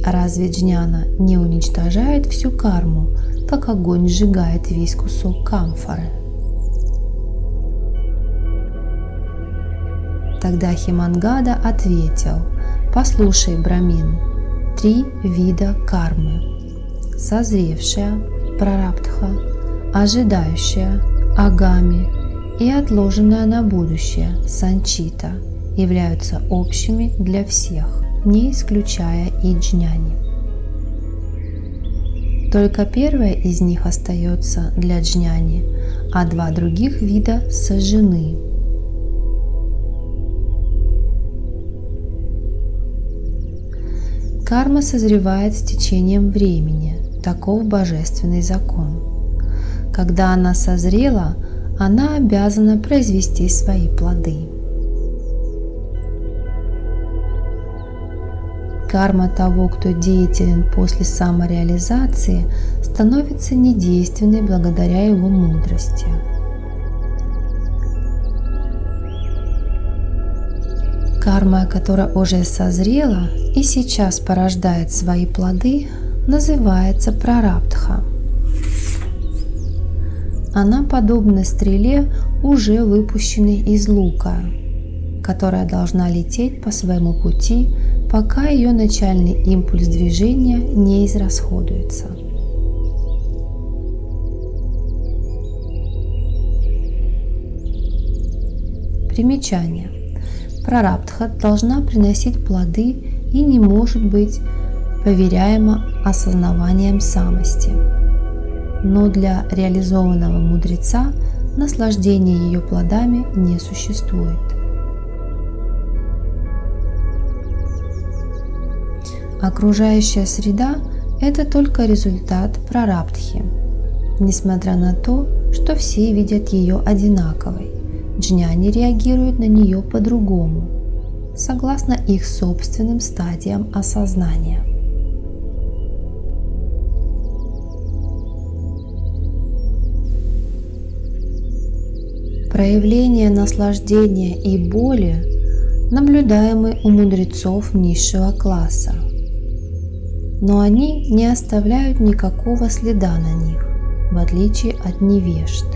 Разве джняна не уничтожает всю карму, как огонь сжигает весь кусок камфоры?» Тогда Хемангада ответил: «Послушай, Брамин, 3 вида кармы: созревшая прарабдха, ожидающая агами и отложенная на будущее санчита являются общими для всех, не исключая и джняни. Только первая из них остается для джняни, а 2 других вида сожжены. Карма созревает с течением времени, таков божественный закон. Когда она созрела, она обязана произвести свои плоды. Карма того, кто деятелен после самореализации, становится недейственной благодаря его мудрости. Карма, которая уже созрела и сейчас порождает свои плоды, называется прарабдха. Она подобна стреле, уже выпущенной из лука, которая должна лететь по своему пути, пока ее начальный импульс движения не израсходуется. Примечание. Прарабдха должна приносить плоды и не может быть поверяема осознаванием самости. Но для реализованного мудреца наслаждение ее плодами не существует. Окружающая среда – это только результат прарабдхи. Несмотря на то, что все видят ее одинаковой, джняни реагируют на нее по-другому, согласно их собственным стадиям осознания. Проявления наслаждения и боли наблюдаемы у мудрецов низшего класса, но они не оставляют никакого следа на них, в отличие от невежд.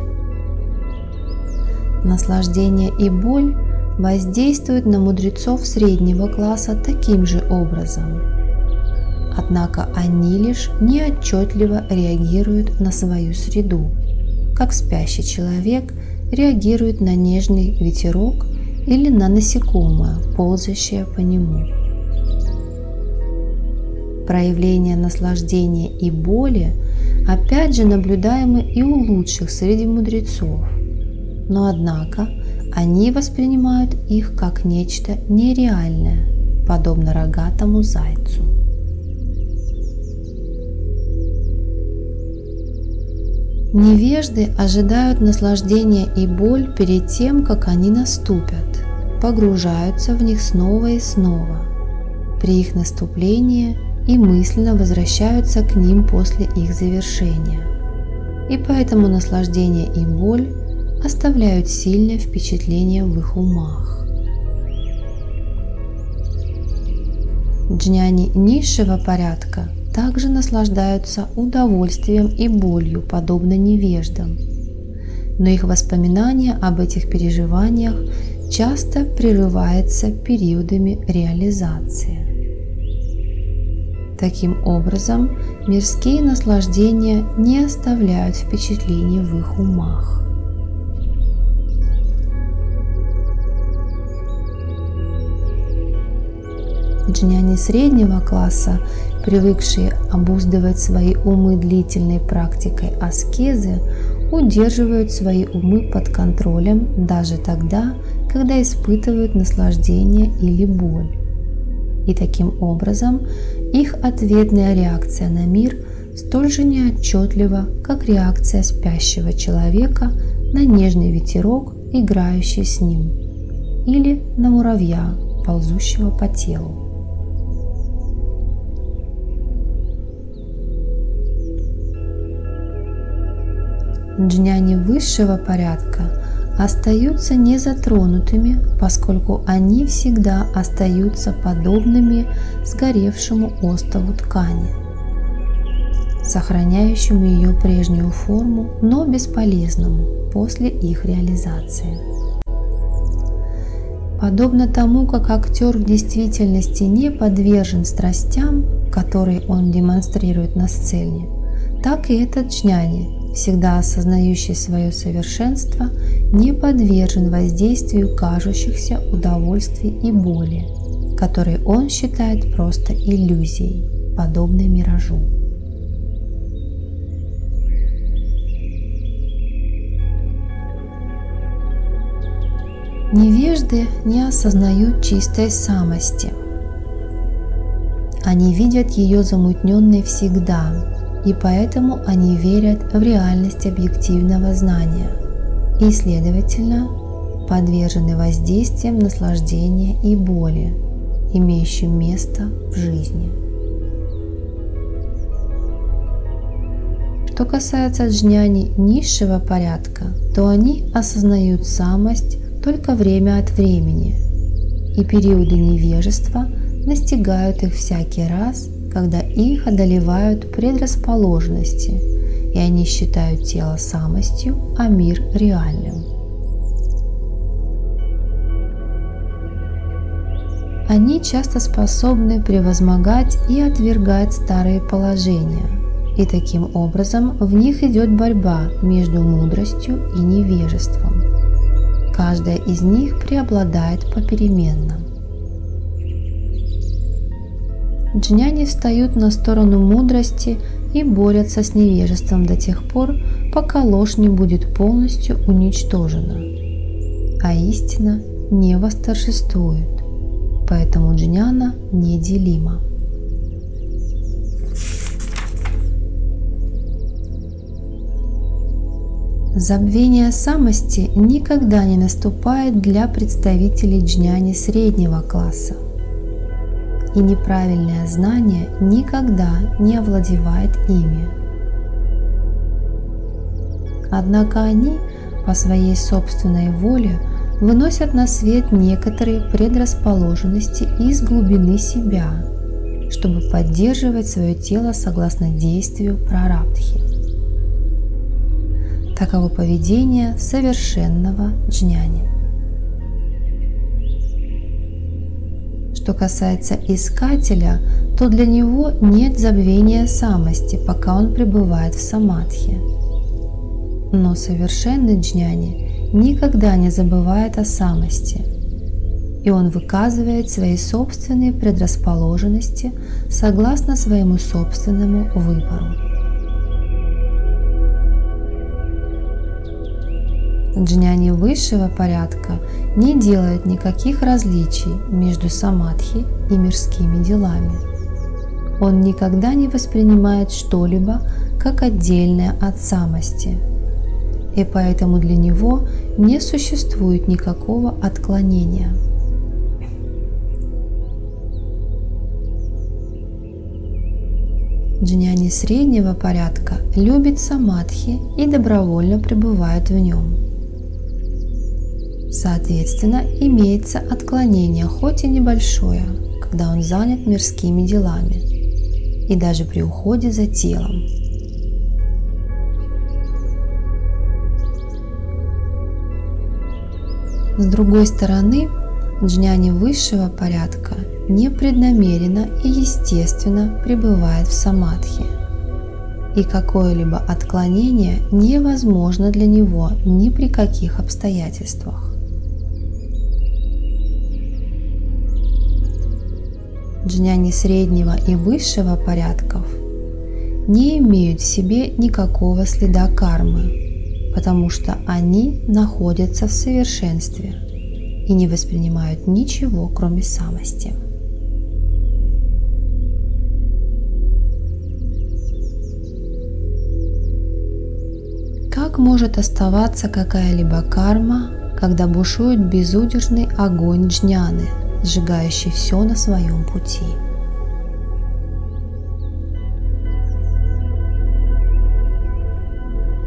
Наслаждение и боль воздействуют на мудрецов среднего класса таким же образом, однако они лишь неотчетливо реагируют на свою среду, как спящий человек реагирует на нежный ветерок или на насекомое, ползающее по нему. Проявления наслаждения и боли опять же наблюдаемы и у лучших среди мудрецов, но однако они воспринимают их как нечто нереальное, подобно рогатому зайцу. Невежды ожидают наслаждения и боль перед тем, как они наступят, погружаются в них снова и снова. При их наступлении и мысленно возвращаются к ним после их завершения. И поэтому наслаждение и боль оставляют сильное впечатление в их умах. Джняни низшего порядка также наслаждаются удовольствием и болью, подобно невеждам, но их воспоминания об этих переживаниях часто прерываются периодами реализации. Таким образом, мирские наслаждения не оставляют впечатлений в их умах. Джняни среднего класса, привыкшие обуздывать свои умы длительной практикой аскезы, удерживают свои умы под контролем даже тогда, когда испытывают наслаждение или боль. И таким образом их ответная реакция на мир столь же неотчетлива, как реакция спящего человека на нежный ветерок, играющий с ним, или на муравья, ползущего по телу. Джняни высшего порядка остаются незатронутыми, поскольку они всегда остаются подобными сгоревшему остову ткани, сохраняющему ее прежнюю форму, но бесполезному после их реализации. Подобно тому, как актер в действительности не подвержен страстям, которые он демонстрирует на сцене, так и этот джняни, всегда осознающий свое совершенство, не подвержен воздействию кажущихся удовольствий и боли, которые он считает просто иллюзией, подобной миражу. Невежды не осознают чистой самости. Они видят ее замутненной всегда, и поэтому они верят в реальность объективного знания и, следовательно, подвержены воздействиям наслаждения и боли, имеющим место в жизни. Что касается джняни низшего порядка, то они осознают самость только время от времени, и периоды невежества настигают их всякий раз, когда их одолевают предрасположенности, и они считают тело самостью, а мир реальным. Они часто способны превозмогать и отвергать старые положения, и таким образом в них идет борьба между мудростью и невежеством. Каждая из них преобладает попеременно. Джняни встают на сторону мудрости и борются с невежеством до тех пор, пока ложь не будет полностью уничтожена, а истина не восторжествует. Поэтому джняна неделима. Забвение самости никогда не наступает для представителей джняни среднего класса, и неправильное знание никогда не овладевает ими. Однако они по своей собственной воле выносят на свет некоторые предрасположенности из глубины себя, чтобы поддерживать свое тело согласно действию прарабдхи. Таково поведение совершенного джняни. Что касается искателя, то для него нет забвения самости, пока он пребывает в самадхи. Но совершенный джняни никогда не забывает о самости, и он выказывает свои собственные предрасположенности согласно своему собственному выбору. Джняни высшего порядка не делают никаких различий между самадхи и мирскими делами. Он никогда не воспринимает что-либо как отдельное от самости, и поэтому для него не существует никакого отклонения. Джняни среднего порядка любит самадхи и добровольно пребывает в нем. Соответственно, имеется отклонение, хоть и небольшое, когда он занят мирскими делами и даже при уходе за телом. С другой стороны, джняни высшего порядка непреднамеренно и естественно пребывает в самадхи, и какое-либо отклонение невозможно для него ни при каких обстоятельствах. Джняни среднего и высшего порядков не имеют в себе никакого следа кармы, потому что они находятся в совершенстве и не воспринимают ничего, кроме самости. Как может оставаться какая-либо карма, когда бушует безудержный огонь джняны, сжигающий все на своем пути?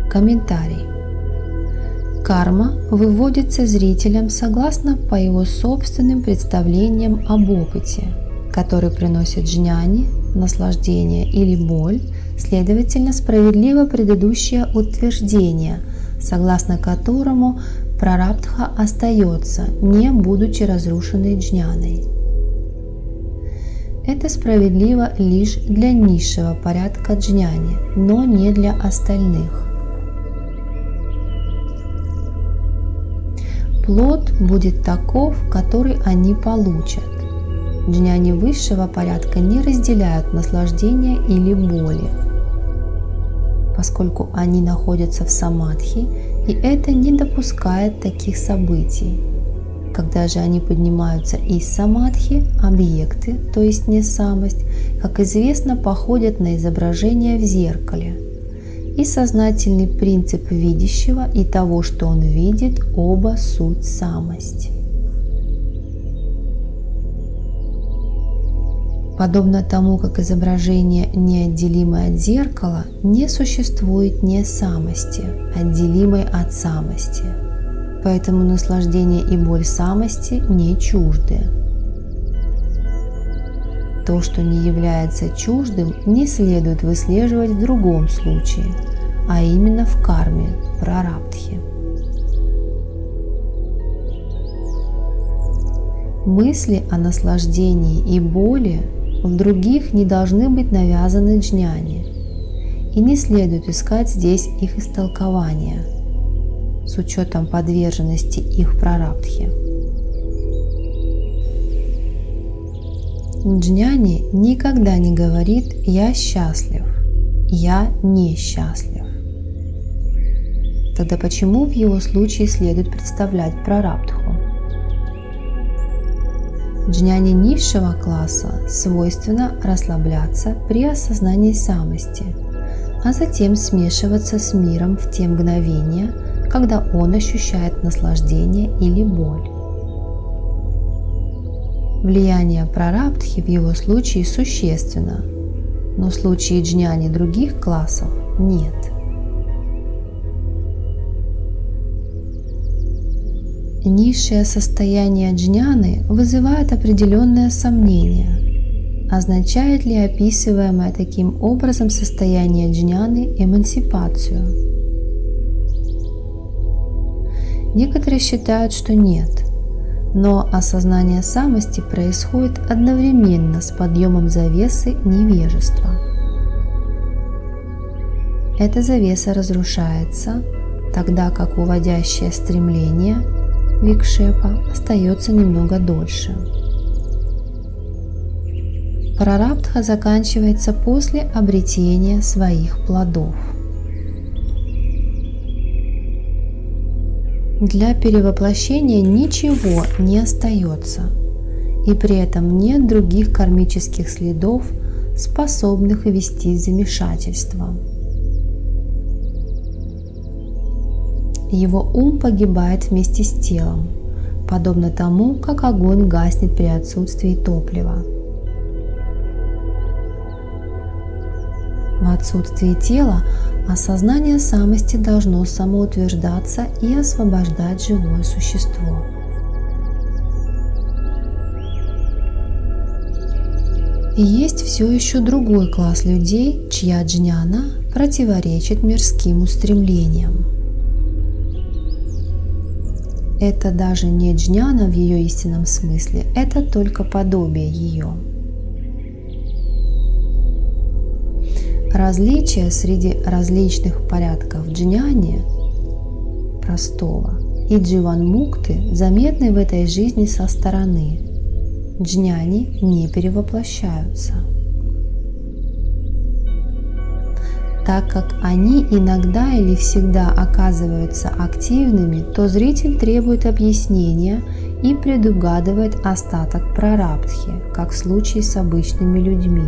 Комментарий. Карма выводится зрителем согласно по его собственным представлениям об опыте, который приносит джняни, наслаждение или боль, следовательно, справедливо предыдущее утверждение, согласно которому прарабдха остается, не будучи разрушенной джняной. Это справедливо лишь для низшего порядка джняни, но не для остальных. Плод будет таков, который они получат. Джняни высшего порядка не разделяют наслаждения или боли, поскольку они находятся в самадхи, и это не допускает таких событий. Когда же они поднимаются из самадхи, объекты, то есть не самость, как известно, походят на изображение в зеркале. И сознательный принцип видящего и того, что он видит, оба суть самость. Подобно тому, как изображение, неотделимое от зеркала, не существует несамости, отделимой от самости. Поэтому наслаждение и боль самости не чужды. То, что не является чуждым, не следует выслеживать в другом случае, а именно в карме прарабдхи. Мысли о наслаждении и боли в других не должны быть навязаны джняни, и не следует искать здесь их истолкования с учетом подверженности их прарабдхи. Джняни никогда не говорит «я счастлив», «я несчастлив». Тогда почему в его случае следует представлять прарабдху? Джняни низшего класса свойственно расслабляться при осознании самости, а затем смешиваться с миром в те мгновения, когда он ощущает наслаждение или боль. Влияние прарабдхи в его случае существенно, но в случае джняни других классов нет. Низшее состояние джняны вызывает определенное сомнение. Означает ли описываемое таким образом состояние джняны эмансипацию? Некоторые считают, что нет, но осознание самости происходит одновременно с подъемом завесы невежества. Эта завеса разрушается, тогда как уводящее стремление викшепа остается немного дольше. Прарабдха заканчивается после обретения своих плодов. Для перевоплощения ничего не остается, и при этом нет других кармических следов, способных ввести в замешательство. Его ум погибает вместе с телом, подобно тому, как огонь гаснет при отсутствии топлива. В отсутствии тела осознание самости должно самоутверждаться и освобождать живое существо. И есть все еще другой класс людей, чья джняна противоречит мирским устремлениям. Это даже не джняна в ее истинном смысле, это только подобие ее. Различия среди различных порядков джняни, простого, и дживанмукты заметны в этой жизни со стороны. Джняни не перевоплощаются. Так как они иногда или всегда оказываются активными, то зритель требует объяснения и предугадывает остаток прарабдхи, как в случае с обычными людьми.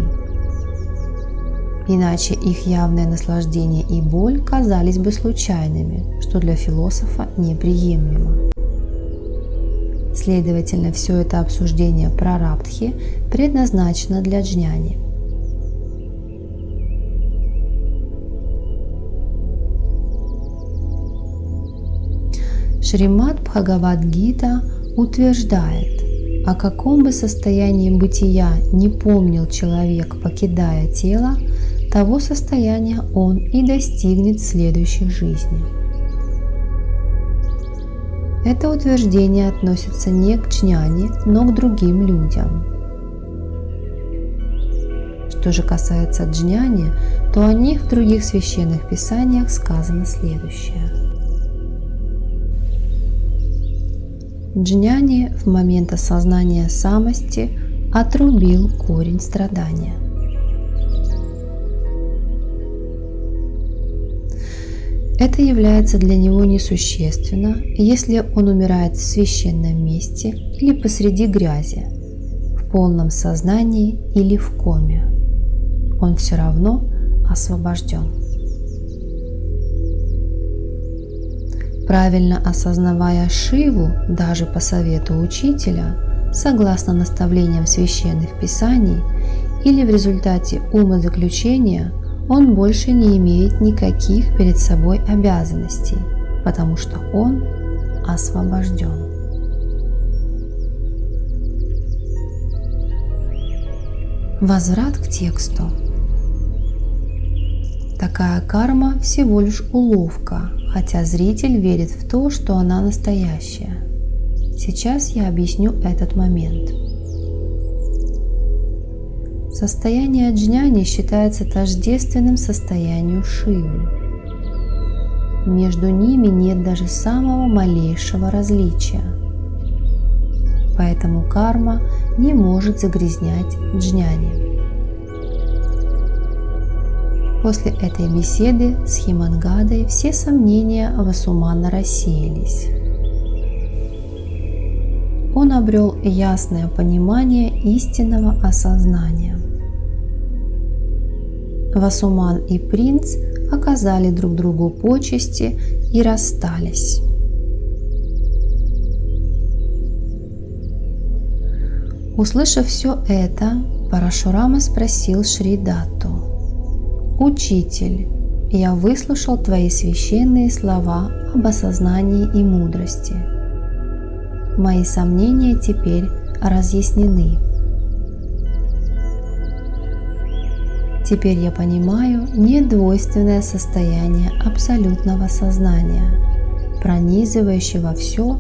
Иначе их явное наслаждение и боль казались бы случайными, что для философа неприемлемо. Следовательно, все это обсуждение прарабдхи предназначено для джняни. Шримад Бхагавад-гита утверждает, о каком бы состоянии бытия не помнил человек, покидая тело, того состояния он и достигнет в следующей жизни. Это утверждение относится не к джняне, но к другим людям. Что же касается джняни, то о них в других священных писаниях сказано следующее. Джняни в момент осознания самости отрубил корень страдания. Это является для него несущественно, если он умирает в священном месте или посреди грязи, в полном сознании или в коме. Он все равно освобожден. Правильно осознавая Шиву, даже по совету учителя, согласно наставлениям священных писаний или в результате умозаключения, он больше не имеет никаких перед собой обязанностей, потому что он освобожден. Возврат к тексту. Такая карма всего лишь уловка, хотя зритель верит в то, что она настоящая. Сейчас я объясню этот момент. Состояние джняни считается тождественным состоянию Шивы. Между ними нет даже самого малейшего различия. Поэтому карма не может загрязнять джняни. После этой беседы с Химангадой все сомнения Васумана рассеялись. Он обрел ясное понимание истинного осознания. Васуман и принц оказали друг другу почести и расстались. Услышав все это, Парашурама спросил Шридатту: «Учитель, я выслушал твои священные слова об осознании и мудрости. Мои сомнения теперь разъяснены. Теперь я понимаю недвойственное состояние абсолютного сознания, пронизывающего все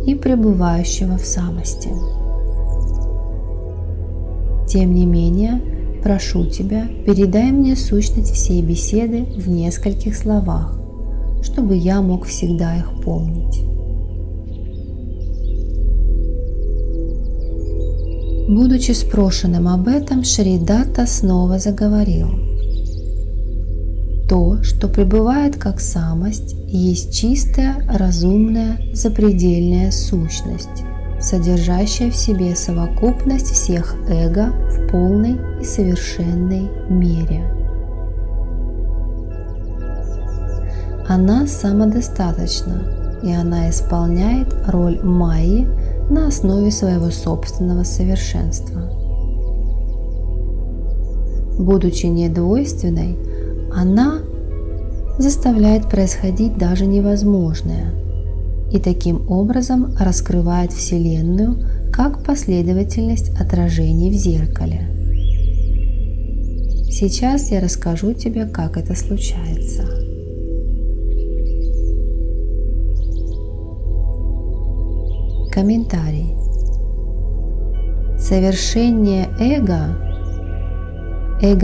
и пребывающего в самости. Тем не менее, прошу тебя, передай мне сущность всей беседы в нескольких словах, чтобы я мог всегда их помнить». Будучи спрошенным об этом, Шридатта снова заговорил. То, что пребывает как самость, есть чистая, разумная, запредельная сущность, содержащая в себе совокупность всех эго в полной и совершенной мере. Она самодостаточна, и она исполняет роль Майи на основе своего собственного совершенства. Будучи недвойственной, она заставляет происходить даже невозможное и таким образом раскрывает Вселенную как последовательность отражений в зеркале. Сейчас я расскажу тебе, как это случается. Комментарий. Совершение эго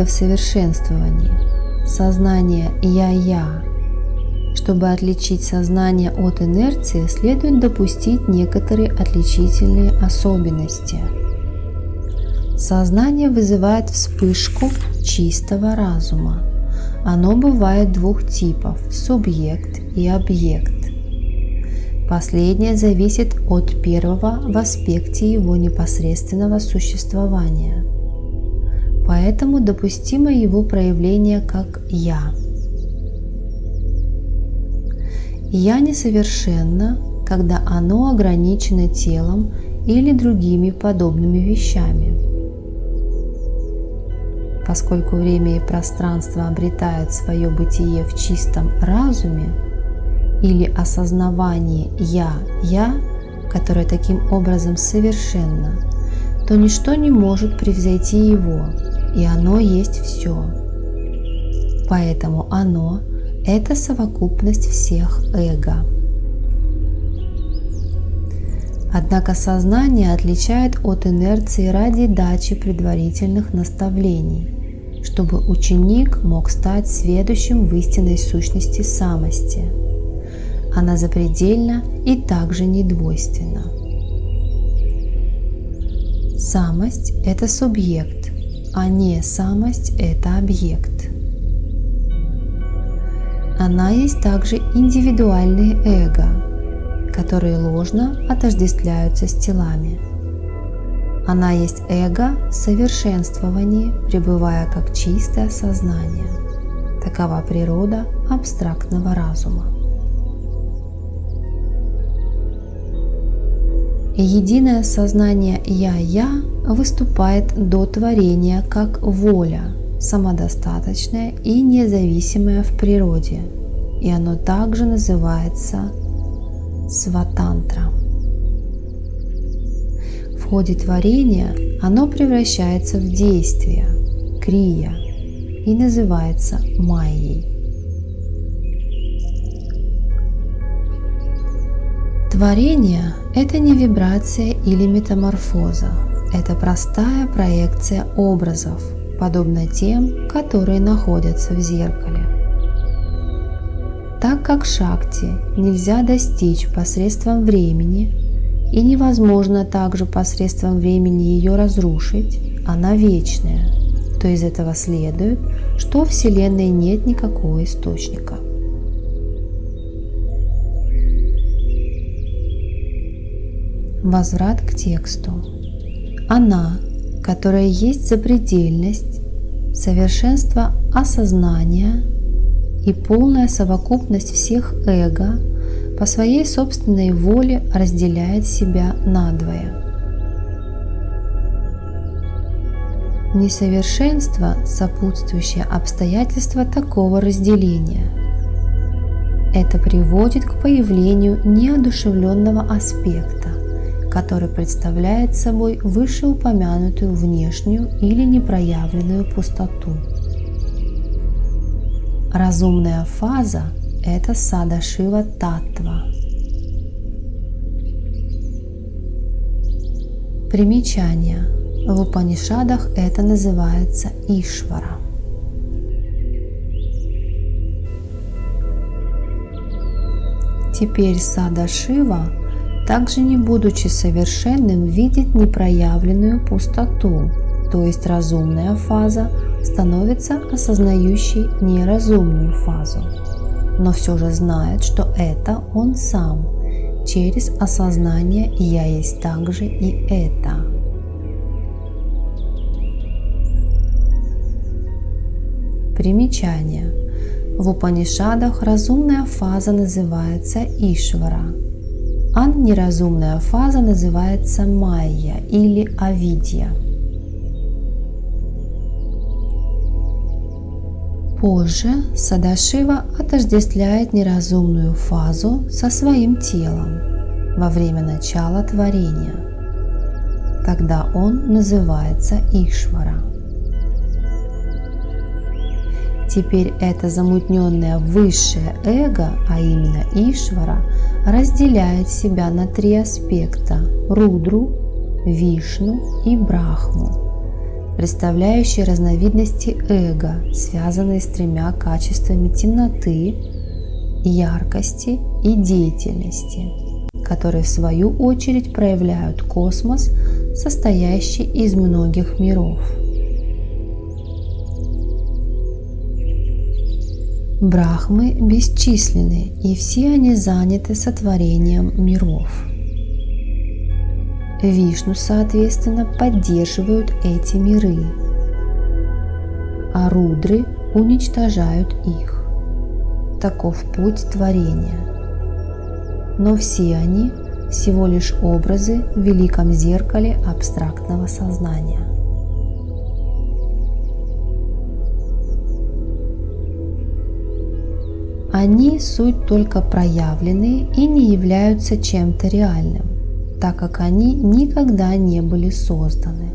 в совершенствовании, сознание «я-я». Чтобы отличить сознание от инерции, следует допустить некоторые отличительные особенности. Сознание вызывает вспышку чистого разума. Оно бывает двух типов – субъект и объект. Последнее зависит от первого в аспекте его непосредственного существования. Поэтому допустимо его проявление как «я». «Я» несовершенно, когда оно ограничено телом или другими подобными вещами. Поскольку время и пространство обретают свое бытие в чистом разуме или осознавании «я», которое таким образом совершенно, то ничто не может превзойти его, и оно есть все. Поэтому оно – это совокупность всех эго. Однако сознание отличает от инерции ради дачи предварительных наставлений, чтобы ученик мог стать сведущим в истинной сущности самости. Она запредельна и также недвойственна. Самость – это субъект, а не самость – это объект. Она есть также индивидуальные эго, которые ложно отождествляются с телами. Она есть эго в совершенствовании, пребывая как чистое сознание. Такова природа абстрактного разума. Единое сознание «я-я» выступает до творения как воля, самодостаточная и независимая в природе, и оно также называется сватантра. В ходе творения оно превращается в действие, крия, и называется майей. Творение – это не вибрация или метаморфоза, это простая проекция образов, подобно тем, которые находятся в зеркале. Так как Шакти нельзя достичь посредством времени и невозможно также посредством времени ее разрушить, она вечная, то из этого следует, что в Вселенной нет никакого источника. Возврат к тексту. Она, которая есть запредельность, совершенство осознания и полная совокупность всех эго, по своей собственной воле разделяет себя надвое. Несовершенство – сопутствующее обстоятельство такого разделения. Это приводит к появлению неодушевленного аспекта, который представляет собой вышеупомянутую внешнюю или непроявленную пустоту. Разумная фаза – это садашива таттва. Примечание. В Упанишадах это называется Ишвара. Теперь садашива, также не будучи совершенным, видит непроявленную пустоту, то есть разумная фаза, становится осознающей неразумную фазу, но все же знает, что это он сам. Через осознание «я есть также и это». Примечание. В Упанишадах разумная фаза называется Ишвара, а неразумная фаза называется Майя или Авидья. Позже Садашива отождествляет неразумную фазу со своим телом во время начала творения. Тогда он называется Ишвара. Теперь это замутненное высшее эго, а именно Ишвара, разделяет себя на три аспекта – Рудру, Вишну и Брахму, представляющие разновидности эго, связанные с тремя качествами темноты, яркости и деятельности, которые в свою очередь проявляют космос, состоящий из многих миров. Брахмы бесчисленны, и все они заняты сотворением миров. Вишну, соответственно, поддерживают эти миры, а Рудры уничтожают их. Таков путь творения. Но все они всего лишь образы в великом зеркале абстрактного сознания. Они суть только проявленные и не являются чем-то реальным, так как они никогда не были созданы.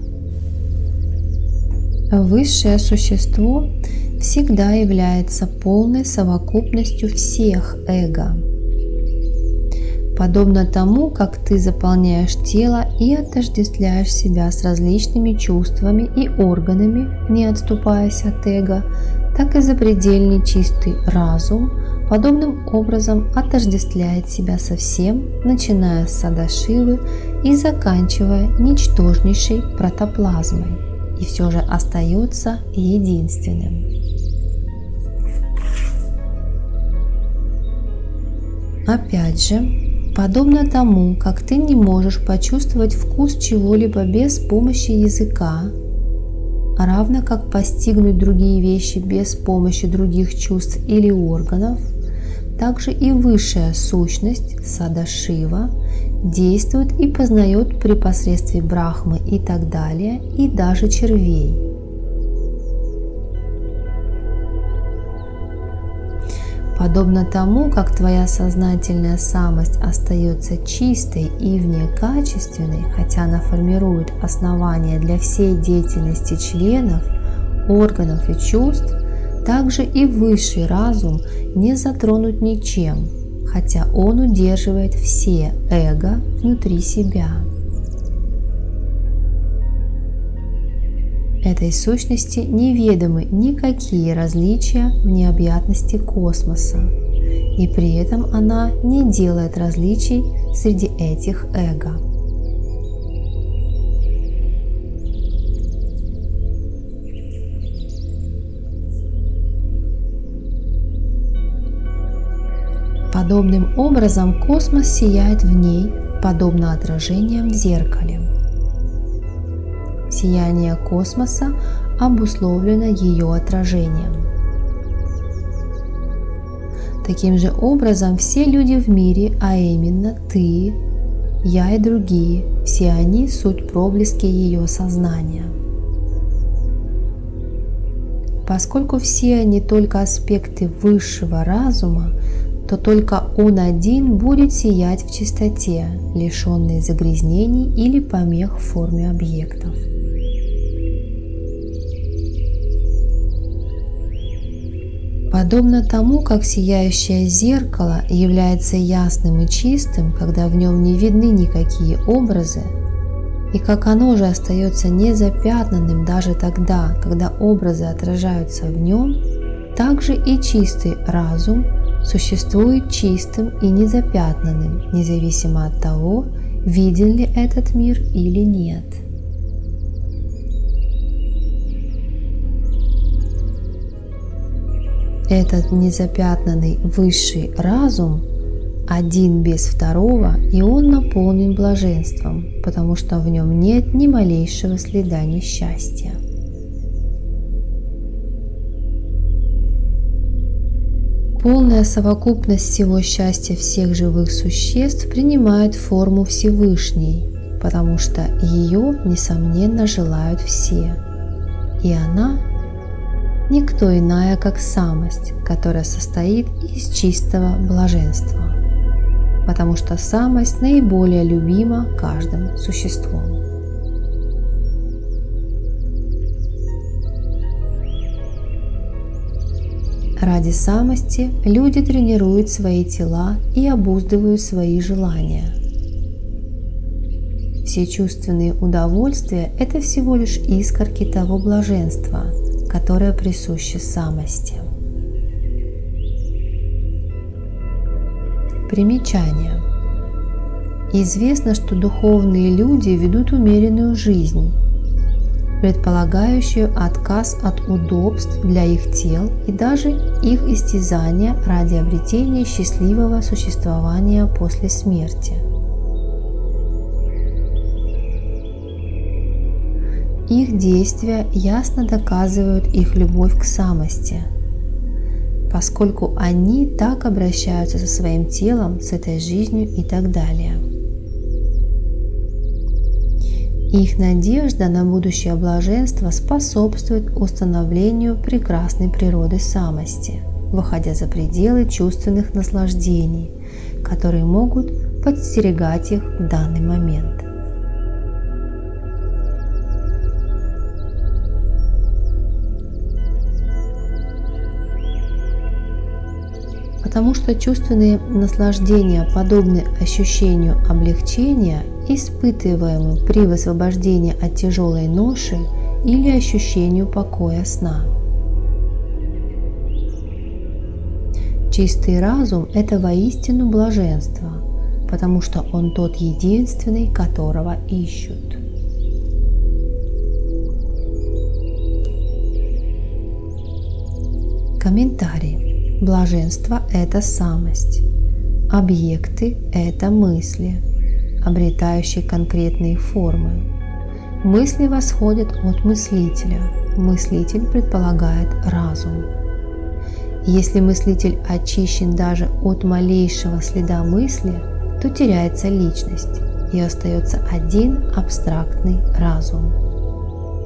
Высшее существо всегда является полной совокупностью всех эго. Подобно тому, как ты заполняешь тело и отождествляешь себя с различными чувствами и органами, не отступаясь от эго, так и запредельный чистый разум подобным образом отождествляет себя со всем, начиная с Садашивы и заканчивая ничтожнейшей протоплазмой, и все же остается единственным. Опять же, подобно тому, как ты не можешь почувствовать вкус чего-либо без помощи языка, равно как постигнуть другие вещи без помощи других чувств или органов, также и высшая сущность Садашива действует и познает при посредстве Брахмы и так далее, и даже червей. Подобно тому, как твоя сознательная самость остается чистой и внекачественной, хотя она формирует основания для всей деятельности членов, органов и чувств, также и высший разум не затронут ничем, хотя он удерживает все эго внутри себя. Этой сущности неведомы никакие различия в необъятности космоса, и при этом она не делает различий среди этих эго. Подобным образом космос сияет в ней, подобно отражениям в зеркале. Сияние космоса обусловлено ее отражением. Таким же образом все люди в мире, а именно ты, я и другие, все они суть проблески ее сознания. Поскольку все они только аспекты высшего разума, то только он один будет сиять в чистоте, лишенной загрязнений или помех в форме объектов. Подобно тому, как сияющее зеркало является ясным и чистым, когда в нем не видны никакие образы, и как оно же остается незапятнанным даже тогда, когда образы отражаются в нем, так же и чистый разум существует чистым и незапятнанным, независимо от того, виден ли этот мир или нет. Этот незапятнанный высший разум один без второго, и он наполнен блаженством, потому что в нем нет ни малейшего следа несчастья. Полная совокупность всего счастья всех живых существ принимает форму Всевышней, потому что ее, несомненно, желают все. И она никто иная, как самость, которая состоит из чистого блаженства, потому что самость наиболее любима каждым существом. Ради самости люди тренируют свои тела и обуздывают свои желания. Все чувственные удовольствия – это всего лишь искорки того блаженства, которое присуще самости. Примечание. Известно, что духовные люди ведут умеренную жизнь, предполагающую отказ от удобств для их тел и даже их истязания ради обретения счастливого существования после смерти. Их действия ясно доказывают их любовь к самости, поскольку они так обращаются со своим телом, с этой жизнью и так далее. Их надежда на будущее блаженство способствует установлению прекрасной природы самости, выходя за пределы чувственных наслаждений, которые могут подстерегать их в данный момент. Потому что чувственные наслаждения подобны ощущению облегчения, испытываемому при высвобождении от тяжелой ноши или ощущению покоя сна. Чистый разум – это воистину блаженство, потому что он тот единственный, которого ищут. Комментарий. Блаженство – это самость. Объекты – это мысли, обретающие конкретные формы. Мысли восходят от мыслителя. Мыслитель предполагает разум. Если мыслитель очищен даже от малейшего следа мысли, то теряется личность и остается один абстрактный разум.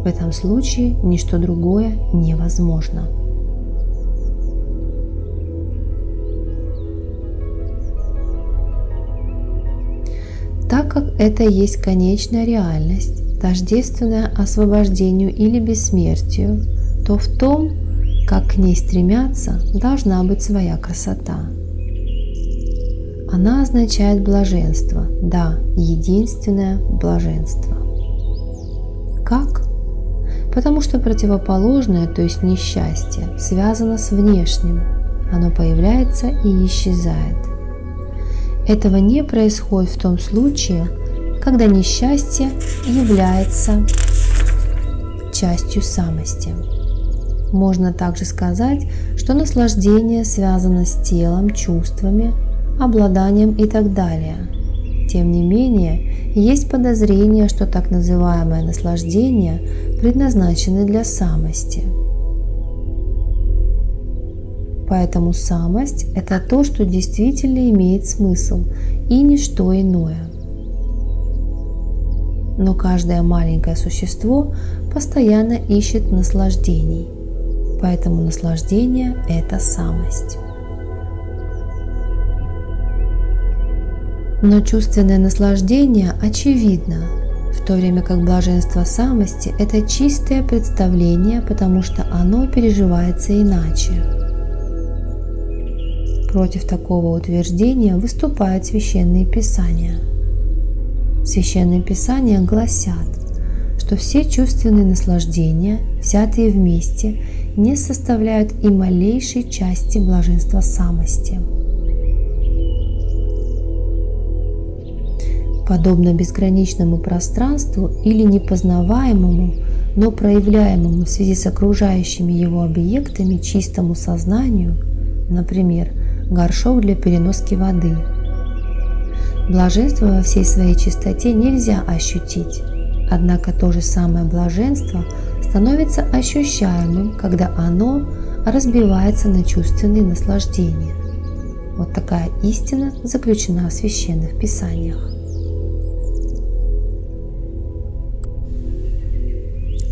В этом случае ничто другое невозможно. Так как это есть конечная реальность, тождественная освобождению или бессмертию, то в том, как к ней стремятся, должна быть своя красота. Она означает блаженство, да, единственное блаженство. Как? Потому что противоположное, то есть несчастье, связано с внешним, оно появляется и исчезает. Этого не происходит в том случае, когда несчастье является частью самости. Можно также сказать, что наслаждение связано с телом, чувствами, обладанием и так далее. Тем не менее, есть подозрение, что так называемое наслаждение предназначено для самости. Поэтому самость – это то, что действительно имеет смысл, и ничто иное. Но каждое маленькое существо постоянно ищет наслаждений, поэтому наслаждение – это самость. Но чувственное наслаждение очевидно, в то время как блаженство самости – это чистое представление, потому что оно переживается иначе. Против такого утверждения выступают священные писания. Священные писания гласят, что все чувственные наслаждения, взятые вместе, не составляют и малейшей части блаженства самости. подобно безграничному пространству или непознаваемому, но проявляемому в связи с окружающими его объектами чистому сознанию, например, горшок для переноски воды. Блаженство во всей своей чистоте нельзя ощутить, однако то же самое блаженство становится ощущаемым, когда оно разбивается на чувственные наслаждения. Вот такая истина заключена в священных писаниях.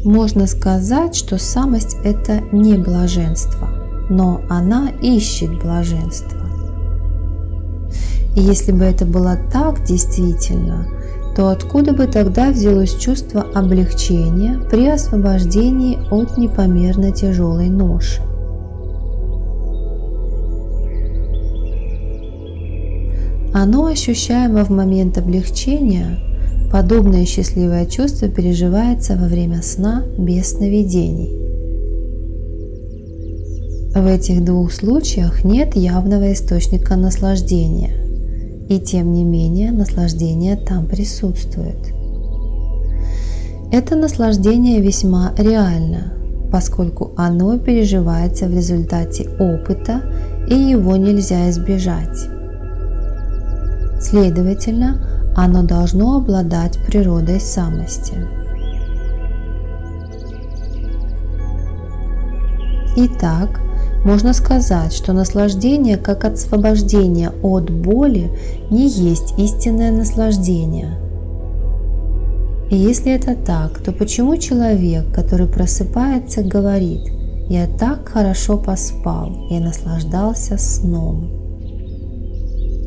Можно сказать, что самость – это не блаженство, но она ищет блаженство. И если бы это было так действительно, то откуда бы тогда взялось чувство облегчения при освобождении от непомерно тяжелой ноши? Оно ощущаемо в момент облегчения. Подобное счастливое чувство переживается во время сна без сновидений. В этих двух случаях нет явного источника наслаждения, и тем не менее наслаждение там присутствует. Это наслаждение весьма реально, поскольку оно переживается в результате опыта, и его нельзя избежать. Следовательно, оно должно обладать природой самости. Итак, можно сказать, что наслаждение как освобождение от боли не есть истинное наслаждение. И если это так, то почему человек, который просыпается, говорит: «Я так хорошо поспал, я наслаждался сном»?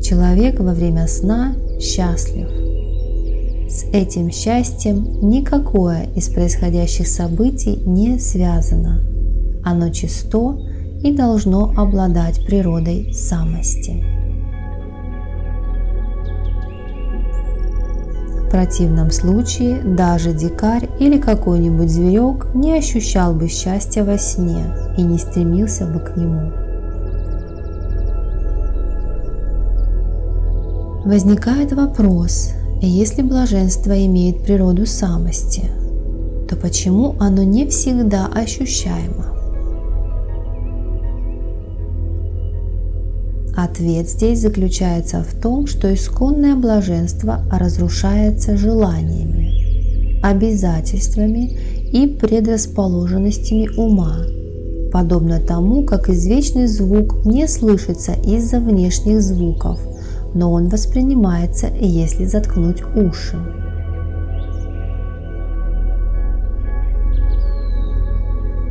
Человек во время сна счастлив. С этим счастьем никакое из происходящих событий не связано. Оно чисто и должно обладать природой самости. В противном случае даже дикарь или какой-нибудь зверек не ощущал бы счастья во сне и не стремился бы к нему. Возникает вопрос: если блаженство имеет природу самости, то почему оно не всегда ощущаемо? Ответ здесь заключается в том, что исконное блаженство разрушается желаниями, обязательствами и предрасположенностями ума, подобно тому, как извечный звук не слышится из-за внешних звуков, но он воспринимается, если заткнуть уши.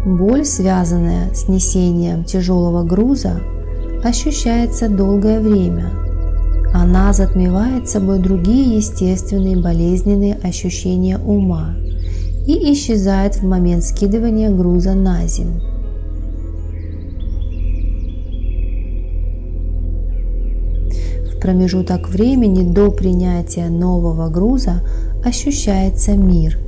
Боль, связанная с несением тяжелого груза, ощущается долгое время. Она затмевает собой другие естественные болезненные ощущения ума и исчезает в момент скидывания груза на землю. В промежуток времени до принятия нового груза ощущается мир,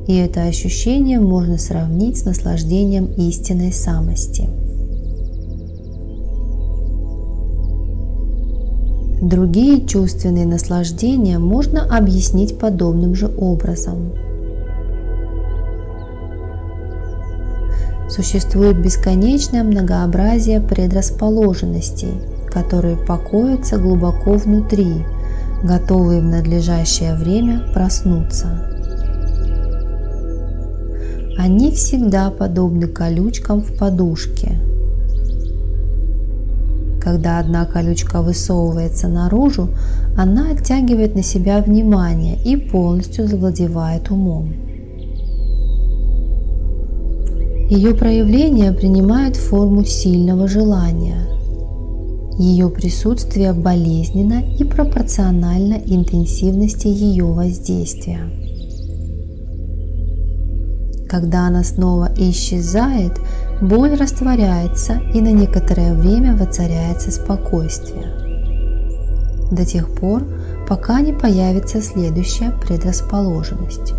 и это ощущение можно сравнить с наслаждением истинной самости. Другие чувственные наслаждения можно объяснить подобным же образом. Существует бесконечное многообразие предрасположенностей, которые покоятся глубоко внутри, готовые в надлежащее время проснуться. Они всегда подобны колючкам в подушке. Когда одна колючка высовывается наружу, она оттягивает на себя внимание и полностью завладевает умом. Ее проявление принимает форму сильного желания. Ее присутствие болезненно и пропорционально интенсивности ее воздействия. Когда она снова исчезает, боль растворяется, и на некоторое время воцаряется спокойствие. До тех пор, пока не появится следующая предрасположенность.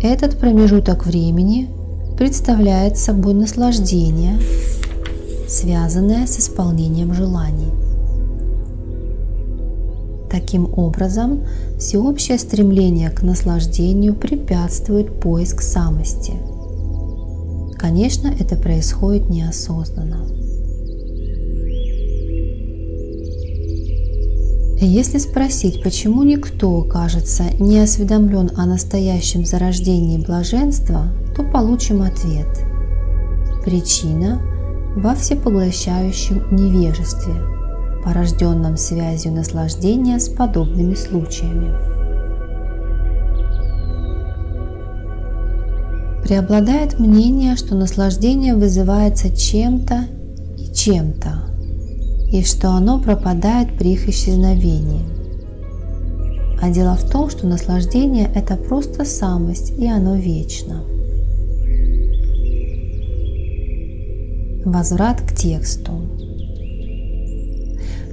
Этот промежуток времени представляет собой наслаждение, связанное с исполнением желаний. Таким образом, всеобщее стремление к наслаждению препятствует поиск самости. Конечно, это происходит неосознанно. Если спросить, почему никто, кажется, не осведомлен о настоящем зарождении блаженства, то получим ответ. Причина во всепоглощающем невежестве, порожденном связью наслаждения с подобными случаями. Преобладает мнение, что наслаждение вызывается чем-то и чем-то, и что оно пропадает при их исчезновении. А дело в том, что наслаждение – это просто самость, и оно вечно. Возврат к тексту.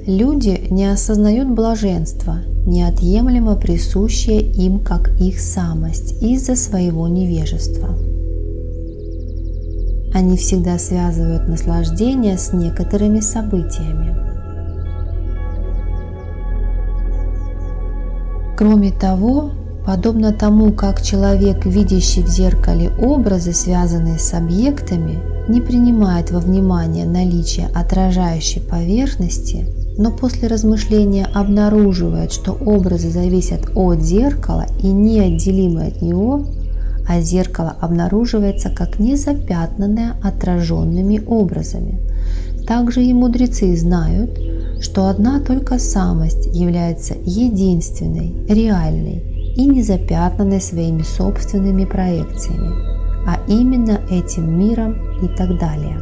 Люди не осознают блаженство, неотъемлемо присущее им как их самость из-за своего невежества. Они всегда связывают наслаждение с некоторыми событиями. Кроме того, подобно тому, как человек, видящий в зеркале образы, связанные с объектами, не принимает во внимание наличие отражающей поверхности, но после размышления обнаруживает, что образы зависят от зеркала и неотделимы от него, а зеркало обнаруживается как незапятнанное отраженными образами. Также и мудрецы знают, что одна только самость является единственной, реальной и незапятнанной своими собственными проекциями, а именно этим миром и так далее.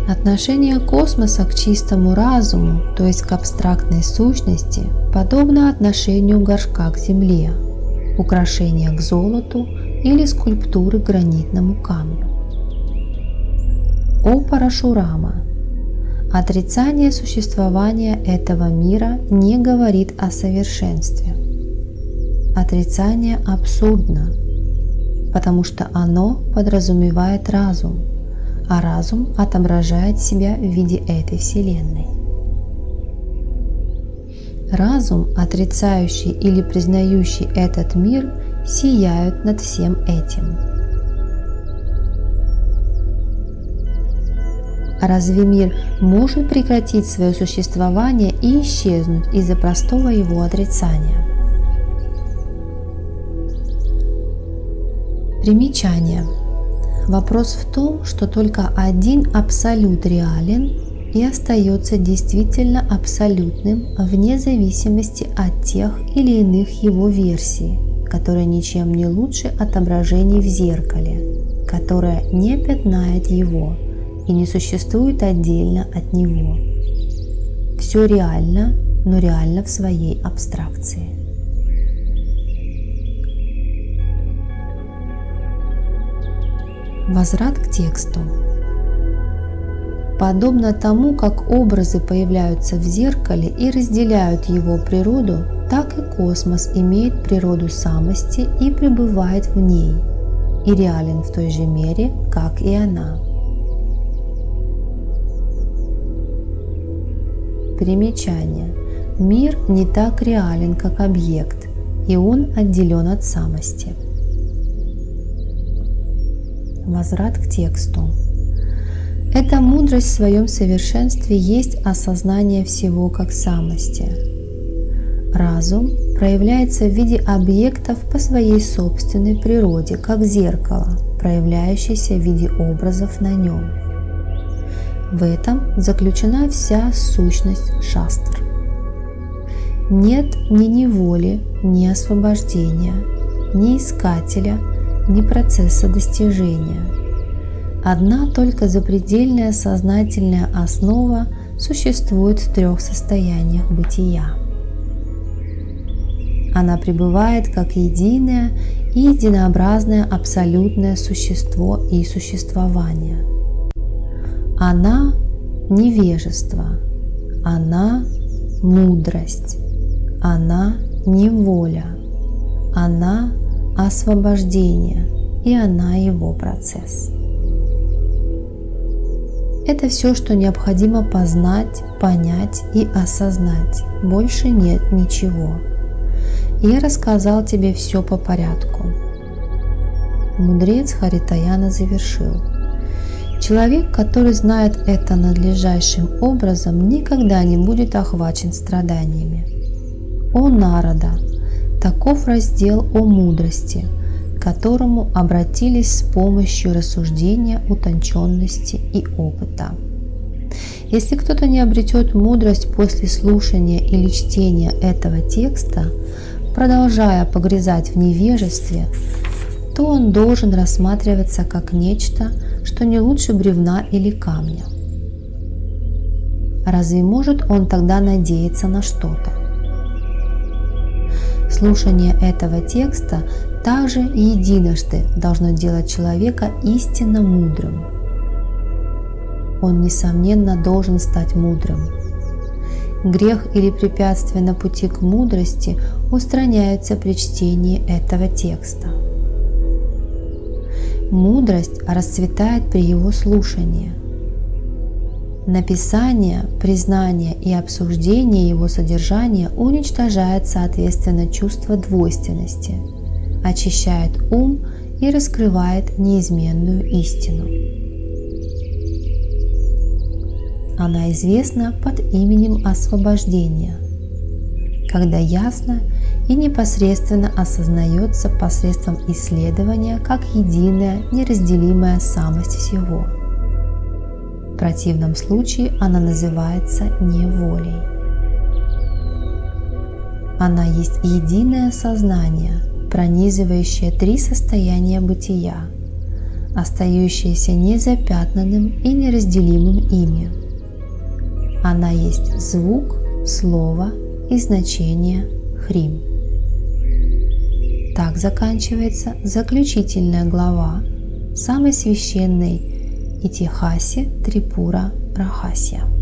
Отношение космоса к чистому разуму, то есть к абстрактной сущности, подобно отношению горшка к земле, украшения к золоту или скульптуры к гранитному камню. О Парашурама! Отрицание существования этого мира не говорит о совершенстве. Отрицание абсурдно, потому что оно подразумевает разум, а разум отображает себя в виде этой Вселенной. Разум, отрицающий или признающий этот мир, сияют над всем этим. Разве мир может прекратить свое существование и исчезнуть из-за простого его отрицания? Примечание. Вопрос в том, что только один абсолют реален и остается действительно абсолютным вне зависимости от тех или иных его версий, которые ничем не лучше отображений в зеркале, которое не пятнает его и не существует отдельно от него. Все реально, но реально в своей абстракции. Возврат к тексту. Подобно тому, как образы появляются в зеркале и разделяют его природу, так и космос имеет природу самости и пребывает в ней, и реален в той же мере, как и она. Примечание. Мир не так реален, как объект, и он отделен от самости. Возврат к тексту. Эта мудрость в своем совершенстве есть осознание всего как самости. Разум проявляется в виде объектов по своей собственной природе, как зеркало, проявляющееся в виде образов на нем. В этом заключена вся сущность шастр. Нет ни неволи, ни освобождения, ни искателя, ни процесса достижения. Одна только запредельная сознательная основа существует в трех состояниях бытия. Она пребывает как единое и единообразное абсолютное существо и существование. Она – невежество, она – мудрость, она – неволя, она – освобождения, и она его процесс. Это все, что необходимо познать, понять и осознать. Больше нет ничего. Я рассказал тебе все по порядку. Мудрец Харитаяна завершил. Человек, который знает это надлежащим образом, никогда не будет охвачен страданиями. О Нарада! Таков раздел о мудрости, к которому обратились с помощью рассуждения, утонченности и опыта. Если кто-то не обретет мудрость после слушания или чтения этого текста, продолжая погрязать в невежестве, то он должен рассматриваться как нечто, что не лучше бревна или камня. Разве может он тогда надеяться на что-то? Слушание этого текста также единожды должно делать человека истинно мудрым. Он, несомненно, должен стать мудрым. Грех или препятствие на пути к мудрости устраняются при чтении этого текста. Мудрость расцветает при его слушании. Написание, признание и обсуждение его содержания уничтожает соответственно чувство двойственности, очищает ум и раскрывает неизменную истину. Она известна под именем освобождения, когда ясно и непосредственно осознается посредством исследования как единая неразделимая самость всего. В противном случае она называется неволей. Она есть единое сознание, пронизывающее три состояния бытия, остающееся незапятнанным и неразделимым ими. Она есть звук, слово и значение Хрим. Так заканчивается заключительная глава самой священной Итихаси Трипура Рахасья.